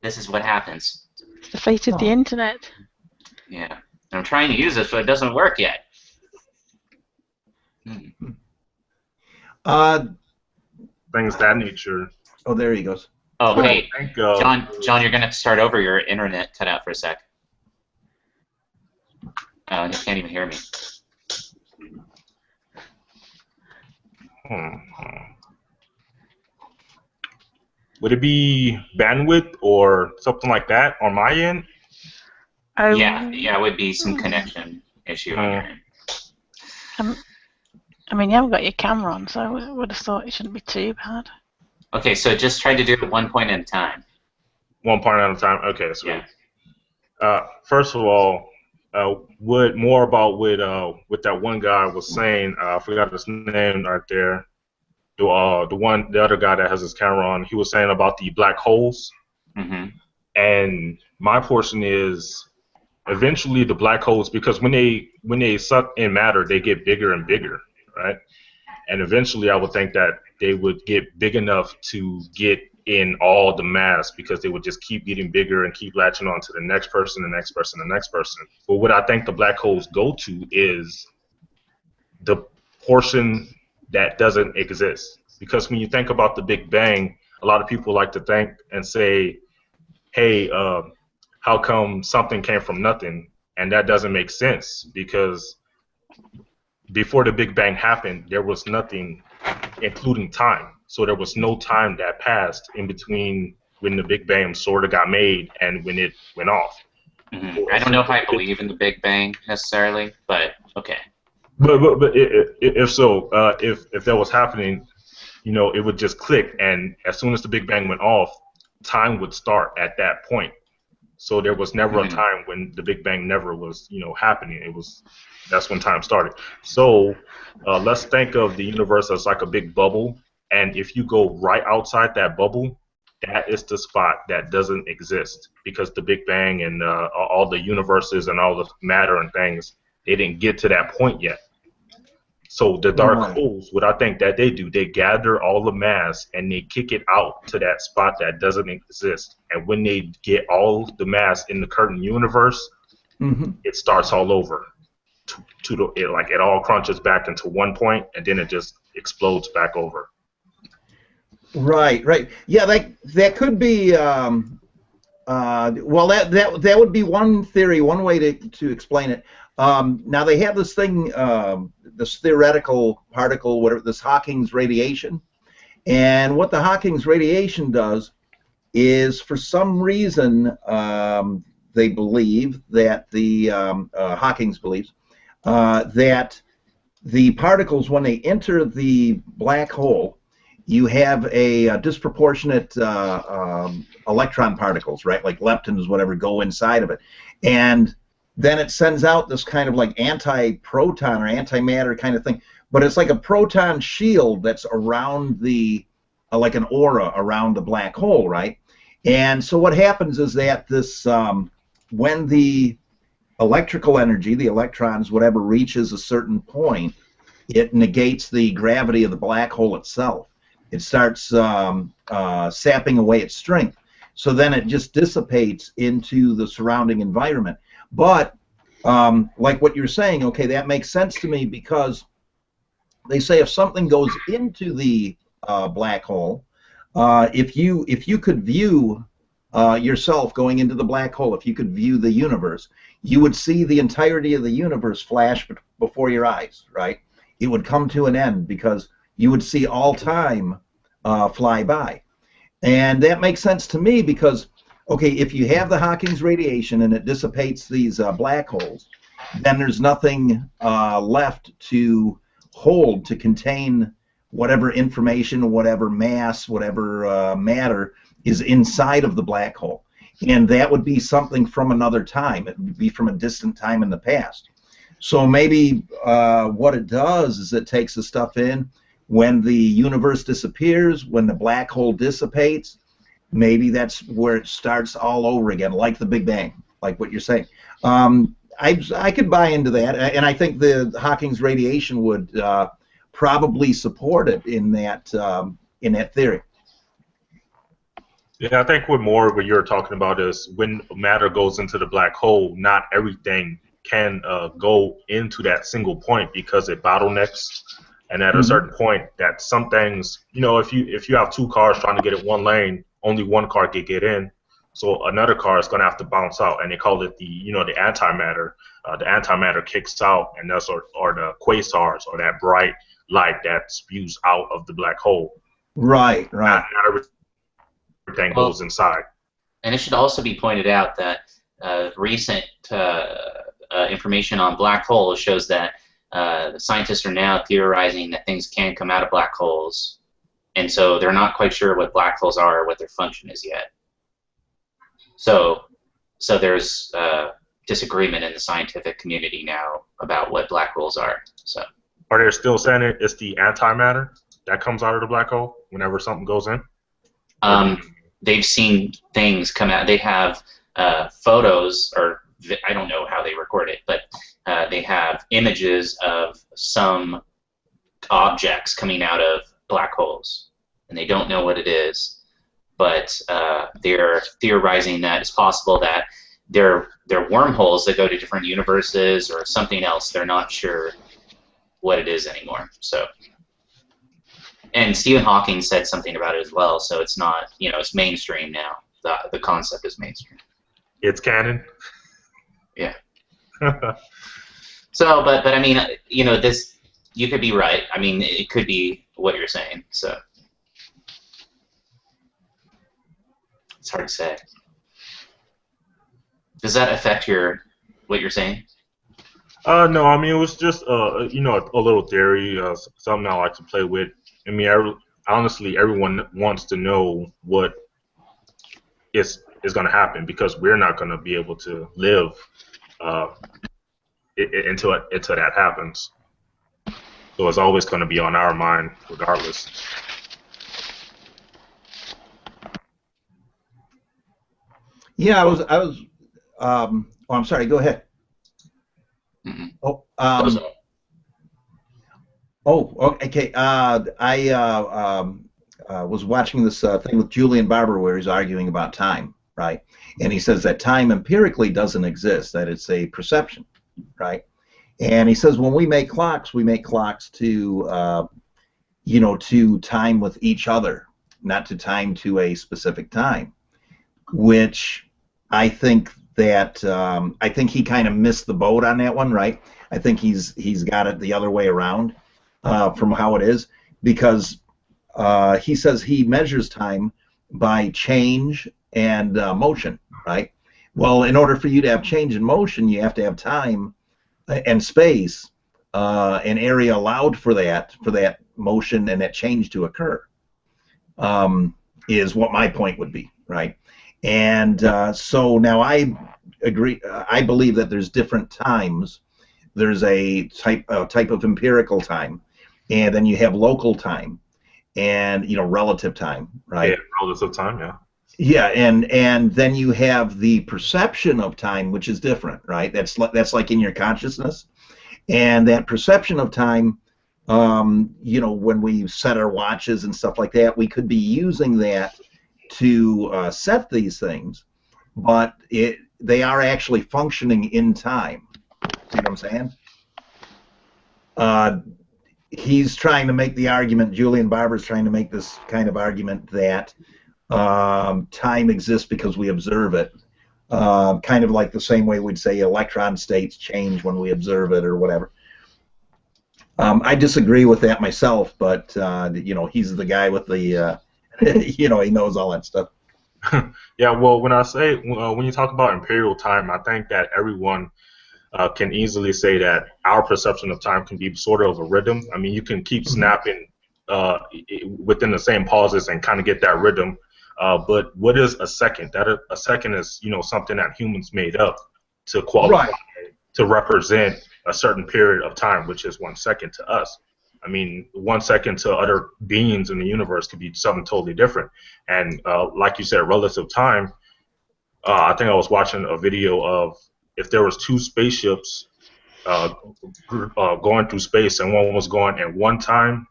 This is what happens.
It's the fate of the internet.
Yeah. I'm trying to use this, but it doesn't work yet.
Things of that nature.
Oh, there he goes.
Oh, wait.
John,
you're going to have to start over. Your internet cut out for a sec. Oh, you can't even hear me.
Would it be bandwidth or something like that on my end?
Yeah, it would be some connection issue on your end.
I mean, you haven't got your camera on, so I would have thought it shouldn't be too bad.
Okay, so just try to do it 1 point at a time.
1 point at a time? Okay, sweet.
Yeah.
First of all, more about what that one guy was saying. I forgot his name right there. The other guy that has his camera on. He was saying about the black holes.
Mm-hmm.
And my portion is eventually the black holes, because when they suck in matter, they get bigger and bigger, right? And eventually, I would think that they would get big enough to get in all the mass, because they would just keep getting bigger and keep latching on to the next person, the next person, the next person. But what I think the black holes go to is the portion that doesn't exist. Because when you think about the Big Bang, a lot of people like to think and say, hey, how come something came from nothing? And that doesn't make sense, because before the Big Bang happened, there was nothing, including time. So there was no time that passed in between when the Big Bang sort of got made and when it went off.
Mm-hmm. I don't know if I believe in the Big Bang necessarily, but okay.
But if so, if that was happening, it would just click, and as soon as the Big Bang went off, time would start at that point. So there was never a time when the Big Bang never was, happening. That's when time started. So let's think of the universe as like a big bubble, and if you go right outside that bubble, that is the spot that doesn't exist, because the Big Bang and all the universes and all the matter and things, they didn't get to that point yet. So the dark holes, what I think that they do, they gather all the mass and they kick it out to that spot that doesn't exist. And when they get all the mass in the curtain universe, it starts all over. It all crunches back into 1 point, and then it just explodes back over.
Right. Yeah, that could be. Well, that would be one theory, one way to explain it. Now they have this thing, this theoretical particle, this Hawking's radiation, and what the Hawking's radiation does is, for some reason, they believe that Hawking's believes that the particles, when they enter the black hole, you have a disproportionate electron particles, right? Like leptons, whatever, go inside of it, and then it sends out this kind of like anti-proton or antimatter kind of thing, but it's like a proton shield that's around like an aura around the black hole, right? And so what happens is that this, when the electrical energy, the electrons, whatever, reaches a certain point, it negates the gravity of the black hole itself. It starts sapping away its strength. So then it just dissipates into the surrounding environment. But like what you're saying, okay, that makes sense to me, because they say if something goes into the black hole, if you could view yourself going into the black hole, if you could view the universe, you would see the entirety of the universe flash before your eyes, right? It would come to an end, because you would see all time fly by. And that makes sense to me, because okay, if you have the Hawking's radiation and it dissipates these black holes, then there's nothing left to hold, to contain whatever information, whatever mass, whatever matter is inside of the black hole. And that would be something from another time. It would be from a distant time in the past. So maybe what it does is it takes the stuff in when the universe disappears, when the black hole dissipates. Maybe that's where it starts all over again, like the Big Bang, like what you're saying. I could buy into that, and I think the Hawking's radiation would probably support it in that theory.
Yeah, I think what you're talking about is when matter goes into the black hole, not everything can go into that single point because it bottlenecks. And at a certain point, that some things, if you have two cars trying to get in one lane, only one car can get in, so another car is going to have to bounce out, and they call it the antimatter. The antimatter kicks out, and that's or the quasars, or that bright light that spews out of the black hole.
Right.
Not everything goes inside.
And it should also be pointed out that recent information on black holes shows that the scientists are now theorizing that things can come out of black holes, and so they're not quite sure what black holes are or what their function is yet. So there's disagreement in the scientific community now about what black holes are. So
are they still saying it's the antimatter that comes out of the black hole whenever something goes in?
They've seen things come out. They have photos, or I don't know how they record it, but they have images of some objects coming out of black holes, and they don't know what it is, but they're theorizing that it's possible that they're wormholes that go to different universes or something else. They're not sure what it is anymore. So, and Stephen Hawking said something about it as well. So it's not, it's mainstream now. The concept is mainstream.
It's canon.
Yeah. So, but I mean, this, you could be right. I mean, it could be what you're saying. So it's hard to say. Does that affect what you're saying?
No, I mean, it was just a little theory, something I like to play with. I mean, honestly, everyone wants to know what is going to happen, because we're not going to be able to live until that happens. So it's always going to be on our mind, regardless.
Yeah, I was. I'm sorry. Go ahead.
Mm-hmm.
Okay. I was watching this thing with Julian Barber where he's arguing about time, right? And he says that time empirically doesn't exist; that it's a perception, right? And he says when we make clocks to, to time with each other, not to time to a specific time, which I think that he kind of missed the boat on that one, right? I think he's got it the other way around from how it is, because he says he measures time by change and motion, right? Well, in order for you to have change and motion, you have to have time and space, an area allowed for that motion and that change to occur, is what my point would be, right? And so now I agree. I believe that there's different times. There's a type of empirical time, and then you have local time, and relative time, right?
Yeah, relative time, yeah.
Yeah, and then you have the perception of time, which is different, right? That's like in your consciousness, and that perception of time, when we set our watches and stuff like that, we could be using that to set these things, but they are actually functioning in time. See what I'm saying? He's trying to make the argument, Julian Barber's trying to make this kind of argument that time exists because we observe it, kind of like the same way we'd say electron states change when we observe it or whatever. I disagree with that myself, but he's the guy with the he knows all that stuff.
Yeah, well, when you talk about imperial time, I think that everyone can easily say that our perception of time can be sort of a rhythm. I mean, you can keep snapping within the same pauses and kind of get that rhythm. But what is a second? A second is, you know, something that humans made up to qualify, to represent a certain period of time, which is 1 second to us. I mean, 1 second to other beings in the universe could be something totally different. And like you said, relative time, I think I was watching a video of if there was 2 spaceships going through space, and one was going at one time,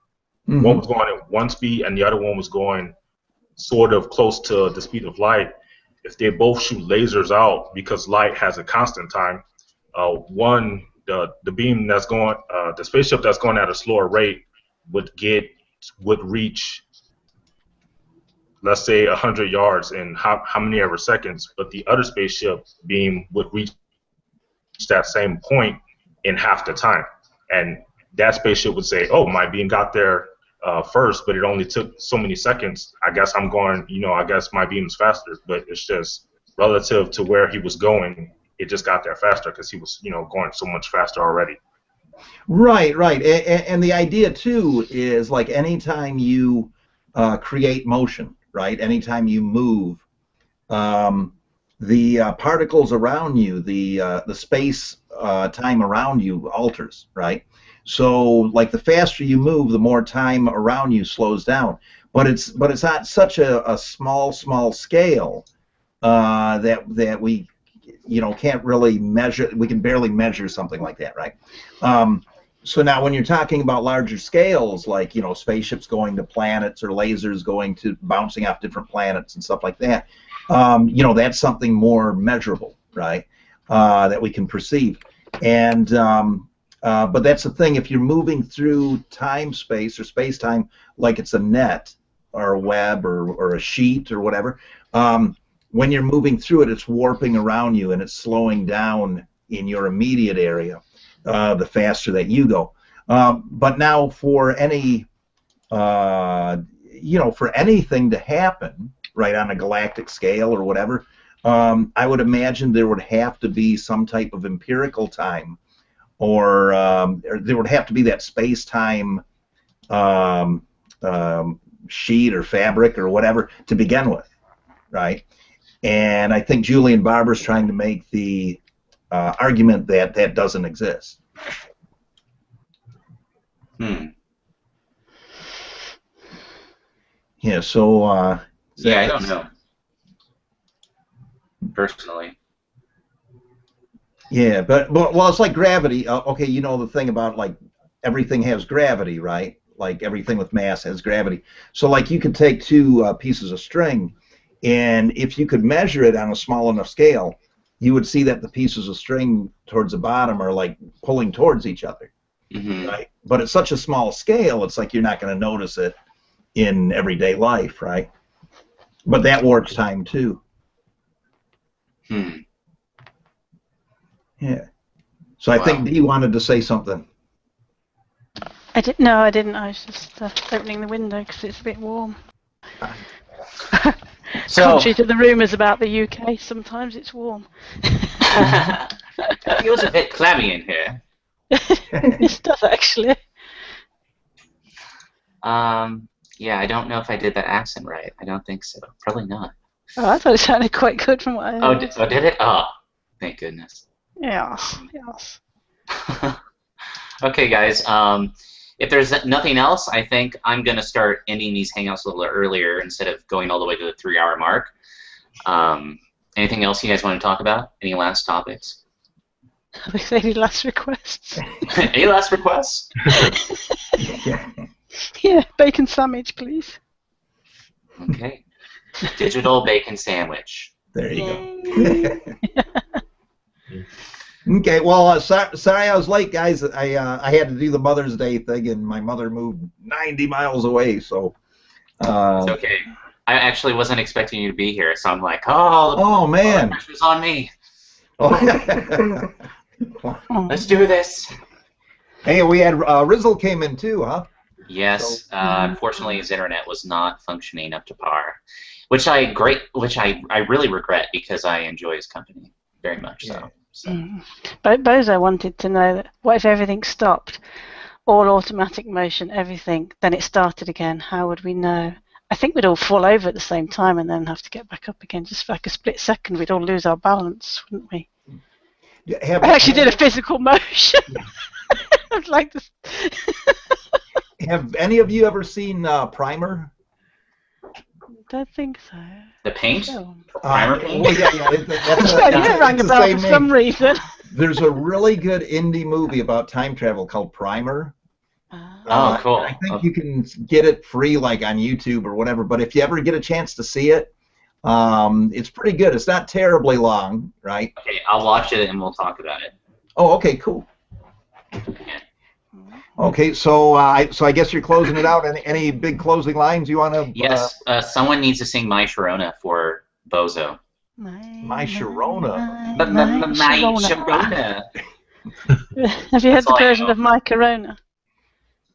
one was going at one speed, and the other one was going sort of close to the speed of light. If they both shoot lasers out, because light has a constant time, the beam that's going, the spaceship that's going at a slower rate would reach, let's say, 100 yards in how many ever seconds, but the other spaceship beam would reach that same point in half the time. And that spaceship would say, oh, my beam got there first, but it only took so many seconds. I guess I'm going, you know, I guess my beam's faster, but it's just relative to where he was going, it just got there faster because he was, you know, going so much faster already.
Right, right. And the idea, too, is like anytime you create motion, right, anytime you move, the particles around you, the space time around you alters, right? So, like, the faster you move, the more time around you slows down. But it's at such a small scale that we, you know, can't really measure. We can barely measure something like that, right? So now, when you're talking about larger scales, like, you know, spaceships going to planets or lasers going to bouncing off different planets and stuff like that, you know, that's something more measurable, right? That we can perceive. And but that's the thing. If you're moving through time, space, or space-time, like it's a net or a web or a sheet or whatever, when you're moving through it, it's warping around you and it's slowing down in your immediate area the faster that you go. But now, for any, you know, for anything to happen, right, on a galactic scale or whatever, I would imagine there would have to be some type of empirical time, or there would have to be that space-time sheet or fabric or whatever to begin with, right? And I think Julian Barber's trying to make the argument that that doesn't exist. Yeah, so...
yeah, I don't know. Personally.
Yeah, but well, it's like gravity. Okay, you know the thing about, like, everything has gravity, right? Like, everything with mass has gravity. So, like, you could take 2 pieces of string, and if you could measure it on a small enough scale, you would see that the pieces of string towards the bottom are, like, pulling towards each other, right? But at such a small scale, it's like you're not going to notice it in everyday life, right? But that warps time too. Yeah. So I think Dee wanted to say something.
No, I didn't. I was just opening the window because it's a bit warm.
So,
contrary to the rumours about the UK, sometimes it's warm.
It feels a bit clammy in here.
This does, actually.
Yeah, I don't know if I did that accent right. I don't think so. Probably not.
Oh, I thought it sounded quite good from what I heard.
Oh, did it? Oh, thank goodness.
Yes, yes.
Okay, guys. If there's nothing else, I think I'm going to start ending these hangouts a little earlier instead of going all the way to the 3-hour mark. Anything else you guys want to talk about? Any last topics?
Any last requests?
Any last requests?
Yeah, bacon sandwich, please.
Okay. Digital bacon sandwich.
There you go. Okay, well, sorry I was late, guys. I had to do the Mother's Day thing, and my mother moved 90 miles away, so...
It's okay. I actually wasn't expecting you to be here, so I'm like, oh
man.
The pressure's on me. Let's do this.
Hey, we had Rizzle came in too, huh?
Yes. So, unfortunately, his internet was not functioning up to par, which I really regret because I enjoy his company very much. So.
Bozo wanted to know that what if everything stopped? all automatic motion, everything, then it started again, how would we know? I think we'd all fall over at the same time and then have to get back up again. Just for like a split second, we'd all lose our balance, wouldn't we? I actually did a physical motion. I'd like to.
Have any of you ever seen Primer?
Don't think so.
The paint?
No.
Primer paint?
Well, yeah.
You rang a bell for some reason.
There's a really good indie movie about time travel called Primer.
Oh, cool.
I think you can get it free, like on YouTube or whatever. But if you ever get a chance to see it, it's pretty good. It's not terribly long, right?
Okay, I'll watch it and we'll talk about it.
Oh, okay, cool. Okay, so I guess you're closing it out. Any big closing lines you want to?
Yes, someone needs to sing My Sharona for Bozo.
My Sharona.
My Sharona.
Have you heard the version of My Corona?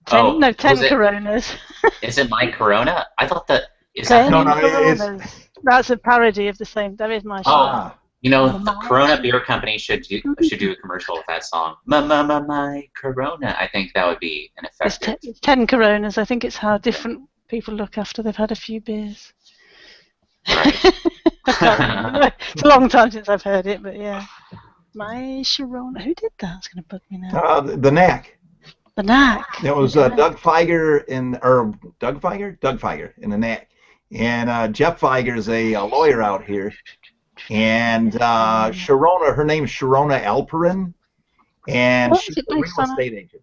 10 Coronas.
Is it My Corona? I thought that... Is
10
that
Coronas. That's a parody of the same. There is My Sharona.
You know, the Corona Beer Company should do a commercial with that song. My Corona. I think that would be an effective.
It's 10 Coronas. I think it's how different people look after they've had a few beers.
Right.
It's a long time since I've heard it, but yeah. My Sharona. Who did that? It's going to bug me now.
The Knack.
The Knack.
It was Doug Feiger Doug Feiger in The Knack, and Jeff Feiger is a lawyer out here. And Sharona, her name's Sharona Alperin, and she's a real estate agent.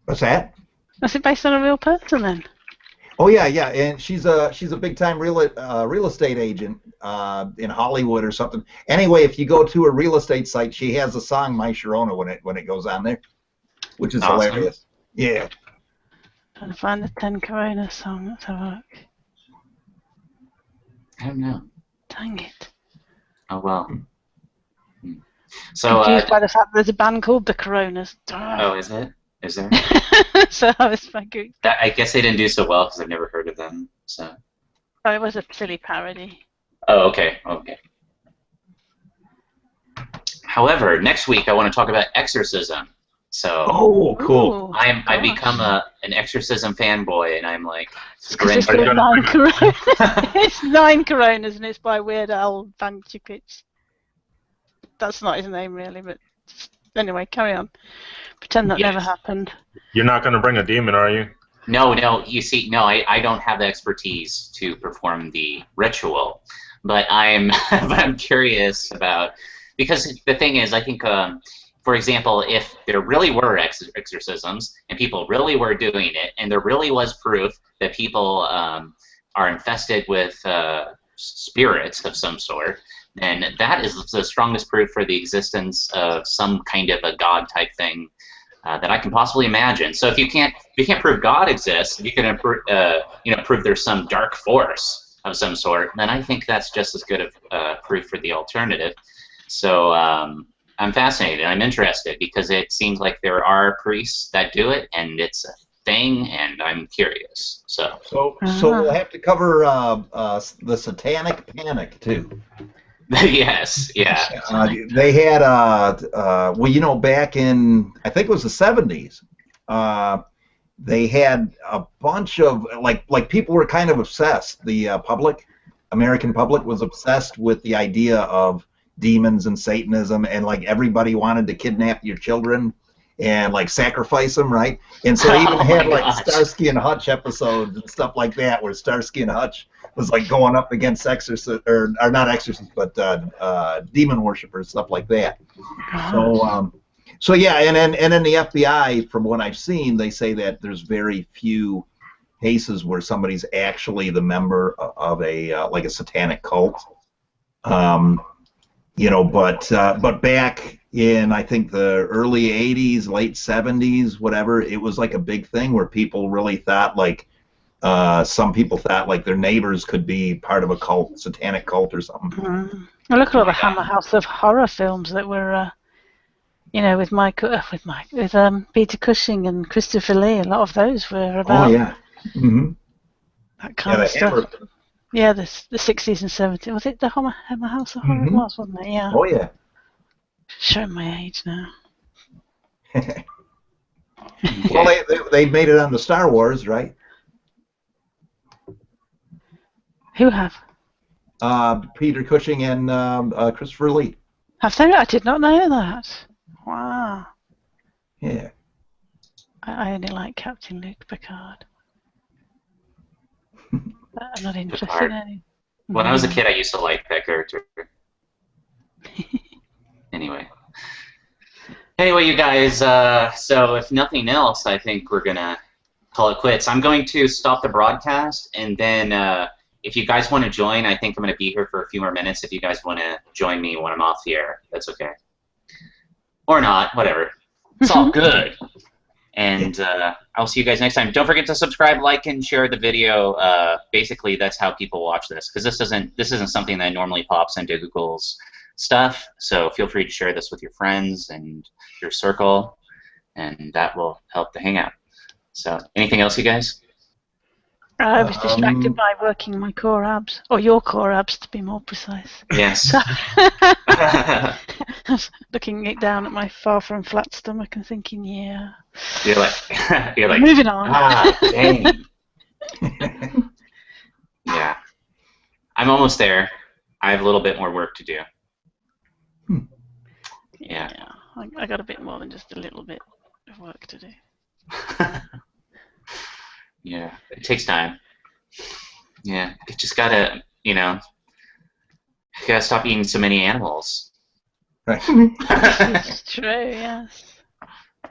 What's that?
Was it based on a real person then?
Oh yeah, and she's a big time real estate agent in Hollywood or something. Anyway, if you go to a real estate site, she has a song My Sharona when it goes on there, which is hilarious. Yeah.
Trying to find the 10 Corona song. Let's have a look.
I don't know.
Dang it.
Oh, well. So,
confused by the fact there's a band called the Coronas.
Oh, is it? Is there?
So I was fucking...
I guess they didn't do so well because I've never heard of them. So.
Oh, it was a silly parody.
Oh, okay. However, next week I want to talk about exorcism. So.
Oh, cool.
I become an exorcism fanboy, and I'm like.
It's 9 Coronas. It's 9 Coronas, and it's by Weird Al Yankovic. That's not his name, really, but anyway, carry on. Pretend that never happened.
You're not going to bring a demon, are you?
No. You see, no, I don't have the expertise to perform the ritual, but I'm curious about, because the thing is, I think. For example, if there really were exorcisms and people really were doing it, and there really was proof that people are infested with spirits of some sort, then that is the strongest proof for the existence of some kind of a God type thing that I can possibly imagine. So if you can't prove God exists, you can prove there's some dark force of some sort, then I think that's just as good of proof for the alternative. So. I'm fascinated. I'm interested because it seems like there are priests that do it, and it's a thing, and I'm curious. So
we'll have to cover the Satanic Panic too.
Yes, yeah.
They had back in, I think it was the 70s. They had a bunch of like people were kind of obsessed. The American public was obsessed with the idea of demons and Satanism, and like everybody wanted to kidnap your children and like sacrifice them, right? And so they even had like Starsky and Hutch episodes and stuff like that, where Starsky and Hutch was like going up against exorcists, or not exorcists, but demon worshippers, stuff like that. So yeah, and then the FBI, from what I've seen, they say that there's very few cases where somebody's actually the member of a like a satanic cult. But back in, I think, the early 80s, late 70s, whatever, it was like a big thing where people really thought, like, some people thought, like, their neighbors could be part of a cult, satanic cult or something.
Mm-hmm. Well, look at all the Hammer House of Horror films that were, with Peter Cushing and Christopher Lee. A lot of those were about that kind of stuff. Yeah, the 60s and 70s. Was it the Hammer House of Horror? It was, wasn't it? Yeah.
Oh, yeah.
Showing my age now.
Okay.
Well, they made it on the Star Wars, right?
Who have?
Peter Cushing and Christopher Lee.
Have they? I did not know that. Wow.
Yeah.
I only like Captain Luke Picard. I'm not interested
Picard.
in any.
When I was a kid, I used to like that character. Anyway, you guys, so if nothing else, I think we're going to call it quits. I'm going to stop the broadcast, and then if you guys want to join, I think I'm going to be here for a few more minutes. If you guys want to join me when I'm off the air, that's okay. Or not, whatever. It's all good. And I'll see you guys next time. Don't forget to subscribe, like, and share the video. Basically, that's how people watch this, because this isn't something that normally pops into Google's stuff. So feel free to share this with your friends and your circle, and that will help the hangout. So anything else, you guys?
I was distracted by working my core abs, or your core abs to be more precise.
Yes.
So I was looking down at my far from flat stomach and thinking, yeah.
You're like
moving on.
Ah, dang. Yeah. I'm almost there. I have a little bit more work to do. Yeah.
I got a bit more than just a little bit of work to do.
Yeah, it takes time. Yeah, you just gotta, you gotta stop eating so many animals.
Right.
It's true, yes.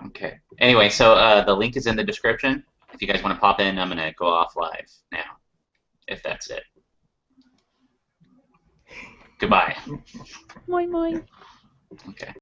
Okay. Anyway, so the link is in the description. If you guys want to pop in, I'm gonna go off live now. If that's it. Goodbye.
Moi moi.
Okay.